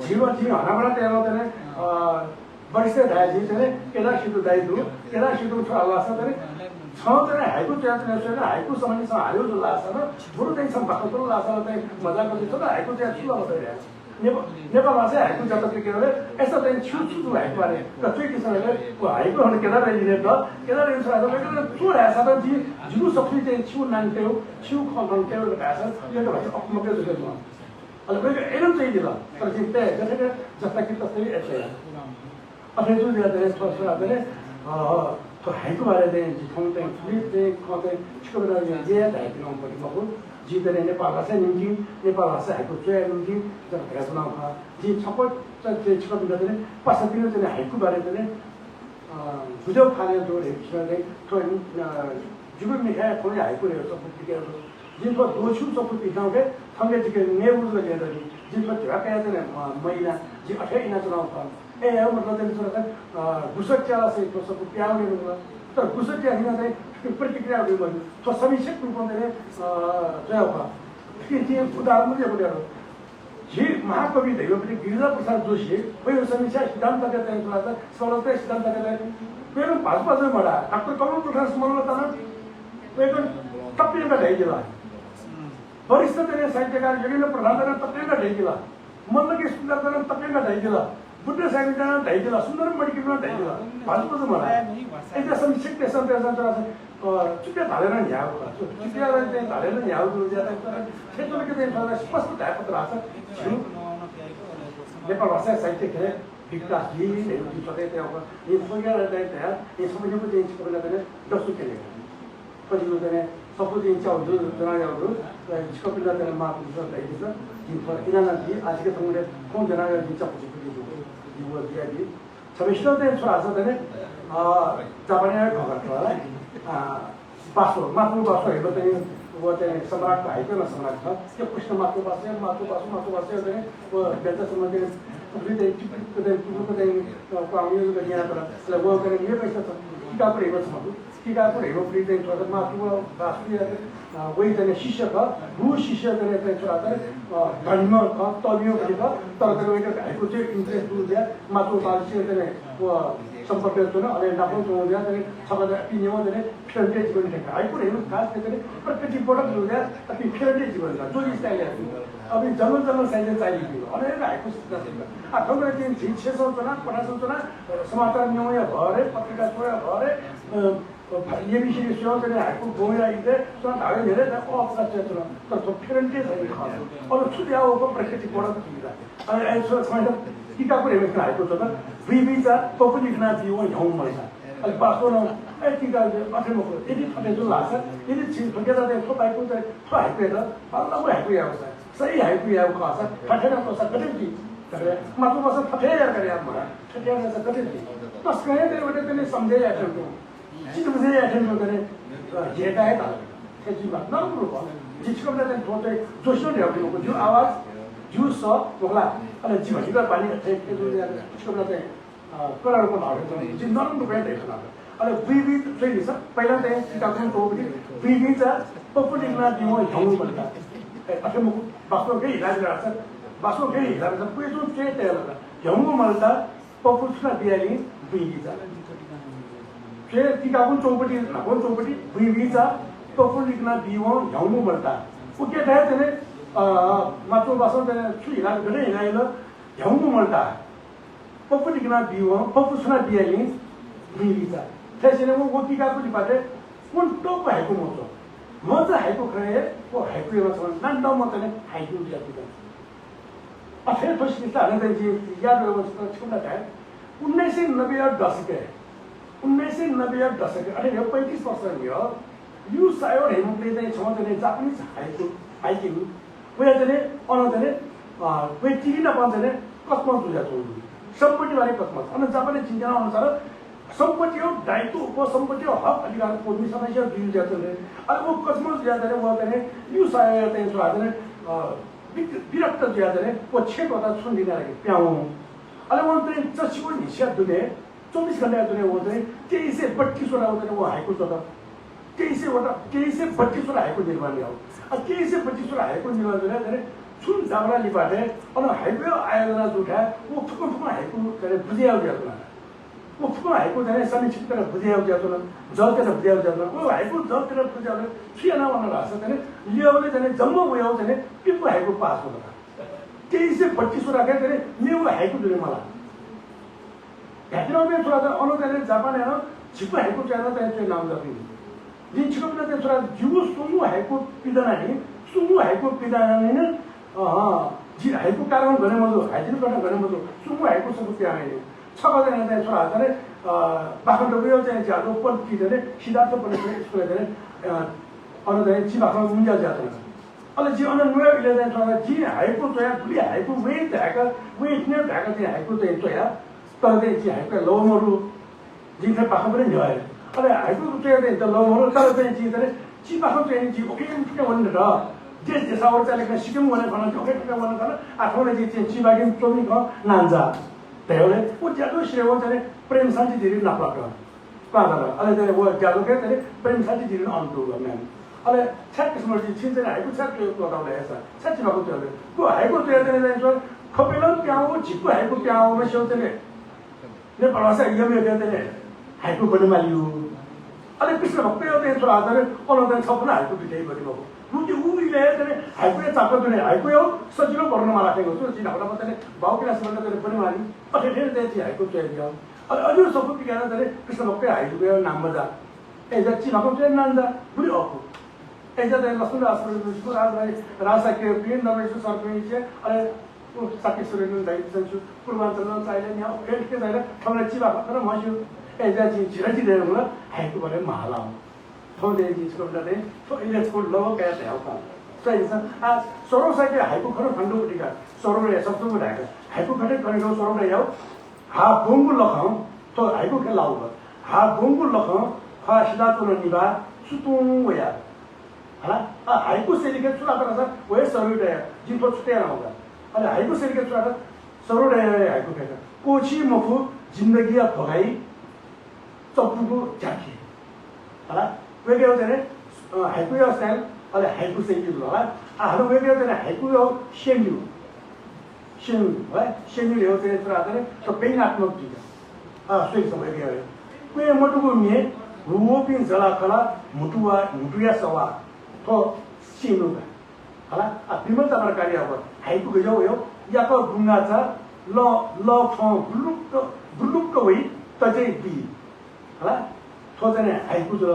जीवा जी हनाबाट त्यहाँ चाहिँ बढिसे धाय जी चाहिँ केला सिधु दाइ दु केला सिधु छ अल्लाह चाहिँ छ चाहिँ हाइको ज्यातो चाहिँ हाइको सम्बन्धी छ हायो जो लासा र बरु चाहिँ सम्भाको लासा चाहिँ मजा गर्दै छ हाइको ज्यातो सुला भइरहेछ नेपाल भाषा हाइको ज्यातो के गरे यसो चाहिँ छु हाइको बारे र त्यो किसिमले हाइको हन केला रहिने त केला रहिन्छ र त्यो भाषा त जी जुनु सबै चाहिँ छु नान्थ्यो छु खन्थ्यो भाषा यो त भाषा अपमके जस्तो अनि बेग एरम चाहिँ दिला तर चाहिँ त्यही जस्ता कि तस्तै यसै अथे जो ज्यादा थोड़ा भने तो हाइको बारे चाहिँ जिथौँ चाहिँ फ्लिप चाहिँ कतै छिकोबेला जे हाइको नाम पनि मको जी चाहिँ नेपाल भाषा निम्ति नेपाल भाषा हाइको चाहिँ निम्ति जब भेट नाम जी छपट चाहिँ छिकोबेला चाहिँ पासतिर चाहिँ हाइको बारे चाहिँ बुझौ खाने जो चाहिँ थोरै जुगु मिठाई थोरै हाइको रे सब पुटिकेको जिनको दोषु सब पुटिकाउ के थंगे जिके नेबुज गरेर जिनको ढाका चाहिँ महिला जी 28 इना चुनाव ए हो मतलब चाहिँ थोड़ा गुसच्चा से तो सब प्याउने होला तर गुसच्चा हिना चाहिँ प्रतिक्रिया हुने भयो तो समीक्षक रूपमा चाहिँ जय हो कि चाहिँ उदाहरण दिएको दिएको जी महाकवि देवपति गिरिजा प्रसाद जोशी पहिलो समीक्षा सिद्धान्तका चाहिँ थोड़ा सर्वोत्तम सिद्धान्तका चाहिँ पहिलो भाजपा चाहिँ मडा डाक्टर कमल प्रकाश मल्लता पहिलो तप्पिएका ढाइदिला वरिष्ठ चाहिँ साहित्यकार योगेन्द्र प्रधान तप्पिएका ढाइदिला मल्लकी सुन्दर तप्पिएका ढाइदिला बुद्ध साहित्यकार ढाइदिला सुन्दर मडिकिमा ढाइदिला भाजपा चाहिँ मडा एकदा समीक्षक त्यसमा चुट्या धालेर न्याउ चुट्यालाई चाहिँ धालेर न्याउ ज्यादा क्षेत्रले के चाहिँ स्पष्ट ढापत्र आछ छु नेपाल भाषा साहित्य के विकास जी नेहरू सधैँ त्यहाँ यो सोगेर चाहिँ त्यहाँ यो समयको चाहिँ छिकोबेला चाहिँ दसु केले पछि चाहिँ सबै चाहिँ चाउजु जनाहरू छिकोबेला चाहिँ मार्ग दैछ जिन किनना जी आजको तंगले कोन जनाहरू जी चपछि पुगि यो दियादि समेष्ट चाहिँ छोरा चाहिँ जापानी खबर पासो मातृ भाषा हेर्दा चाहिँ वो चाहिँ सम्राटको हाइकोमा सम्राट छ त्यो कृष्ण मातृभाषा चाहिँ वो व्यक्तिसम्म चाहिँ उहिले चाहिँ टुक्रुको चाहिँ पाउने यहाँ यसलाई वो गरेर यो पैसा छ किताब हेर्नु छ टीकापुर हेगो प्रिटेन छोरा मातुवा बासुया वही तने शिष्य ख भू शिष्य तने तने छोरा तने धर्म ख तलियो पनि ख तर तने वही हाइको चाहिँ इन्ट्रेस्ट दुया मातु बासुया तने वो सम्पर्क जुन अले नापो जुया तने सबैले पिनेमा तने फिल्टे जीवन ठेका हाइको हेगो खास तने प्रकृति प्रोडक्ट जुया अनि फिल्टे जीवन छ जो स्टाइल अब जंगल साइज चाहिए अरे हाइको आ खबर दिन 600 जना 50 जना समाचार न्यूय भरे पत्रिका छोरा भरे ये भी सीरीज शो करे हाइको गोया इते तो धागे धेरै त अफसर क्षेत्र तर तो फिल्टे छैन अब छुट्या हो प्रकृति प्रोडक्ट दिदा अनि यसो छैन टीकापुर हेगो हाइको छ त विविचा पब्लिक ना दियो यहाँ मलाई अनि बास्को न टीका अठेमको यदि फटे जो लाग्छ यदि छिन फटेर त थोपाइको त हाइको त अल्लाह हाइको आउँछ सही हाइको आउ खास फटेर तो सब कटे दी करे मतलब बस फटेर करे आप मारा फटेर से कटे दी बस कहे तेरे बेटे तने समझे या तो चीज मुझे या तो करे ये का है के जी बात ना बोलो जिसको मैंने थोड़े जोशो ने अपने को जो आवाज जो सो बोला अरे जीवन की पानी के जो जिसको मैंने कलर को भाव तो जिन नरम रुपए देखना अरे वी ट्रेन सब पहला ते टीकापुर को वी जा पब्लिक ना दियो ढंग बनता अरे मुझे बासो के इलाज रहा बासो के इलाज कोई जो चेत है लगा जम्मू मलता पपुसना दियाली बीजा के टीकापुर चौपटी नागोन चौपटी बीजा पपुलिकना दियो जम्मू मलता वो क्या है तेरे मातो बासो तेरे छु इलाज करे इलाज जम्मू मलता पपुलिकना दियो पपुसना दियाली बीजा जैसे ने वो टीकापुर दिपाते कौन टॉप है को मोतो म चाहिँ हाइको खरे को हाइको एमा नन डाउन मतले हाइको जाति छ अफेर फसिस हाले त जी याद व्यवस्था छुना था 1990 दशक 1990 दशक अरे यो 35 वर्ष हो यो सायो हेमले चाहिँ छ चाहिँ जापानिज हाइकिङ वे चाहिँ अन चाहिँ वे टिकिन पाउँदैन कस्मस जुजा छ सम्पत्ति बारे कस्मस अनि जापानी चिन्ता अनुसार संपत्ति हो दायित्व उपसंपत्ति हो हक अधिकार कोई समस्या दिल जाते हैं और वो कस्मस जाते हैं वो आते हैं न्यूज़ आया जाते हैं जो आते हैं विरक्त जाते हैं वो 6 पता सुन देना लगे प्याऊ अरे वो तो चर्च को निश्चय दुने 24 घंटे दुने वो तो कई से 32 वाला होता है वो हाइको चौथा कई से 32 वाला हाइको निर्माण लिया और कई से 25 वाला हाइको निर्माण जो है सुन जावरा लिपाटे और हाइवे आयोजना जो है वो फुक हाइको करे बुझे आ गया वो फुक हाइको जाने समीक्षित कर बुझे आ गया तो जल के बुझे आ गया वो हाइको जल के बुझे आ गया छियाना वाला रास्ता जाने लियो वाले जाने जम्मू वो आओ जाने पिपु हाइको पास होता कई से 25 रखे जाने न्यू हाइको दुने माला यात्रा में थोड़ा सा अनु जाने जापान है ना छिपु हाइको जाना तो ऐसे नाम जाती है जिन छिपु में थोड़ा जीव सुमु हाइको पिदाना नहीं सुमु हाइको पिदाना नहीं ना जी हाइको कारण गने मजो हाइजिन गर्न गने मजो सुमु हाइको सब क्या है छबा जना चाहिँ छोरा जाने बाखन डबेयो चाहिँ ज्यादा पन की जाने सिद्धार्थ पनि स्कुल जाने अनु चाहिँ जी बाखन मुन्जा जाते हैं अले जी अनु नुया इले चाहिँ छोरा जी हाइको तो या बुली हाइको वे ढाका वे इतने ढाका चाहिँ हाइको तो या तर चाहिँ जी हाइको लोमरु जी चाहिँ बाखन पनि न्याय अले हाइको तो या चाहिँ लोमरु तर चाहिँ जी चाहिँ जी बाखन चाहिँ जी ओके के भन्ने र जे सावर चाहिँ सिक्किम भने भन्न ओके के भन्ने तर आठौँले जी चाहिँ जी बागिन चोमी ख नान्जा तेरे वो जादू श्रेय जाने प्रेम शांति जीवन ना पाकर पागल अले तेरे वो जादू के तेरे प्रेम शांति जीवन ऑन टू मैन अले छत किस्म की चीज़ तेरे हाइको छत के ऊपर डाले ऐसा छत चिपको चले वो हाइको तेरे तेरे जो खपेलो क्या हो चिपको हाइको क्या हो में शो तेरे ने परासा ये में तेरे हाइको बने मालियो अले किस्म भक्ते होते हैं तो आधार और उधर छपना हाइको बिठाई बड़ी बाबू मुझे वो भी ले तेरे हाइको ये चाकू तेरे हाइको यो सचिलो पढ़ने वाला है उसको चीज़ अपना पता नहीं बाव के लास्ट में तेरे बने माली और फिर तेरे हाइको चाहिए दिया और अजूर सब कुछ क्या ना तेरे किस्म भक्ते हाइको के नाम बजा ऐसा चीज़ आपको तेरे नाम जा बुरी ऑफो ऐसा तेरे लक्ष्मण राष्ट्र में उसको राजा के प्रिय नवेश सरपंच है अरे वो साकी सुरेंद्र दायित्व संचु पूर्वांचल में चाहिए नहीं आप खेल के चाहिए हमारे चीज़ आप करना मौजूद ऐसा चीज़ चिराची दे रहा हूँ हाइको बारे माला थोड़े चीज को बताते तो इन्हें स्कूल लोगों कहते हैं आपका तो ऐसा आज सोरो से के हाइको खरो ठंडो उठेगा सोरो रे सब तो उठाएगा हाइको खटे करे तो सोरो रे आओ हाँ बोंगु लखाऊं तो हाइको के लाऊंगा हाँ बोंगु लखाऊं हाँ शिला तो निभा सुतूं वया है ना हाइको से लेकर चुरा कर सर वही सोरो रे जिन पर छुट्टियाँ ना होगा अरे हाइको से लेकर चुरा कर सोरो रे हाइको कहता कोची मफु जिंदगी आप भगाई चौपू को जाके hala we ge de haiku yo style ale haiku sei ju lo ha halo we ge de haiku yo shenyu है शेन्यू हो तेरे तरह आते हैं तो बेंगात्मक चीज़ स्वीट समय के है कोई मोटू में वो भी जला कला मुटुया सवा तो शेन्यू का हला बिमल तमर कार्य हो हाइकु के जाओ या तो गुंगा चा ल थों गुलुक को वही तजे बी हला तो जने हाइकु जो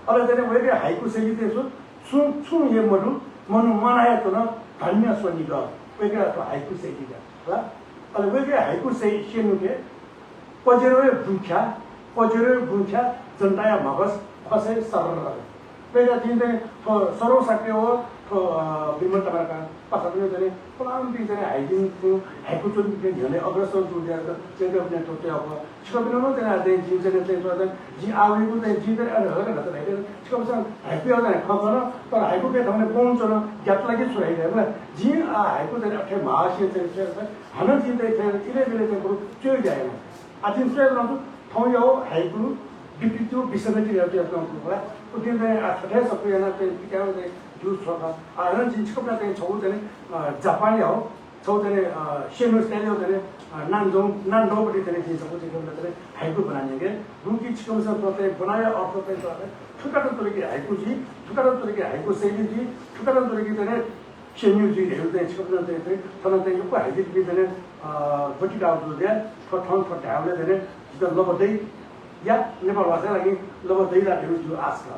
अरे जने वे भी हाइकु से लिखते सुन ये मनु मनाया तो ना धन्य स्वनी का वे क्या तो हाइकु से लिखा हला अरे वे क्या हाइकु से शेन्यू के पजेरोए बुंख्या जनता या मगस फसे सरल पेगा दिन दे सरो सके हो तो बिमल तमर का पासा जने प्लान भी जने हाइजिन को हाइकु चोन भी जने अग्रसर जो दिया तो जेके अपने तो ते अब छिको बिना न जने दे जी जने ते तो जी आवे को ते जी दे अरे हर न ते छिको सन हाइकु हो जने खबर पर हाइकु के थमने कोन चोन ग्याप लागि छुराइ दे मतलब जी हाइकु जने अठे महाशय ते हन जी दे थे इले बिले ते को चोइ जाए आदिन से न थौ यो हाइकु डिपिटु बिसनति रहते अपना होला तो दिन में अठे सके ना ते क्या होते जूस होगा आरन जी छिको ते छौ जने जापानी हो छौ जने शेनो स्टाइल हो जने नान दो बड़ी तने जी सब कुछ करते हाइकु बनाने के रुकी छिको से तो बनाया और तो ठुका तो के हाइकु जी ठुका तो के हाइकु शैली जी ठुका तो के तने शेन्यू जी हेल्थे छिको ते तने ते यो हाइकु भी तने बटी डाउ दो दे ठठन ठठाले तने जो लबदै या नेपाल भाषा लागि लबदै राखेको जो आस्का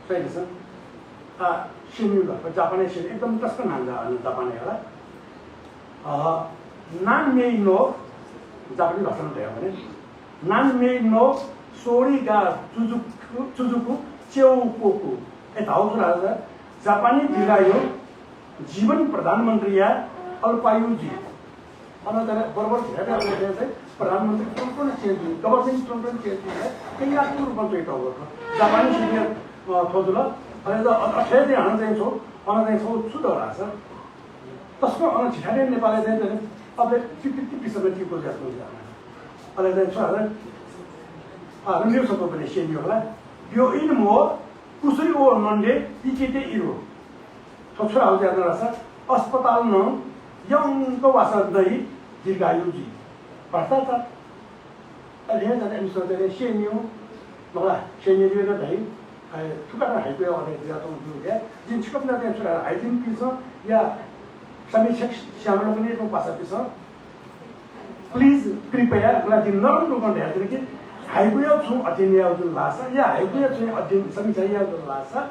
सही छ शेन्यू का जापानी शेन्यू एकदम टस्कन हान्दा जापानी होला नान मेइ नो जापानी भाषामा भयो भने नान मेइ नो सोरी गा चुजुकु चेउकोकु ए धाउसुरा जापानी दिगायो जीवन प्रधानमन्त्री या अल्पायुजी अनंतर बरोबर हेर्दा चाहिँ प्रधानमन्त्री कौन चेन्ज हुई गभर्नमेन्ट कौन चेन्ज हुई है कहीं लाख रुपये तो होगा जापानी सीनियर थोजुला अरे तो अठे दिन आना चाहिए छो आना चाहिए छो सुध हो रहा सर तस्को आना छिटाने नेपाली चाहिँ चाहिँ अब 50% को जाता है अरे चाहिँ छो अरे न्यूज़ को बने शेन्यू होला यो इन मो कुसरी ओ मंडे इकेटे इरो तो छो आउ जाता रहा सर अस्पताल न यंग को वासा दही दीर्घायु जी पढ़ता था अरे जाने हम सोचते हैं शेन्यू मतलब शेन्यू जी का दही ठुका ना हाइवे और एक दिया तो उनको क्या जिन छिकप ना दें चुरा हाइजीन पीसा या समीक्षक शामिल होने को पासा पीसा प्लीज कृपया मतलब जिन नॉर्म लोगों ने याद रखिए हाइवे और चुन अध्ययन या उधर लासा या हाइवे और चुन अध्ययन समीक्षा या उधर लासा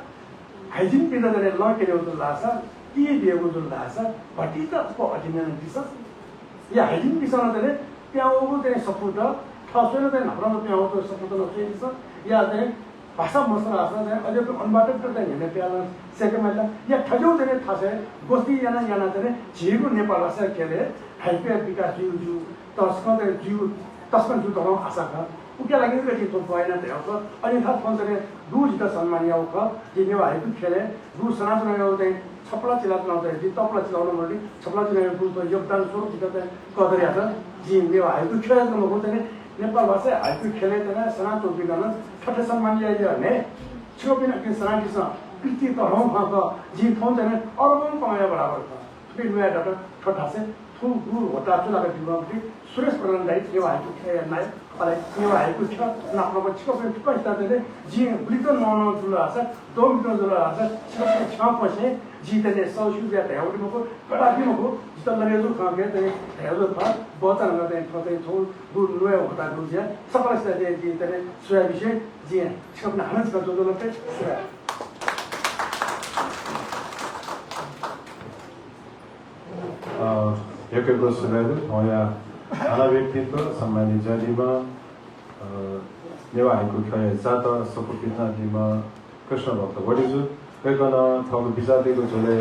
हाइजीन पीसा देने लॉन्ग के लिए उधर लासा ये भी उधर लासा बटी तो उसको अध्ययन पीसा या हाइजीन पीसा ना देने क्या वो देने सपोर्ट थासो ना देने हमारा क्या हो तो सपोर्ट ना चाहिए पीसा या देने भाषा मसला आसा है अजय तो अनबाटक करता है ने प्याला सेकंड वाला या ठजो देने थासे गोस्ती याना देने जीव नेपाल भाषा के लिए हाइपे विकास जीव तस्कन जीव तस्कन जो तरह आशा का वो क्या लगे कि तो पाइना ते हो अनि था फोन करे दूज का सम्मान या हो जे ने हाइपे खेले दू सनातन होते छपला चिलात नहोते जी तपला चिलाउन मर्दी छपला चिलाउन पुल तो योगदान स्वरूप दिते कदर याद जी ने हाइपे खेले तो होते नेपाल भाषा हाइपे खेले तना सनातन विज्ञान ठट्टे सम्मान लिया ने छियो बिना के सनाटी सा कृति तो हम का जी फोन देने और हम कमाया बराबर था फिर मैं डाटा ठट्टा से थू गुरु होता चला के दिमाग सुरेश प्रधान दाई के हाइपे खेले नाय अरे के हाइपे छ नापनो को छियो पे पैसा देले जी बुलितो नौ जुला आसा 2 मिनट जुला आसा छ पसे जी देने 100 रुपैया ते हो मको बाकी मको जितना लगे जो खा के ते है जो था बहुत तरह का ते थोड़े थोड़ गुरु लोए होता गुरु जी सकल से दे जी तेरे सोया विषय जी छपना हनस का जो लगते सोया यके गोसुरेर होया आला व्यक्तित्व सम्मानित जातिमा नेवा हाइको खय जात सपुपिता दिमा कृष्ण भक्त बडिजु कयकन थौल बिजातेको झोले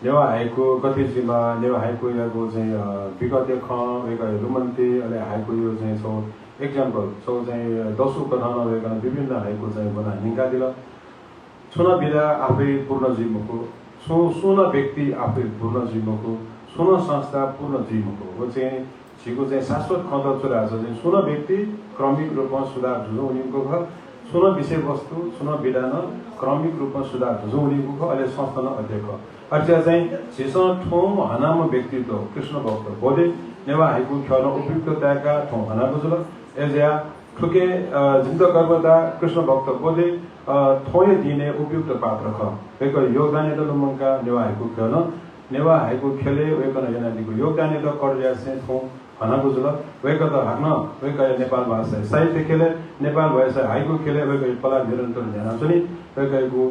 नेवा हाइको कथिजिमा नेवा हाइको याको चाहिँ विगत ख एक रुमन्ती अले हाइको यो चाहिँ छौ एक्जाम्पल छौ चाहिँ दशु कथन वेकन विभिन्न हाइको चाहिँ बना निका दिला सुन बिरा आफै पूर्ण जीवको सुन व्यक्ति आफै पूर्ण जीवको सुन संस्था पूर्ण जीवको हो चाहिँ 지구 चाहिँ शाश्वत खण्ड चुरा चाहिँ सुन व्यक्ति क्रमिक रूपमा सुधार जुझो उनीको घर सुन विषयवस्तु सुन विधान क्रमिक रूपमा सुधार जुझो उनीको घर अहिले संस्थान अध्यक्ष अर्थ चाहिँ छिसो ठों हनाम व्यक्तित्व कृष्ण भक्त बोधे नेवा हाइकु ख्यान उपयुक्तताका ठों हना बुझल एज्या ठुके जिन्द गर्वता कृष्ण भक्त बोधे थोय दिने उपयुक्त पात्र ख एक योगदान त लुमंका नेवा हाइकु ख्यान नेवा हाइकु खेले वेकन यनादिको योगदान त कर्या से ठों हना बुझल वेक त हाक्न वेक नेपाल भाषा साहित्य खेले नेपाल भाषा हाइकु खेले वेक कला निरन्तर ध्यान सुनि वेकको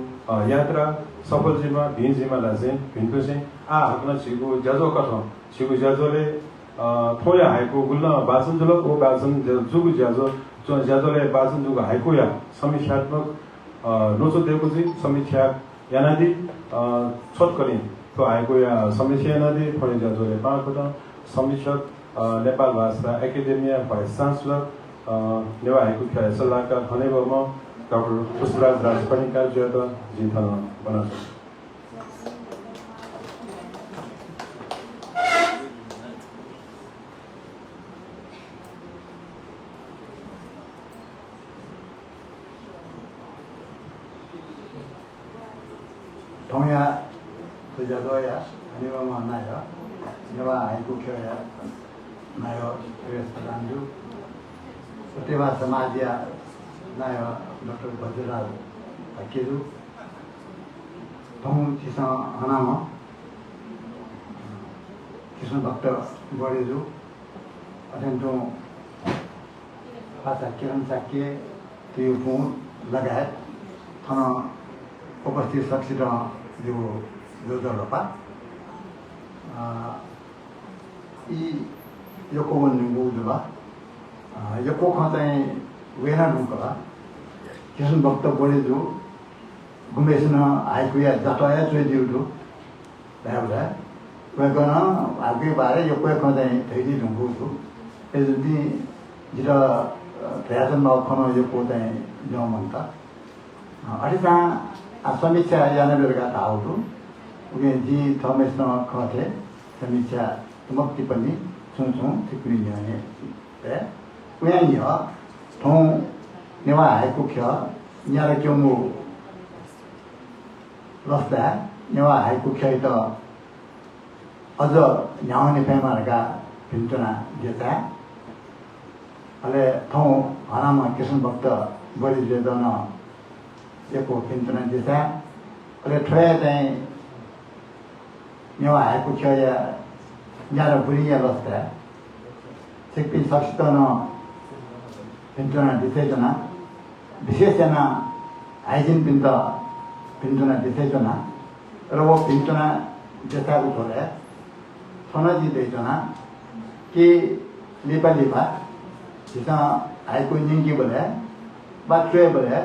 यात्रा सफल जिमा भिन जिमा लासे भिन्टु से आ हाक्न छिगु जजो कथ छिगु जजोले थोया हाइकु गुल्न बासन जुल ओ बासन जुगु जजो ज्याजोले बासन जुगु हाइकु या समीक्षात्मक नोचो देको चाहिँ समीक्षा यानादि छोटकरी तो हाइकु या समीक्षा यानादि थोय ज्याजोले पाएको समीक्षक Nepal Bhasa academia vice chancellor Newa haiku ख्याल सल्लाहकार हनेबम डाक्टर पुष्पराज राजपनिका ज्यात जिथन बनाउँछ ढोया तुझ्याजोया हनेबम नायो नेवा हाइकु ख्याया नायो रेस्टोरान्जु सत्यवा समाजिया नायो डॉक्टर भद्रराज हकेजु ढों चिसा हनाम कृष्ण भक्त बढेजु अत्यन्त भाषा किरण साक्य त्यो फोन लगायत थन उपस्थित शख्सित जो जलपा यी यो कोवन निगुजुला यो कोखा चाहिँ वेना नुकला कृष्ण भक्त बढेजु गुमेसन हाइकुया जटाया चोइ दिउजु भ्याबला वेगन आगे बारे यो कोइ चाहिँ थैदि नुगुजु एजुदि जिरा प्रयासन नखन यो को चाहिँ जो मनता अटिता समीक्षा याना बेरका ताउटु उगे जी थमेस न खथे समीक्षा तुमक टिप्पणी सुनसुन टिप्पणी याने ए उया नि ह थौ नेवा हाइकु ख्य न्यारा क्योंगु लस्दा नेवा हाइकु ख्य त अझ न्याउने पेमारका भिन्टना देता अले थौ हनामा कृष्ण भक्त बढी जेदन एको भिन्टना देता अले ठय चाहिँ नेवा हाइकु ख्य या न्यारा बुढी या लस्दा सिक्पिन सक्षितन भिन्टना दिथेजना विशेषजना हाइजिन भिन्टना दिथेजना र वो भिन्टना देताको छोरे थनजी दैजना कि लिपा लिपा जिसा हाइको निंगी बोले बा ट्रे बोले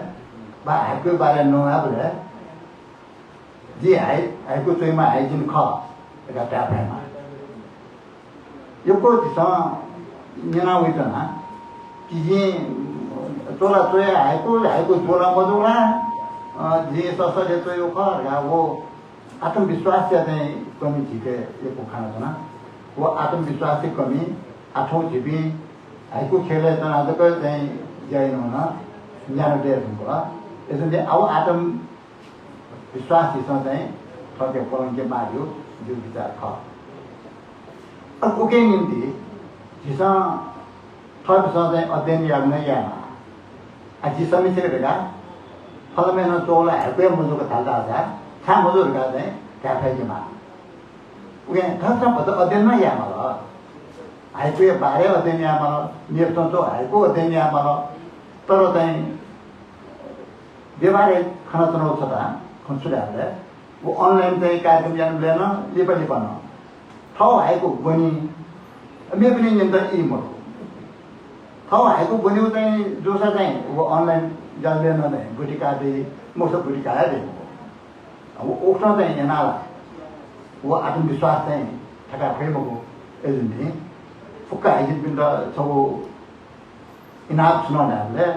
बा हाइको बारे नोआ बोले जी हाइको चोइमा हाइजिन ख एका ट्याफेमा यो को दिसा नेना उइजना कि जे चोला चोया हाइको चोला मजुला जे ससले चोयो ख वो आत्मविश्वास चाहिँ कमी झिके यो खाना छ न वो आत्मविश्वास चाहिँ कमी आठौँ झिपी हाइको खेले त आजको चाहिँ जाइन न ज्ञान दे हुन्छ यसले अब आत्मविश्वास हिसाब चाहिँ थके पलङ्के मार्यो जो विचार ख अब ओके निम्ति हिसा थप चाहिँ अध्ययन याग नै यामा आज समीक्षा गरेका फलमेन चोला हेपे मुजुको थाल्दा छ था मजुर का चाहिँ क्याफेमा उगे थप पद अध्ययन नै यामा ल हाइको बारे अध्ययन यामा नेप्टन तो हाइको अध्ययन यामा तर चाहिँ व्यवहारिक खाना चलाउँछ त खन्सुराले वो अनलाइन चाहिँ कार्यक्रम जानु लेन लेपली बन ठाउँ हाइको बनी मे पनि निन्दा इ म ठाउँ हाइको बन्यो चाहिँ जोसा चाहिँ वो अनलाइन जान्दैन नै बुटिका दे मोसो बुटिका दे अब ओक्सा चाहिँ एनाला वो आत्मविश्वास चाहिँ ठका फेमको एजेन्टी फुक्का हाइजिन पिन सब इनाप सुनाउनेहरूले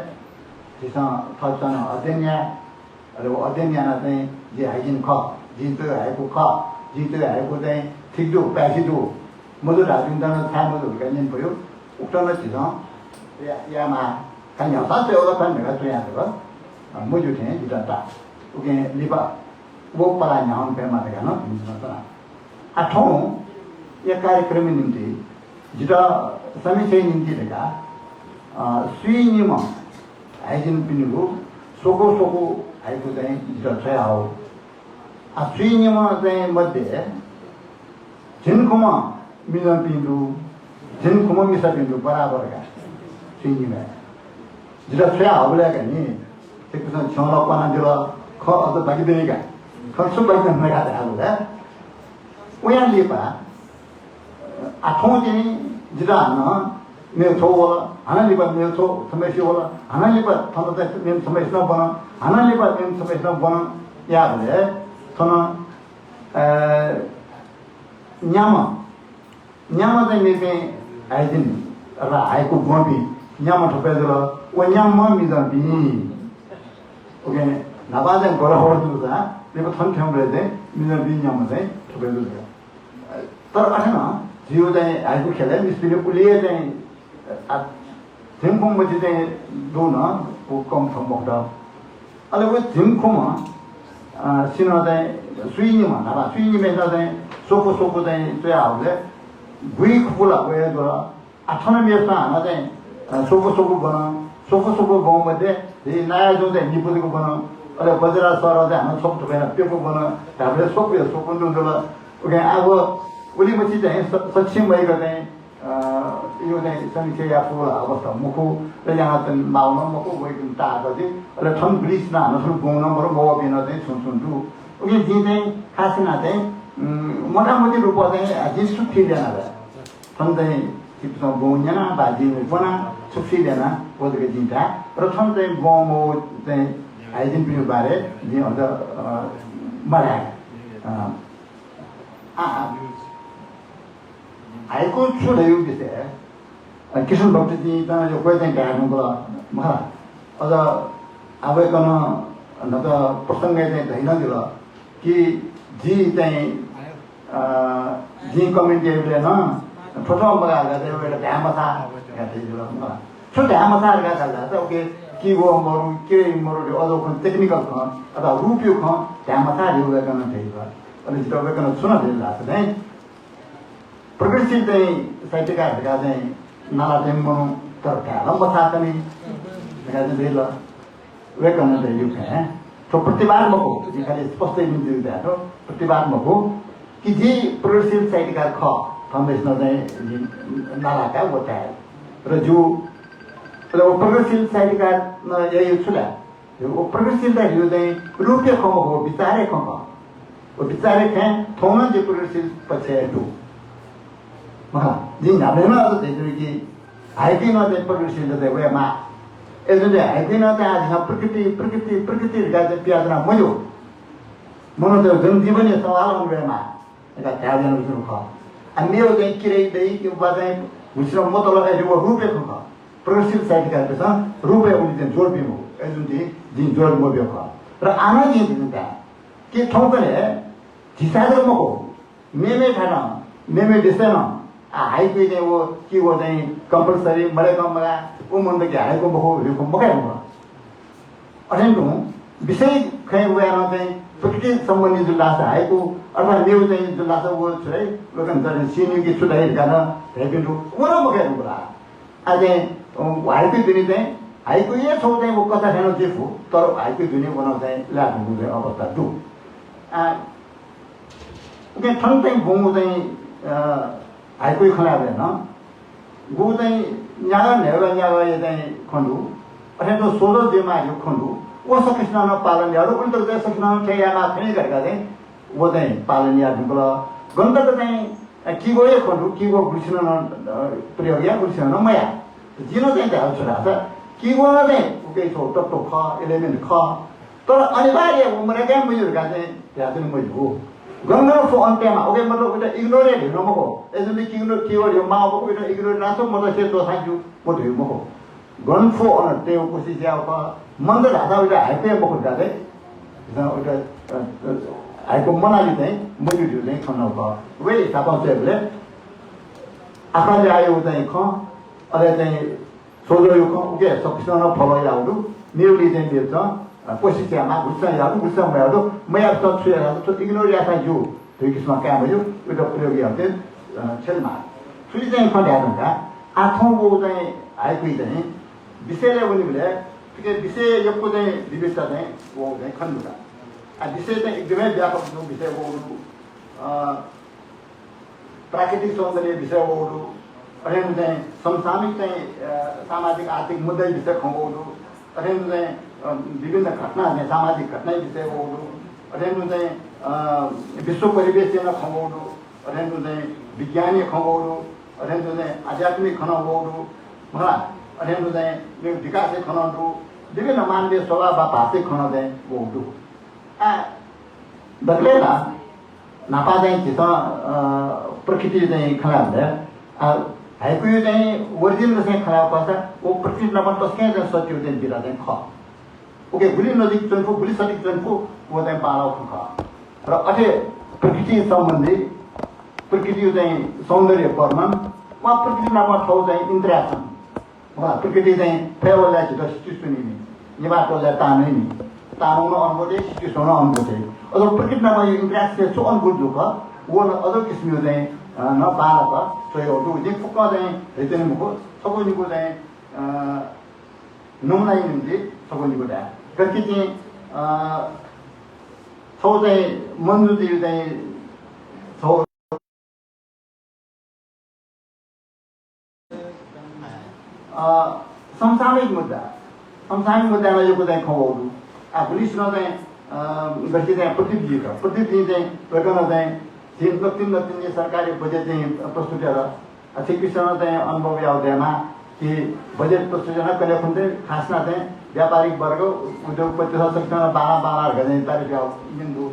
त्यसमा थप्छन् अध्ययन र वो अध्ययन चाहिँ जे हाइजिन ख जितो हाइको ख जितो हाइको चाहिँ ठिक दु प्यासी दु 모두 라중단은 사무도 개념 보여 옥단의 지성 야마 그냥 사세요가 반 내가 줘야 되고 모두 돼 이랬다 그게 리바 못 받아냐 한 배만 되가는 인사다 아통 이 कार्यक्रम인데 지다 삼위체인인데가 수인님은 아이진 비누고 소고 아이고 된 지다 쳐야오 수인님은 된 뭐데 진코마 미전 비누 진코마 미사 비누 버라버가 수인님에 지다 쳐야오 그래가니 그래서 전화 관한 데로 거 바기 되니까 컨sul 바이든 내가 하는데 왜안 리바 아통이 지다 내 조와 하나님과 내 조, 선배시와 하나님과 단도대 내 선배시나 보는 하나님과 내 선배시나 보는 야래 저는 냐마의 미비 아이딘 라 아이고 고비 냐마 토베들어 원냐마 미다비 오케이 나바데 거라호르두다 내가 턴평그레데 미다비 냐마데 토베들어 तरह जीवोदय आइको खेले मिस्त्री पुलिए चाहिँ झिमखुम मध्ये चाहिँ दोन को कम थमक्दा अले वो झिमखुम सिन चाहिँ सुइनीमा नभा सुइनीमा चाहिँ सोको चाहिँ चाहिँ हाउले गुई खुला गए दो आठना मेसा हाना चाहिँ सोको बना सोको गाउँ मध्ये यी नयाँ जो चाहिँ निपुदिको बना अले बजरा सर चाहिँ हाना सोक थपेन पेको बना हामीले सोको दुला ओके अब उली मची चाहिँ सक्षम भएका चाहिँ यो चाहिँ समीक्षा याफु अवस्था मुखु र यहाँ चाहिँ माउन मुखु भएको टाको चाहिँ र ठन ब्रिज न हाम्रो ठन गाउन मरो मवा बिन चाहिँ सुन्छु ओके जी चाहिँ खासना चाहिँ मोटामोटी रूपमा चाहिँ जी सुखी लेना भए ठन चाहिँ किप्सो गाउन्याना बाजी बना सुखी लेना बोधको जिता र ठन चाहिँ गाउँमो चाहिँ हाइजिन पिउ बारे जी अझ मराए आइको छुलेयो विषय किशन भक्त जी त यो कोही चाहिँ गाड्नुको महा अझ आवेकन न त प्रसङ्ग चाहिँ छैन दिल कि जी चाहिँ जी कमिटीले न छोटो मगाएर एउटा ढ्यामसा गाथे दिल छोटो ढ्यामसा गाथा त ओके कि वो मरु के मरु अझ टेक्निकल ख अथवा रुपियो ख ढ्यामसा दिउ गर्न थियो अनि तपाईँको सुन दिल लाग्छ है प्रगतिशील चाहिँ साहित्यकारहरूका चाहिँ नाला चाहिँ मनु तर ढ्यालम बसा पनि चाहिँ भेल वे गर्न त यो है तो प्रतिवादमा हो जी खाली स्पष्ट निम्ति दिएको प्रतिवादमा हो कि जे प्रगतिशील साहित्यकार ख फन्डेसन चाहिँ नालाका वटा र जो वो प्रगतिशील साहित्यकार यही छुला यो प्रगतिशील त यो चाहिँ रुपे खम हो विचारे खम वो विचारे खे थोन जे प्रगतिशील पछि टु महा जी हामीले न अझ त्यही कि हाइकिङ चाहिँ प्रगतिशील चाहिँ वेमा यसले चाहिँ हाइकिङ चाहिँ आज प्रकृति चाहिँ प्याजना मयो मन त जनजीवनीय सवाल वेमा एका त्याजन सुरु ख अनि मेरो चाहिँ किरै दई कि बा चाहिँ हुस्रो म त लगाइ वो रुपे ख प्रगतिशील साहित्यकार छ रुपे उनी चाहिँ जोड बिमो एजुन चाहिँ जी जोड मब्यो ख र आना जी दिनुता के ठौकले झिसागर मको मेमे खाना मेमे दिसेन हाइको चाहिँ वो के वो चाहिँ कम्पलसरी मरेको मगा ऊ मन त हाइको मको रिको मकै हो अटेन्डु विषय खै वेना चाहिँ प्रकृति सम्बन्धी जुन लास हाइको अथवा न्यू चाहिँ जुन लास वो छुरै लोकन चाहिँ सिनियो कि छुटाइ गर्न हेबिन्डु ओरा मकै हो ला आज हाइको दिने चाहिँ हाइको ये छौ चाहिँ वो कथा खान जेफु तर हाइको दिने बनाउ चाहिँ लाग्नु चाहिँ अवस्था दु के ठन चाहिँ भुङ चाहिँ हाइको खला भएन गु चाहिँ न्यागा नेगा न्यागा ये चाहिँ खण्डु अथवा सोलो जेमा यो खण्डु वो सकिस्न पालन यार उल्टो चाहिँ सकिस्न ठेयामा खै गरेका चाहिँ वो चाहिँ पालन यार दुला गन्तव्य चाहिँ किगो ये खण्डु किगो गुर्सिन प्रयोग या गुर्सिन मया जिनो चाहिँ त्यो छोरा छ किगो चाहिँ उकै छौ टप्टो ख एलिमेन्ट ख तर अनिवार्य उमरेका मयुरका चाहिँ त्यहाँ चाहिँ मैले हो गंगा फो अन्त्यमा ओके मतलब उता इग्नोरेट हुनु मको एजुले किग्नो कीवर्ड यो माको उता इग्नोरेट नासो मतलब से तो थाजु मोट हो मको गन फो अन तेउ कोसिस या प मंद राधा उता हाइपे मको गाले ज उता हाइको मनाली चाहिँ मजु जु चाहिँ खन्न प वे तापा सेबले आफूले आयो चाहिँ ख अहिले चाहिँ सोझो यो के सकिसन फलो याउनु नेउली चाहिँ बेच्छ कोसिच्यामा घुस्छ याउनु घुस्छ भइहाल्यो मैया सब छुएर इग्नोर या चाहिँ जो दुई किसिममा काम भयो एउटा प्रयोगी हते छेलमा छुरी चाहिँ खड्या हुन्छ आठौँको चाहिँ आइपुगी चाहिँ विषयले उनीहरूले के विषय योगको चाहिँ विविधता चाहिँ वो चाहिँ खन्नुका विषय चाहिँ एकदमै व्यापक विषय हो प्राकृतिक सौन्दर्य विषय हो अध्ययन चाहिँ समसामयिक चाहिँ सामाजिक आर्थिक मुद्दा विषय खमाउनु अध्ययन चाहिँ विभिन्न घटना चाहिँ सामाजिक घटना विषय हो अध्ययन चाहिँ विश्व परिवेश चाहिँ खमाउनु अध्ययन चाहिँ विज्ञानीय खमाउनु अध्ययन चाहिँ आध्यात्मिक खनाउनु मलाई अध्ययन चाहिँ विकास खनाउनु विभिन्न मानवीय स्वभाव वा भाषिक खना चाहिँ होउनु बदलेला नापा चाहिँ चित प्रकृति चाहिँ खला हुन्छ हाइकु चाहिँ ओरिजिन चाहिँ खला पर्छ वो प्रकृति नभन तस्कै चाहिँ सत्य चाहिँ बिरा चाहिँ ख ओके भुली नजिक चनको भुली सटिक चनको वो चाहिँ पालो ख र अथे प्रकृति सम्बन्धी प्रकृति चाहिँ सौन्दर्य वर्णन वा प्रकृति नाममा ठाउँ चाहिँ इन्ट्रेक्सन वा प्रकृति चाहिँ फेवललाई छिटो सिचुएसन नि निवाटोलाई तानै नि तानाउन अनुभव सिचुएसन अनुभव अझ प्रकृति नाममा यो इन्ट्रेक्सन सो अनुभव दुःख वो अझ किसिमको चाहिँ नपालक सहयोगहरू जे फुक्क चाहिँ हेर्दैन मुखो सबैको चाहिँ नमुनाइ निम्ति सबैको दा कति चाहिँ छौ चाहिँ मन्जुदेवी चाहिँ छौ समसामयिक मुद्दामा यो चाहिँ खबरहरू पुलिसमा चाहिँ गति चाहिँ प्रतिनिधि चाहिँ प्रकरण चाहिँ नतिन सरकारी बजेट चाहिँ प्रस्तुतिहरू ठिकसँग चाहिँ अनुभव आउँदैमा कि बजेट प्रस्तुतिमा कहिले पनि खासमा चाहिँ व्यापारिक वर्ग उद्योगपति सशक्तिसँग बालाहरूको चाहिँ तारिफ बिन्दु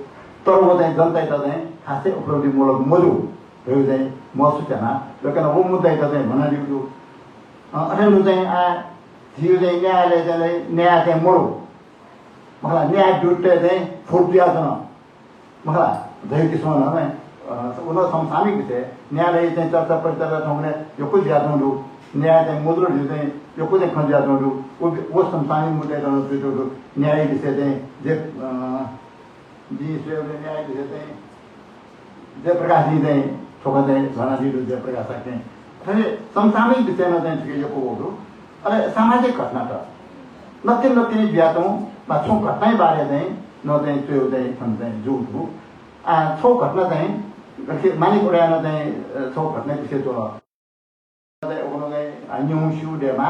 तर वो चाहिँ जनता त चाहिँ खासै उपलब्धिमूलक मजु यो चाहिँ महसुसमा लेकिन वो मुद्दा त चाहिँ भनालियो अठेनु चाहिँ जियो चाहिँ न्यायालय चाहिँ न्याय चाहिँ मरो मलाई न्याय जुट्टे चाहिँ फुट दिया छ मलाई जय किसिम नै उन समसामयिक विषय न्यायालय चाहिँ चर्चा परिचर्चा ठाउँले यो कुछ ज्यादा न्याय चाहिँ मुद्रो चाहिँ यो कुछ खन ज्यादा वो समसामयिक मुद्दा गर्नु न्याय विषय चाहिँ जे न्याय विषय चाहिँ जयप्रकाश जी चाहिँ छोका चाहिँ घनाजीहरू जयप्रकाश चाहिँ अनि समसामयिक विषयमा चाहिँ ठिकै यो को अहिले सामाजिक घटना त नतिन व्यातौँ वा छौ घटना बारे चाहिँ न चाहिँ त्यो चाहिँ छन् चाहिँ जुटु छौ घटना चाहिँ मालिक उडान चाहिँ छौ घटना विषय जो न्यु डेमा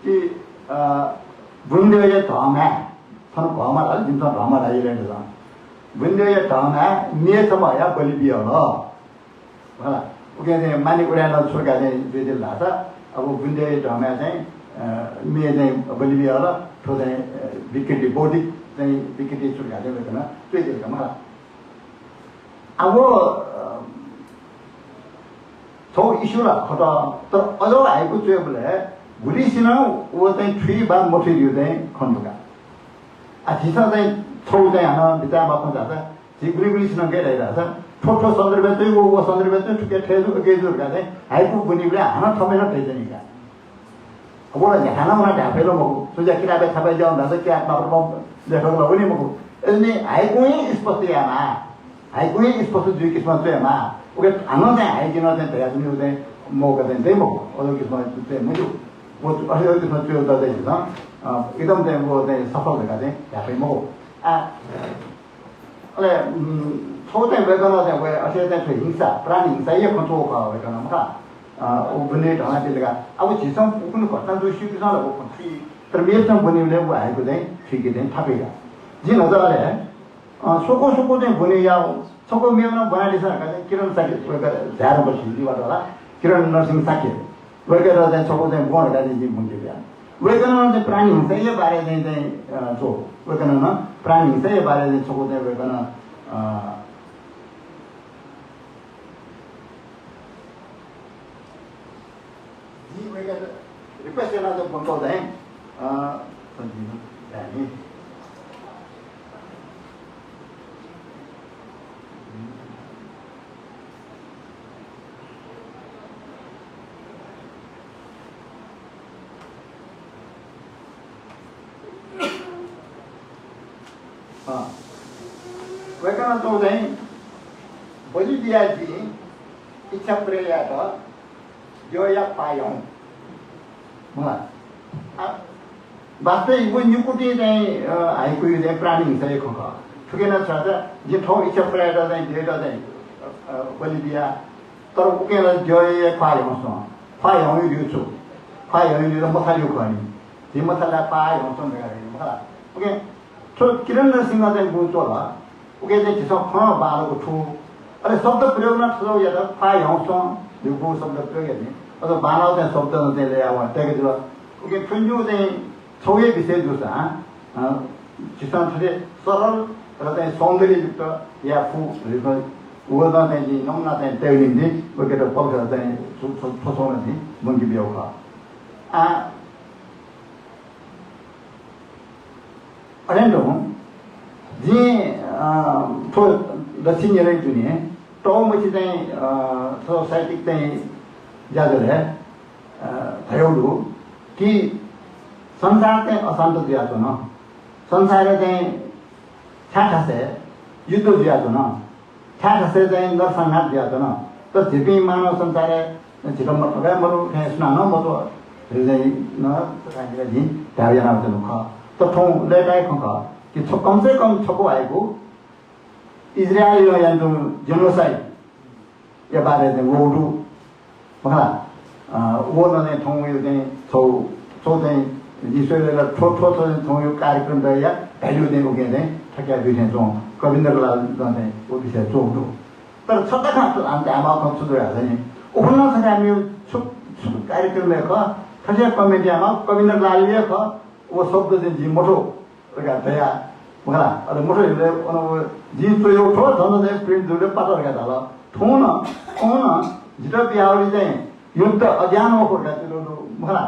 कि बुन्देय धमा छन् भमा जुन धमा लागिरहेको छ बुन्देय धमा मेसम्म या बलिबिया हो होला उके चाहिँ मालिक उडान छोर्का चाहिँ बेदिल लाग्छ अब बुन्देय धमा चाहिँ मे चाहिँ बलिबिया होला ठो चाहिँ विकृति बौद्धिक चाहिँ विकृति छोर्का चाहिँ बेकन त्यो दिलका मलाई अब छौ इस्युला खट तर अझ आएको चाहिँ बोले भुलिसिन वो चाहिँ थ्री बा मटेरियल चाहिँ खण्डुका झिसा चाहिँ छौ चाहिँ हान भित्र बाप्नु जान्छ झिगुलिसिन गइरहेको छ ठोठो सन्दर्भ चाहिँ वो सन्दर्भ चाहिँ ठुके ठेजु गेजुरका चाहिँ हाइकु बुनिले हान थपेन ठेजनीका अब हाना उना ढापेलो मको सुजा किताबे थपे जाउँ दाजु के आत्मा लेखकला पनि मको यसले हाइकुई स्पष्टयामा हाइकुई स्पष्ट दुई किसिममा चाहिँ मा ओके हान चाहिँ हाइकिन चाहिँ धेरै पनि उतै मौका चाहिँ त्यही मको अरू किसिममा चाहिँ मैले वो अरू किसिममा त्यो ददै छ एकदम चाहिँ वो चाहिँ सफल भएका चाहिँ ढापे मको अहिले छौ चाहिँ वेगन चाहिँ वे असे चाहिँ हिंसा प्राणी हिंसा ये खन्चो का वेगन मका बुने ढाना दिलगा अब झिसम कुन घटना जो सिकिसन हो पनि तर मेसम बुनेले वो आएको चाहिँ ठिकै चाहिँ थापेगा जिन हजुरले सोको चाहिँ बुने या सोको मेमा बनाइदिन्छ चाहिँ किरण साकी झार बसी दिबाट होला किरण नरसिंह साकी वेगेर चाहिँ सोको चाहिँ बोर्डका चाहिँ बुन्थे बिहा वेगन चाहिँ प्राणी हिंसा ये बारे चाहिँ जो वेगन प्राणी हिंसा ये बारे चाहिँ सोको चाहिँ वेगन रिक्वेस्ट गर्न चाहिँ भन्दै सन्जिनु 왜냐면 또 bolivia इच्छा प्रेया त जो या पायौं वास्तै वो युकुटी चाहिँ हाइकु चाहिँ प्राणी हिंसा खख ठुकेन छ जे ठौ इच्छा प्रेया त चाहिँ डेटा चाहिँ बोलिभिया तर उकेल जो या पायौं स पायौं यो छु पायौं यो मथालियो खनि जे मथाला पायौं स गरे मथाला ओके तो किरण सिंह चाहिँ गुतो ल ओके चाहिँ छ ख बालको छु अरे शब्द प्रयोग न ठो या त पायौं स यो गो शब्द प्रयोग गर्ने अथवा बानाउ चाहिँ शब्द चाहिँ ल्याउ त्यही दिल ओके फुन्जु चाहिँ छौए विषय जुस चिसन छले सरल र चाहिँ सौन्दर्ययुक्त या फु वदा चाहिँ नमुना चाहिँ टेलिङ दि ओके त पक्ष चाहिँ छोसोन दि मुंगी बियो ख अरेन्डो जी थो दक्षिण येरै जुनि तो मछि चाहिँ सोसाइटी चाहिँ ज्यादा थयोडु कि संसार चाहिँ अशान्त दिएको न संसार चाहिँ छाठासे युद्ध दिएको न छाठासे चाहिँ नरसंहार दिएको न त झिपी मानव संसार झिपम गए मरु सुना न मतो चाहिँ न काइले दिन त्याजना त ख त ठौ लेटाइ खख कि कम से कम छको आएको इजरायल यान्तो जेनोसाइड या बारे चाहिँ वोडु मखला वो न चाहिँ ठौ यो चाहिँ छौ चाहिँ जिसोले ठोठो छौ यो कार्यक्रम द या भ्यालु दिएको के चाहिँ ठक्या बिथे छौ कविन्द्रलाल चाहिँ ओ विषय चोक्दो तर छक्का खात अन्त आमा कम सुदुरा चाहिँ उखुन छ हामी छुक कार्यक्रम लेख ठक्या कमेटी आमा कविन्द्रलाल लेख वो शब्द चाहिँ जी मोटो प्रकार दया मखला अरे मोटो ले जी तो यो ठो धन चाहिँ प्रिन्ट दुले पाटर गर्दा ल ठोन ओन जिता बिहाउली चाहिँ युद्ध अज्ञान हो कोटा त्यो मखला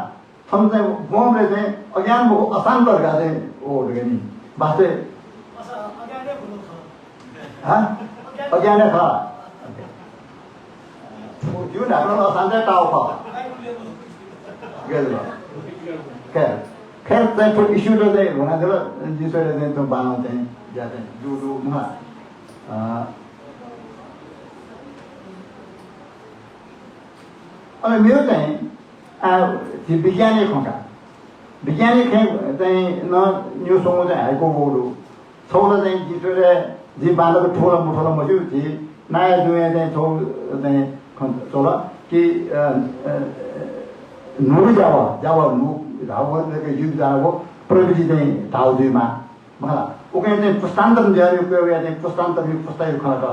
समझे गोमले चाहिँ अज्ञान भएको अशान्त गरेका चाहिँ ओ नि वास्ते अज्ञानै छ जुन हाम्रो अशान्तै टाउ छ खैर चाहिँ त्यो इस्यु चाहिँ हुन दिल जिसोले चाहिँ त्यो बाना चाहिँ ज्यादा जुडुमा अनि मेरो चाहिँ वैज्ञानिक होगा वैज्ञानिक है न न्यू सोंग चाहिँ हाइको बोडु छौला चाहिँ जिसोले जी बालको ठोला मुठोला मजु जी नयाँ दुए चाहिँ छौ चाहिँ चोला कि नुर जाव नु धावको युद्ध जावको प्रविधि चाहिँ धाउ दुईमा मलाई ओके चाहिँ पुस्तान्तर जाने उपयोग या चाहिँ पुस्तान्तर पुस्तायो खनाका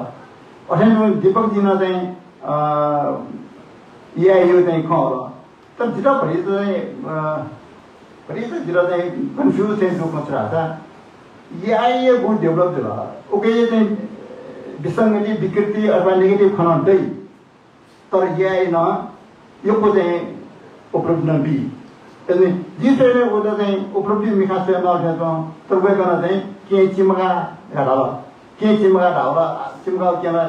अठेन दीपक दिन चाहिँ यो चाहिँ खर तर जिरा भरि चाहिँ जिरा चाहिँ कन्फ्युज चाहिँ जो मच रहा था ये गुड डेभलप जला ओके ये चाहिँ विसंगति विकृति अथवा नेगेटिभ खनाउँदै तर ये न यो को चाहिँ उपलब्ध नबी अनि जिसले उता चाहिँ उपलब्धि मिखास नआउँछ तर वे गर्न चाहिँ के चिमगा घाडा के चिमगा ढाउला चिमगा केमा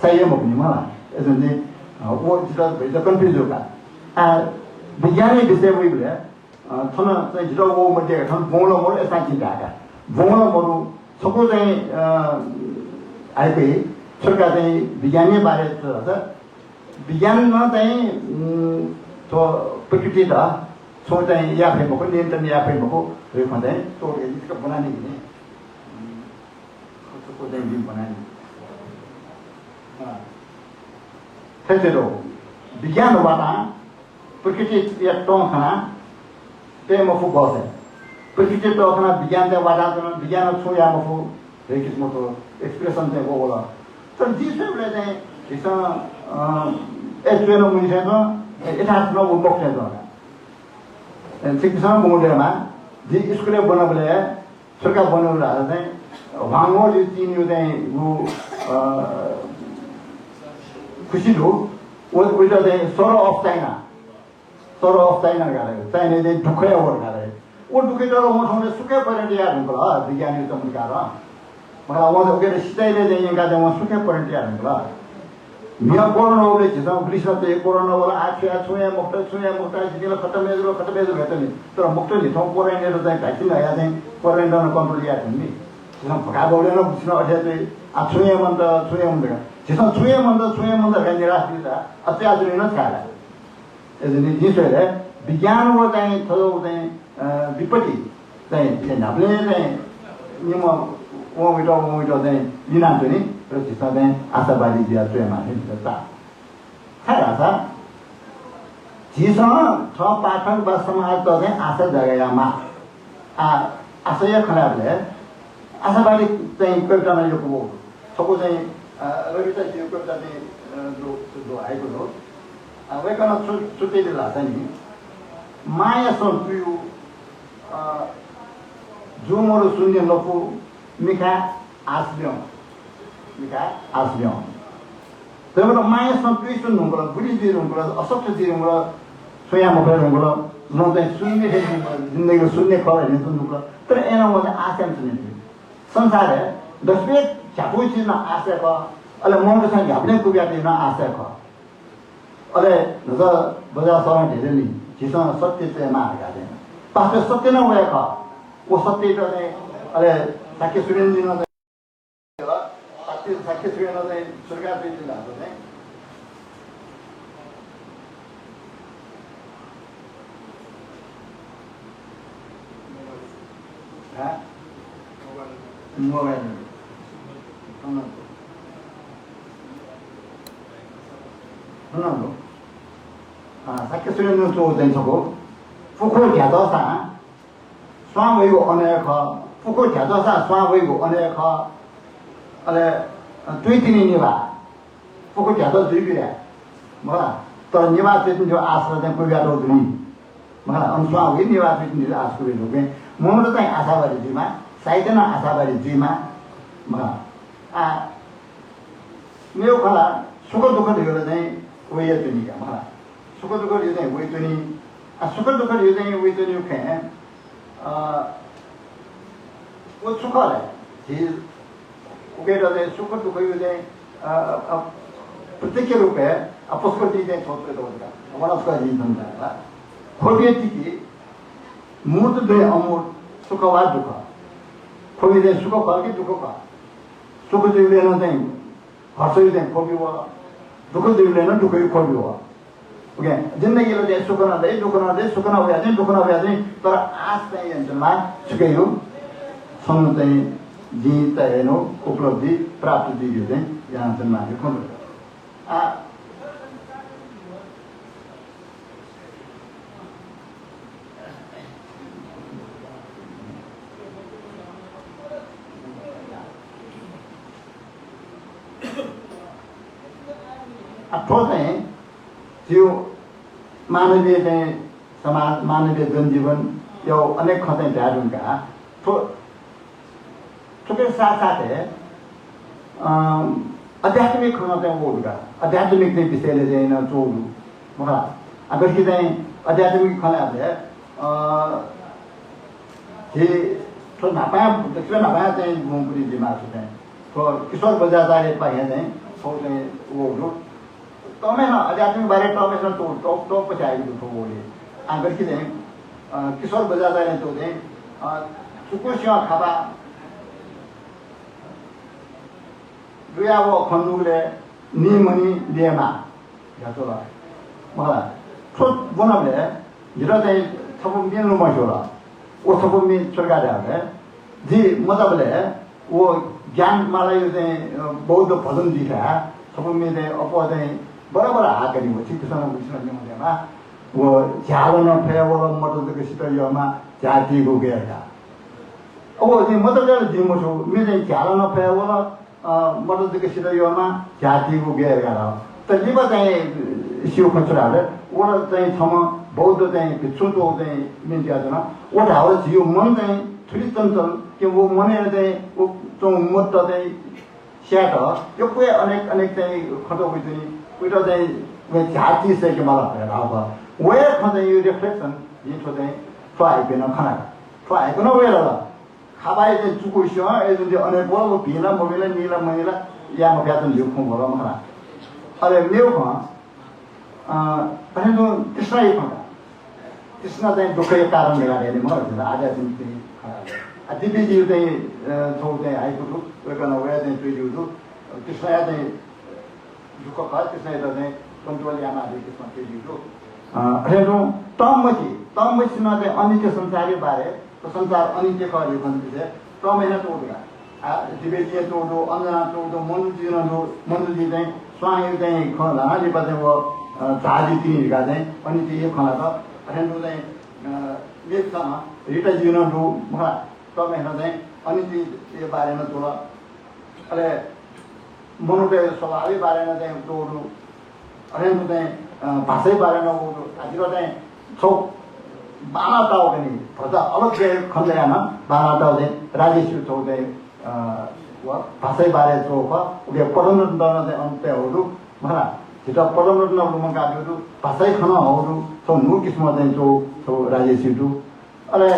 चाहिए मग्नी मलाई यसो चाहिँ वो जिता भइ त कन्फ्युज होगा वैज्ञानिक विषय वही बोले थोना चाहिँ जिता वो मध्ये थन बोलो मोर एसा चिन्ता का बोलो मोरु सबको चाहिँ आइपे सरकार चाहिँ विज्ञान बारे छ विज्ञानमा चाहिँ तो प्रकृति दा सो चाहिँ या फेमको नियन्त्रण या फेमको रे भन्दै तो यसको बनानी नि को चाहिँ बिम बनानी त्यसैले विज्ञानबाट प्रकृति या टों खाना ते मफु बसे प्रकृति टों खाना विज्ञान चाहिँ वाडा विज्ञान छु या मफु रे किसिमको तो एक्सप्रेसन चाहिँ हो होला तर जिसले चाहिँ किसा एस्ट्रेनो मुनिसे त यथार्थ न उन्मुख छ शिक्षा मोडेलमा जे स्कुले बनाबले सरकार बनाउनु रहा चाहिँ वाङो जो तीन यो चाहिँ वो खुशी हो वो चाहिँ सोरो अफ चाइना गरे चाइना चाहिँ दुखै ओर गरे वो दुखै तर म ठाउँले सुकै परेन्ट यार हुन्छ ल विज्ञानी चमत्कार मलाई वो ओके सितैले चाहिँ यहाँका चाहिँ म सुकै परेन्ट यार हुन्छ ल मिया कोरोना होले जिसा पुलिसमा चाहिँ कोरोना वाला आछ्या छुया मुक्त जिला खत्म हेर्नु भेट्यो नि तर मुक्त नि ठाउँ कोरोना चाहिँ भ्याक्सिन आया चाहिँ कोरोना कन्ट्रोल या नि 지금 가보려는 무슨 어제도 중요한다 지금 중요한다 아니라 합니다. 어때야들은 잘해. 예전에 진술에 비ଜ୍ଞान으로 된 더더욱 विपत्ति चाहिँ हामीले निम 오미도 된 이난들이 그렇게 사된 아사바리 지하수에만 힘들었다. 살아서 지성은 저 파탄 바스마할 때 아사 자가야마 아사야 khalable 아사바리 때 거기다가 요거 저거에 여기다 지역거다 도 아이고도 왜 그러나 수대를 나타니 마야 선투 주모로 순년 놓고 미카 아스병 그러므로 마야 선투 있는 거라 부리지는 거라 어섭지는 거라 소야 먹는 거라 너네 순이 해주는 거라 내가 순이 거라는 거라 또 애는 거는 아셈스는 संसार दसवें चाबू चीज ना आशय का अले मोहन के संग अपने को भी आते ना आशय का अले नजर बजा सारा ढेरे ली जिसमें सत्य से मार जाते हैं पास सत्य ना हुआ का वो सत्य तो ने अले साक्ष्य सुरेंद्र जी ना साक्ष्य सुरेंद्र ने स्वर्ग पे दिला तो ने हाँ मोबाइल 하나로 사케 수련은 또 된서고 후코 자도사 수왕외고 언어가 후코 자도사 수왕외고 언어가 알에 tweeting이니와 후코 자도 드리비래 뭐라 또 니와 tweeting 저 아스라된 고가도 드니 뭐라 언수왕외 니와 tweeting 아스고리로게 뭐도 다 아사바리지만 사이드는 아사바리지만 뭐라 매우 가라 수고 두고 되거든 왜 되니까 말아 수고 두고 되네 왜 되니 수고 두고 되네 왜 되니 그 वो सुखा है जी उगेरा दे सुख दुख युदे प्रत्येक रूप है अपस्कृति दे छोटे तो होगा हमारा उसका जीवन है खोबिये की मूर्त दे अमूर्त सुखवाद दुख खोबी दे सुख पाल के दुख का सुख जीवले ना दे हर्ष दे खोबी हुआ दुख जीवले ना दुख ही खोबी हुआ ओके जिंदगी लो दे सुख ना दे दुख ना दे सुख ना हो जाए दुख ना हो जाए पर आज नहीं है जन्मा सुखे हो संगते जीता है नो उपलब्धि प्राप्त दी गई है यहाँ जन्मा के खोल अठोते जीव मानवीय समाज मानवीय जनजीवन यो अनेक खतें ध्यान का तो के साथ साथ है आध्यात्मिक खतें वो का आध्यात्मिक ने विषय ले जाए ना तो महा अगर कि जाए आध्यात्मिक खने आते ये तो नापाया दक्षिण नापाया जाए घूमपुरी दिमाग से तो किशोर बजाता है पाए जाए तो वो तो मैं ना आध्यात्मिक बारे तो मैं तो पचाएगी तो बोले अगर कि किशोर बजाता है तो दे सुकुशिया खाबा दुया वो खंडूले नीमनी लेमा यातोला महा तो बोनाले जिराते सब मिलनो मशोरा वो सब में चलगा जाते जी मतलब ले वो ज्ञान माला युदे बौद्ध भजन दिखा सब में दे अपदे बराबर आकरी वो चिकित्सा में मुझे नहीं होता ना वो जालना पे वो मदद के सितर यो मा जाति को गया था वो जी मदद जी मुझे मेरे जालना पे वो मदद के सितर यो मा जाति को गया था तो ये बताए शिव खचरा है वो तो थम बौद्ध तो बिच्छू तो तो मिल जाता ना वो ढाल जीव मन तो थोड़ी तंत्र कि वो मने तो वो तो मत तो शेयर यो कोई अनेक अनेक तो खतो हुई थी उधर दे वे जाति से के माला है रावा वे खदे यू रिफ्लेक्शन ये छोटे ट्राई पे ना खाना ट्राई को ना वे ला खाबाई दे चुको शो ए दे अने बोलो बिना मोबिला नीला महिला या म प्यातन लिउ खो बोलो मरा अरे मेउ को पहले तो कृष्ण ही खा कृष्ण दे दुख के कारण लगा दे म आज दिन पे दिव्यजीव चाहिँ छौँ चाहिँ आएको छु वेकन वया चाहिँ चुइदिउ छु त्यसमा चाहिँ दुःख खा त्यसमा यता चाहिँ कन्ट्रोल यामाले त्यसमा चुइदिउ छु हेर्नु तमसिमा चाहिँ अनित्य संसारै बारे संसार अनित्य खरे भन्दैछ तमेना चौधगा दिव्यजी चौधो अन्जना चौधो मन्जुजी चाहिँ स्वामी चाहिँ खलाले चाहिँ वो चाली तिनीहरूका चाहिँ अनित्य यो खला त हेर्नु चाहिँ लेख्छमा रिटा जीवनहरू मलाई तमेना चाहिँ अनित्य यो बारेमा थोडा अहिले मनुष्य स्वभावै बारेमा चाहिँ चौधो हेर्नु चाहिँ भाषै बारेमा आजको चाहिँ छौ बाना टाउ पनि भजा अलग खण्डयामा बाना टाउ चाहिँ राजेश छौ चाहिँ भाषै बारे छौ उके पढाउनु चाहिँ अन्त्यहरू मलाई छिटो पढाउनु नलुमा गाडीहरू भाषै खानाहरू छौ नु किसिम चाहिँ छौ राजेश छु अहिले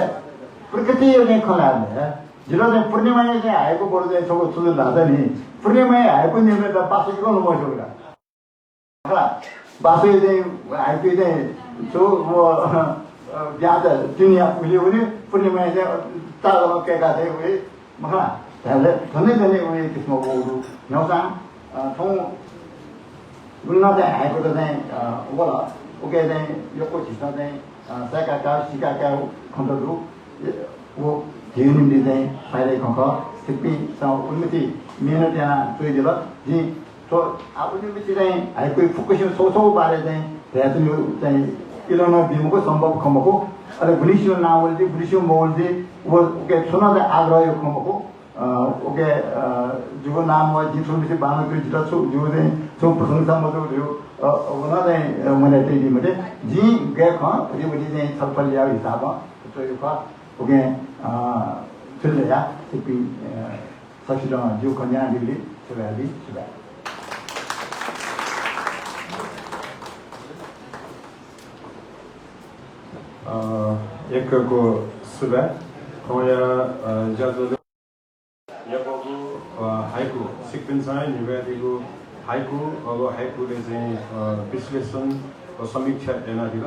प्रकृति नै खलाले जिरो चाहिँ पूर्णिमा चाहिँ आएको बरु चाहिँ छौ सुझ लाग्छ नि पूर्णिमा आएको निर्णय त पासै गर्नु पर्छ होला बासै चाहिँ आइपी चाहिँ छो बिहा त दुनियाँ उहिले पनि पूर्णिमा चाहिँ चालमा केका चाहिँ उयो मलाई झन्डै झन्डै उयो त्यसमा उहरू न्याउसाङ ठाउँ गुल्न चाहिँ आएको त चाहिँ होला उके चाहिँ यो छिटो चाहिँ सेकाका सिकाका खण्डहरू ऊ झिउ निम्ति चाहिँ फाइदै खङ सिक्पीसँग उन्नति मिहिनेत यहाँ चोइदिएर जी सो आफूले पछि चाहिँ हाइको फुकुसिम छौ बारे चाहिँ धेरै चाहिँ इलोनो बिमुको सम्भव खमको अहिले गुलिसियो नावलजी गुलिसियो मौलजी ओके सुन चाहिँ आग्रह यो खमको ओके जुको नाम वा जिसो बिसी बानो त्यो जिल्ला छु जो चाहिँ छु प्रशंसा मतो यो हुन चाहिँ मैले त्यही दिमले जी गए ख रिबडी चाहिँ छलफल ल्याउ हिसाबमा त्यो यो ख ओके चल्दै या सिपी ससिलो जिउ कन्या दिली सुबादी सुबा एकको सुबा खोया जाजो यपको हाइकु सिक्किमसँगै निवेदिको हाइकु अब हाइकुले चाहिँ विश्लेषण समीक्षा एनादिल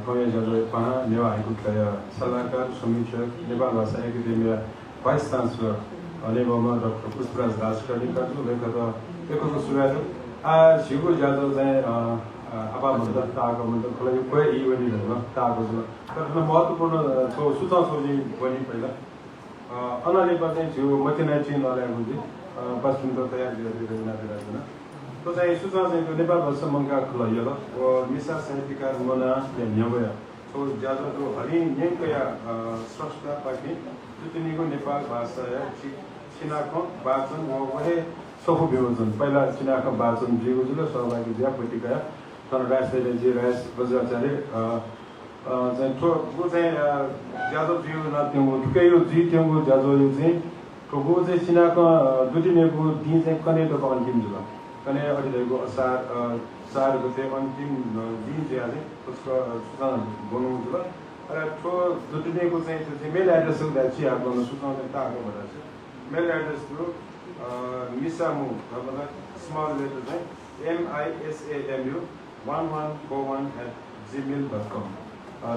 खोया जाजो पहा नेवा हाइकु खेल सल्लाहकार समीक्षक Nepal Bhasa academy vice chancellor नेवामा डाक्टर पुष्पराज राजकर्णीका लेखक एकको सुबा झिगु जाजो चाहिँ अब भन्दा ताको मतलब खोला कोही इवेन्ट होइन ताको छ तर महत्त्वपूर्ण छौ सूचना सोझी पनि पहिला अनाले चाहिँ झिउ मतिनाइ चाहिँ नल्याएको चाहिँ पश्चिम त तयार गरिरहेको नातिरहेको तो चाहिँ सूचना चाहिँ त्यो नेपाल भाषा मङ्का खुला यो मिसा साहित्यकार मना न्यावया सो ज्यादा तो हरि नेकया स्रष्टा पाकी जुतिनीको नेपाल भाषा या चिनाको वाचन वहे सफु विमोचन पहिला चिनाको वाचन जिगो जुल सहभागी ज्या पटिका तर राष्ट्रले जे राज बजाचार्य चाहिँ ठो गो चाहिँ ज्यादा जिउ नत्यौ ठुकै यो जी त्यौको ज्यादा यो चाहिँ ठोगो चाहिँ चिनाको दुटिनेको दिन चाहिँ कनेटोको अन्तिम जुल कने अहिलेको असार सारको चाहिँ अन्तिम दिन चाहिँ आज उसको सूचना बनाउनु जुल र ठो दुटिनेको चाहिँ त्यो चाहिँ मेल एड्रेस हुँदा चाहिँ आफ्नो सूचना चाहिँ ताको भएर चाहिँ मेल एड्रेस थ्रु मिसामु मतलब स्मल लेटर चाहिँ misamu1141@gmail.com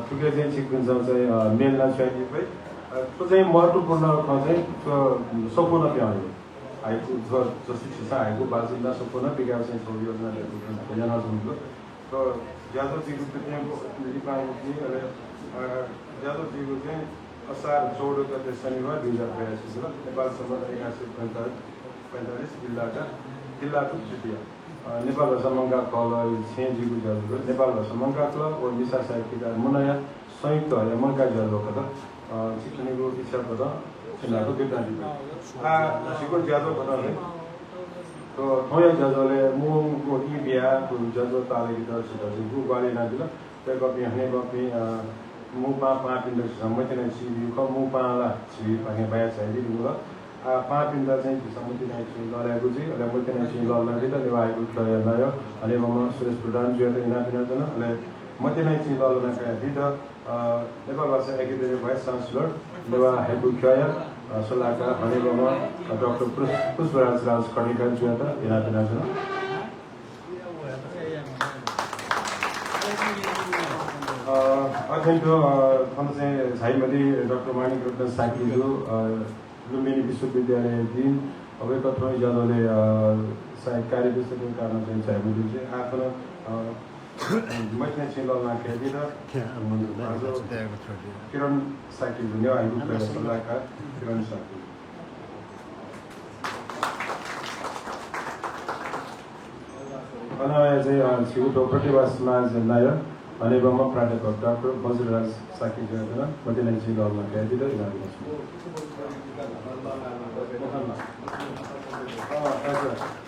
ठुकै चाहिँ सिक्वेन्स चाहिँ मेल नचाहिने भए त्यो चाहिँ महत्त्वपूर्ण चाहिँ सम्पूर्ण प्यायो आएको जसरी छिसा आएको बाजुन्दा सम्पूर्ण विकास चाहिँ छ योजनाले योजना जुनको तो ज्यादा जीको त्यहाँ लिपाएको थियो ज्यादा जीको चाहिँ असार 14 गते शनिबार 2082 नेपाल सम्बन्ध 1945 जिल्लाको तृतीय नेपाल भाषा मङ्का क्लब छेजीको ज्याजो नेपाल भाषा मङ्का क्लब और मिसा साहित्यकार मुनया संयुक्त है मङ्का ज्याजो कता शिक्षणको इच्छा पद छिनाको विद्यार्थी सिको ज्याजो पद है तो थोया ज्याजोले मुको इ बिहाको ज्याजो ताले गिटार सिटाजो गु गाली नादिला ते कपि हने कपि मु पा पिण्ड सम्मतिने सिबि क मु पाला सिबि पाके बाया चाहिँ दिनुला पा पिण्ड चाहिँ सम्मतिने चाहिँ लरेको चाहिँ अनि मतिने चाहिँ लर्ने त नेवाएको खय नयो अनि म सुरेश प्रधान ज्योति इनापिना जन अनि मतिने चाहिँ लर्ने का दिद Nepal Bhasa academy vice chancellor Newa हेबु खय सल्लाहकार अनि म डाक्टर पुष्पराज राजकर्णीका ज्योति इनापिना जन अध्ययनको चाहिँ झाइमली डाक्टर माणिक रत्न साकीहरू लुम्बिनी विश्वविद्यालय दिन अब कथोइ जादवले सायद कार्यविषयको कारण चाहिँ झाइमली चाहिँ आफ्नो मैथिली छिललना खेती र किरण साकी जुनियर आइको सल्लाहकार किरण साकी अनाया चाहिँ छिउटो प्रतिभा समाज नायक अनि ब्रह्म प्राध्यापक डाक्टर बज्रराज साकी जयतना मदिना छिललना खेती र इनाम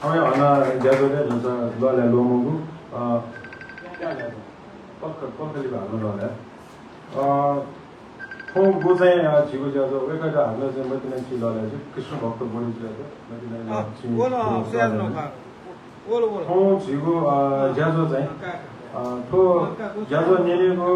हमें हना ज्यादा हुन्छ लले लोमोगु पक्कली भाग्नु लले खो गो चाहिँ छिगु ज्यादा एकैटा हाम्रो चाहिँ मदिना छिलले चाहिँ कृष्ण भक्त बढी ज्यादा मदिना खो छिगु ज्यादा चाहिँ तो ज्यादा नेलेको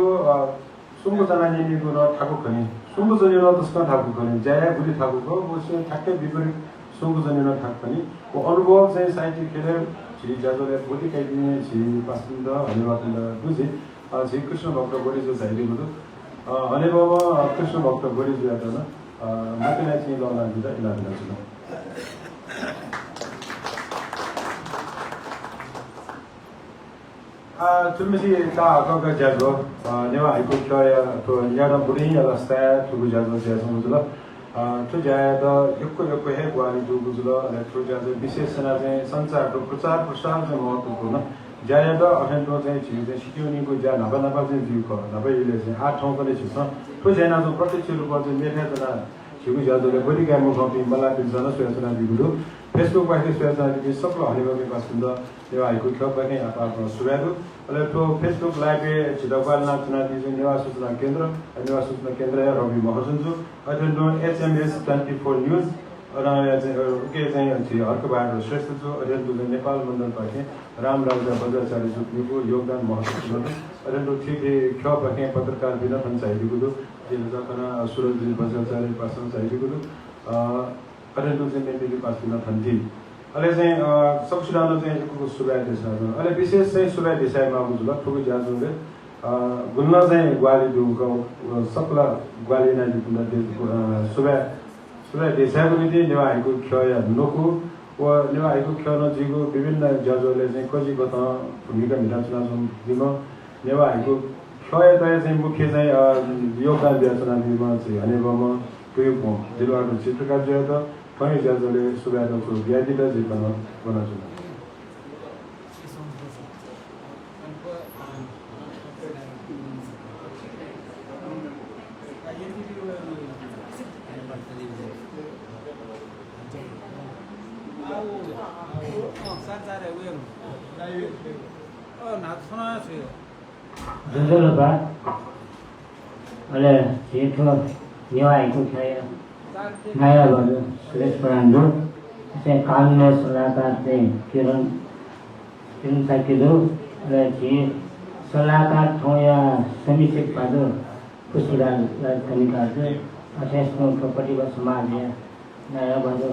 सुंगु जना नेलेको र ठाकु खनि सुंगु जने र त्यसका ठाकु खनि ज्याया गुली ठाकुको उसले ठ्याक्कै विपरीत सुंगु जने र ठाक पनि को अनुभव चाहिँ साहित्यिक खेलेर छि ज्यादाले बोली काइदिने छि पासिन्द हनेवाकुण्ड बुझे छि कृष्ण भक्त बढी जो जाइदिएको छ हनेबाबा कृष्ण भक्त बढी जो यातना मतेलाई चाहिँ लला दिँदा इलाज गर्छ Tulmisi ta akaka jazo newa aiku kya to nyada buri yala sta tu jazo jazo muzula to jada yukko he gwani tu muzula le to jazo विशेषना चाहिँ संचारको प्रचार प्रसार चाहिँ महत्त्वपूर्ण ज्यादा अठेन्टो चाहिँ छिउ चाहिँ सिक्युनिको ज्या नभा चाहिँ जिउको नभएले चाहिँ 8 ठाउँ पनि छु तो जना जो प्रत्यक्ष रूपमा चाहिँ मेठाजना छिउ ज्यादोले बढी गामो कपी मला पिन्छन सोचना दिगुलो फेसबुक बाहेक सोचना दिगु सक्लो हनेबाबे पासिन्द यो आइको क्लब पनि आफ्नो सुरादु अहिले तो फेसबुक लाइभ छिदवाल नाचना दिजु निवास सूचना केन्द्र रवि महसुन्जु अटेन्डो HMS 24 न्यूज र के चाहिँ छि हर्कबहादुर श्रेष्ठ जो अटेन्डो नेपाल मण्डल पाके रामराजा बजाचार्य जुको योगदान महत्त्वपूर्ण अटेन्डो थिथे क्लब पाके पत्रकार बिना पञ्चायतको जे जकना सुरज बजाचार्य पासन चाहिएको अटेन्डो चाहिँ मेन्टली पास बिना थन्थि अहिले चाहिँ सबसिडानो चाहिँ एकको सुबाय देशमा अहिले विशेष चाहिँ सुबाय देशमा बुझ्ला ठुलो ज्याजुले गुल्न चाहिँ ग्वाली दुको सकला ग्वाली नाली गुल्न सुबाय देशको निति नेवाएको खय नोकु व नेवाएको खय नजिको विभिन्न ज्याजुले चाहिँ कजिको त भूमिका निर्वाचन दिमा नेवाएको खय त चाहिँ मुख्य चाहिँ योगदान दिएछन् दिमा चाहिँ हनेबम त्यो जिल्लाको चित्रकार ज्यादा पनि ज्याजोले सुबायको व्याधिले जीवन बनाउँछ जुजुलबा अहिले जेठो नेवाएको छ नयाँ गर्नु सुरेश प्रधानले चाहिँ कानुनी सल्लाहकार चाहिँ किरण साकीहरू र सल्लाहकार ठाउँ या समीक्षक पादो पुष्पलाल राजधानीकाहरू अठ्यासको प्रतिभा समाज या नयाँ गर्नु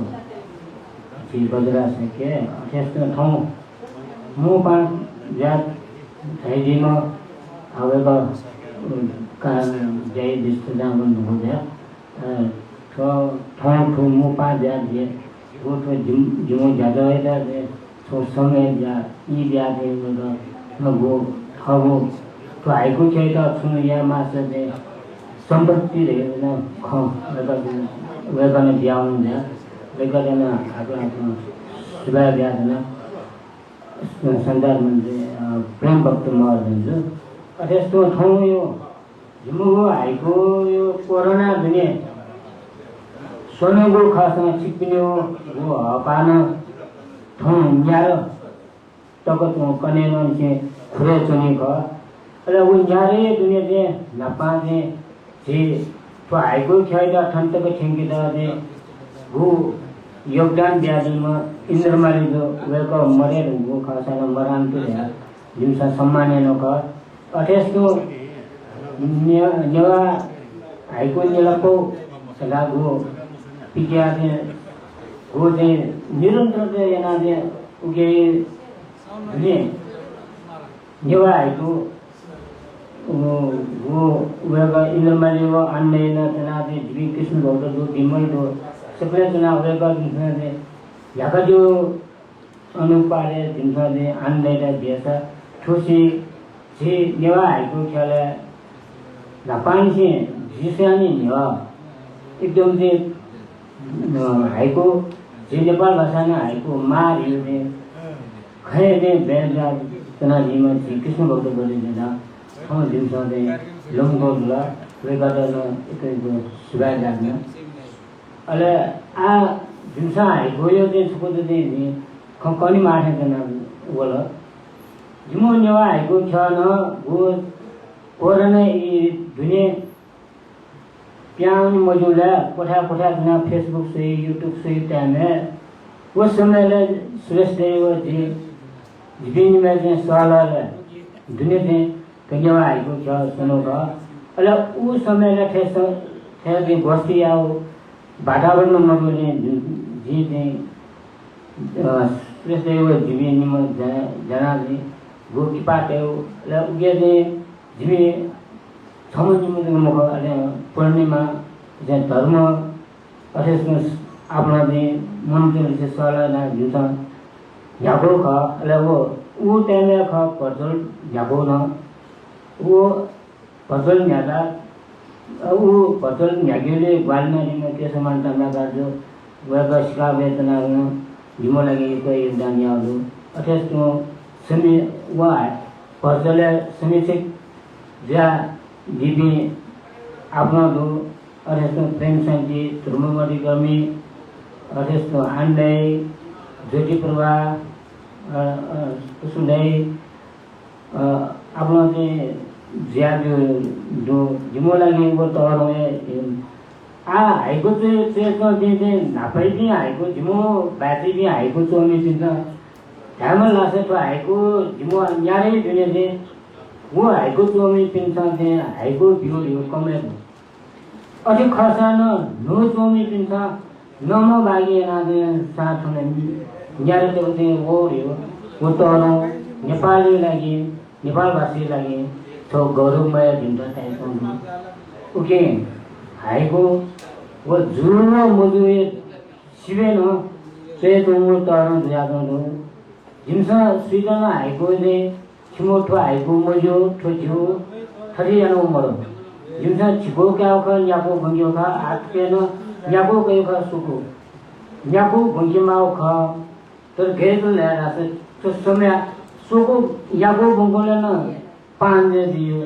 बजरा सके अठ्यासको ठाउँ म पाँच जात थाइदिमा हवेको जय विष्णु जाम हुँदैन ठाउँ म पाँच जात दिए वो तो जिमो ज्यादा है तो समय जा ई ब्याज है न गो हवो तो आइको चाहिँ त सुन या मास दे सम्पत्ति रे न ख वेगन ब्याउनु दे वेगन आफ्नो सुबा ब्याज न सन्दर्भ प्रेम भक्त मर दिन्छु त्यस्तो ठाउँ यो जिमो आइको यो कोरोना दुनिया सोनेगो खासमा छिप्पिने हो हपान ठाउँ न्यारो तकत कनेनो चाहिँ खुरे चुनेको र उ न्यारे दुनिया चाहिँ नपा चाहिँ जे तो आइको खेदा ठन्तको ठेंगी दे वो योगदान ब्याजमा इन्द्रमाली जो वेको मरेर वो खासना मरान के जिमसा सम्मानेनो क अठेसको नेवा आइको नेलाको लागो पिक्या वो दे निरंतर दे याना दे उगे ने नेवा आइको इन्द्रमालिको अन्यन तनादि दिवी कृष्ण भक्तको विमलको सबैले चुनाव गरेका दिन्छले याकाजो अनुपाले दिन्छले अन्यले दिएछ ठुसी जे नेवा आएको खेला जापानसे जिसानी नेवा एकदम चाहिँ हाइको जे नेपाल भाषामा हाइको मारिने खैले बेला तनाजीमा चाहिँ कृष्ण भक्त गरिदिँदा ठाउँ दिन्छले लङ्गोला वेगाडन एकैको सुगाइ लाग्ने अहिले आ दिन्छ हाइको यो चाहिँ सुपद चाहिँ कनी मार्थे जना वला जिमो नेवा हाइको छ न वो कोरने ई दुनिया प्याउनी मौजूदा कोठा जना फेसबुक से यूट्यूब से टाइम है वो समय ले सुरेश देव जी विभिन्न में जो सवाल है दुनिया में कन्या आएको छ सुनो का अल उ समय ले ठेस के गोष्ठी आओ वातावरण में बोले जी जी सुरेश देव विभिन्न में जना जी गो की पाटे ल उगे दे जी पूर्णिमा धर्म अथवा अपना मन्त्र सल्लाह जुन झ्याको ख वो टाइम ख पजल झ्याको न वो पजल झ्यादा वो पजल झ्याकेले ग्वालमारीमा के समानता नगर्यो गएको सिका वेतना झिमो लागि योगदान यादु अथवा समी वा पजल समीक्षक ज्या दिदी आफ्नो अथवा प्रेम शान्ति धर्ममती कर्मी अथवा आन्दै ज्योति प्रभा सुन्दै आफ्नो चाहिँ ज्यादो जो जिमो लागि वो तहरमे आ हाइको चाहिँ नापै पनि हाइको जिमो बाटी पनि हाइको चोमी दिन्छ ढामल लाग्छ त्यो हाइको जिमो यारै दुनिया चाहिँ वो हाइको चोमी पिन्छ चाहिँ हाइको बिउ यो कमरे अझै खर्सान नो चोमी पिन्छ नम बागी नादे साथ हुने यारै चाहिँ वो हो वो तहर नेपाली लागि नेपालवासी लागि तो गौरवमय दिन ओके हाइको वो जुर्म मजुए सिवेन चेत तर ज्यादा जिमसा स्वीडन हाइको ने छिमोठो हाइको मजो ठोच्यो थरियानो मरो जिमसा छिको क्याउ ख याको भंगियो ख आत्केन याको गयो ख सुको याको भंगिमाउ ख तर गेल ल्यारा से तो समय सुको याको भंगोले न 5 दे दियो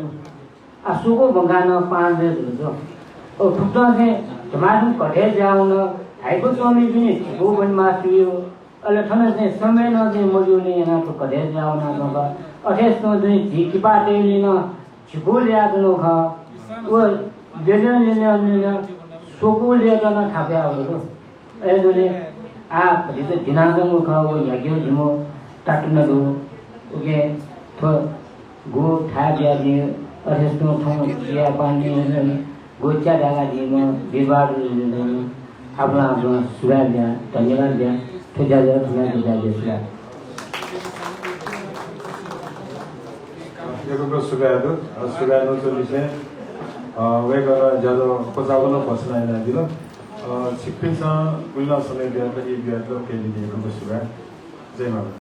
असुको बंगान 5 दे दियो ओ फुटा से समाज कठे जाउन हाइको चोमी पनि छिको बनमा थियो अले ठन से समय न दे मजुले यहाँ तो कठे जाउन न अठेस न दे झिकी पाटे लिन छिको ल्या दनो ख ओ जेले सोको ल्या दन थाप्या हो ए दुले आ दिते दिनागम ख ओ याग्यो जिमो टाटन दो ओके तो गो था दिया जी अरेस्तो थों दिया पानी गो चा डागा जी में विवाद अपना सुधार दिया धन्यवाद दिया तो ज्यादा सुना दिया जैसा ये को सुधार नो सोल्यूशन वे का ज्यादा पचावन पर्सन आइना दिलो सिक्किम सा बुला समय दिया तो ये दिया तो के लिए को सुधार जय माता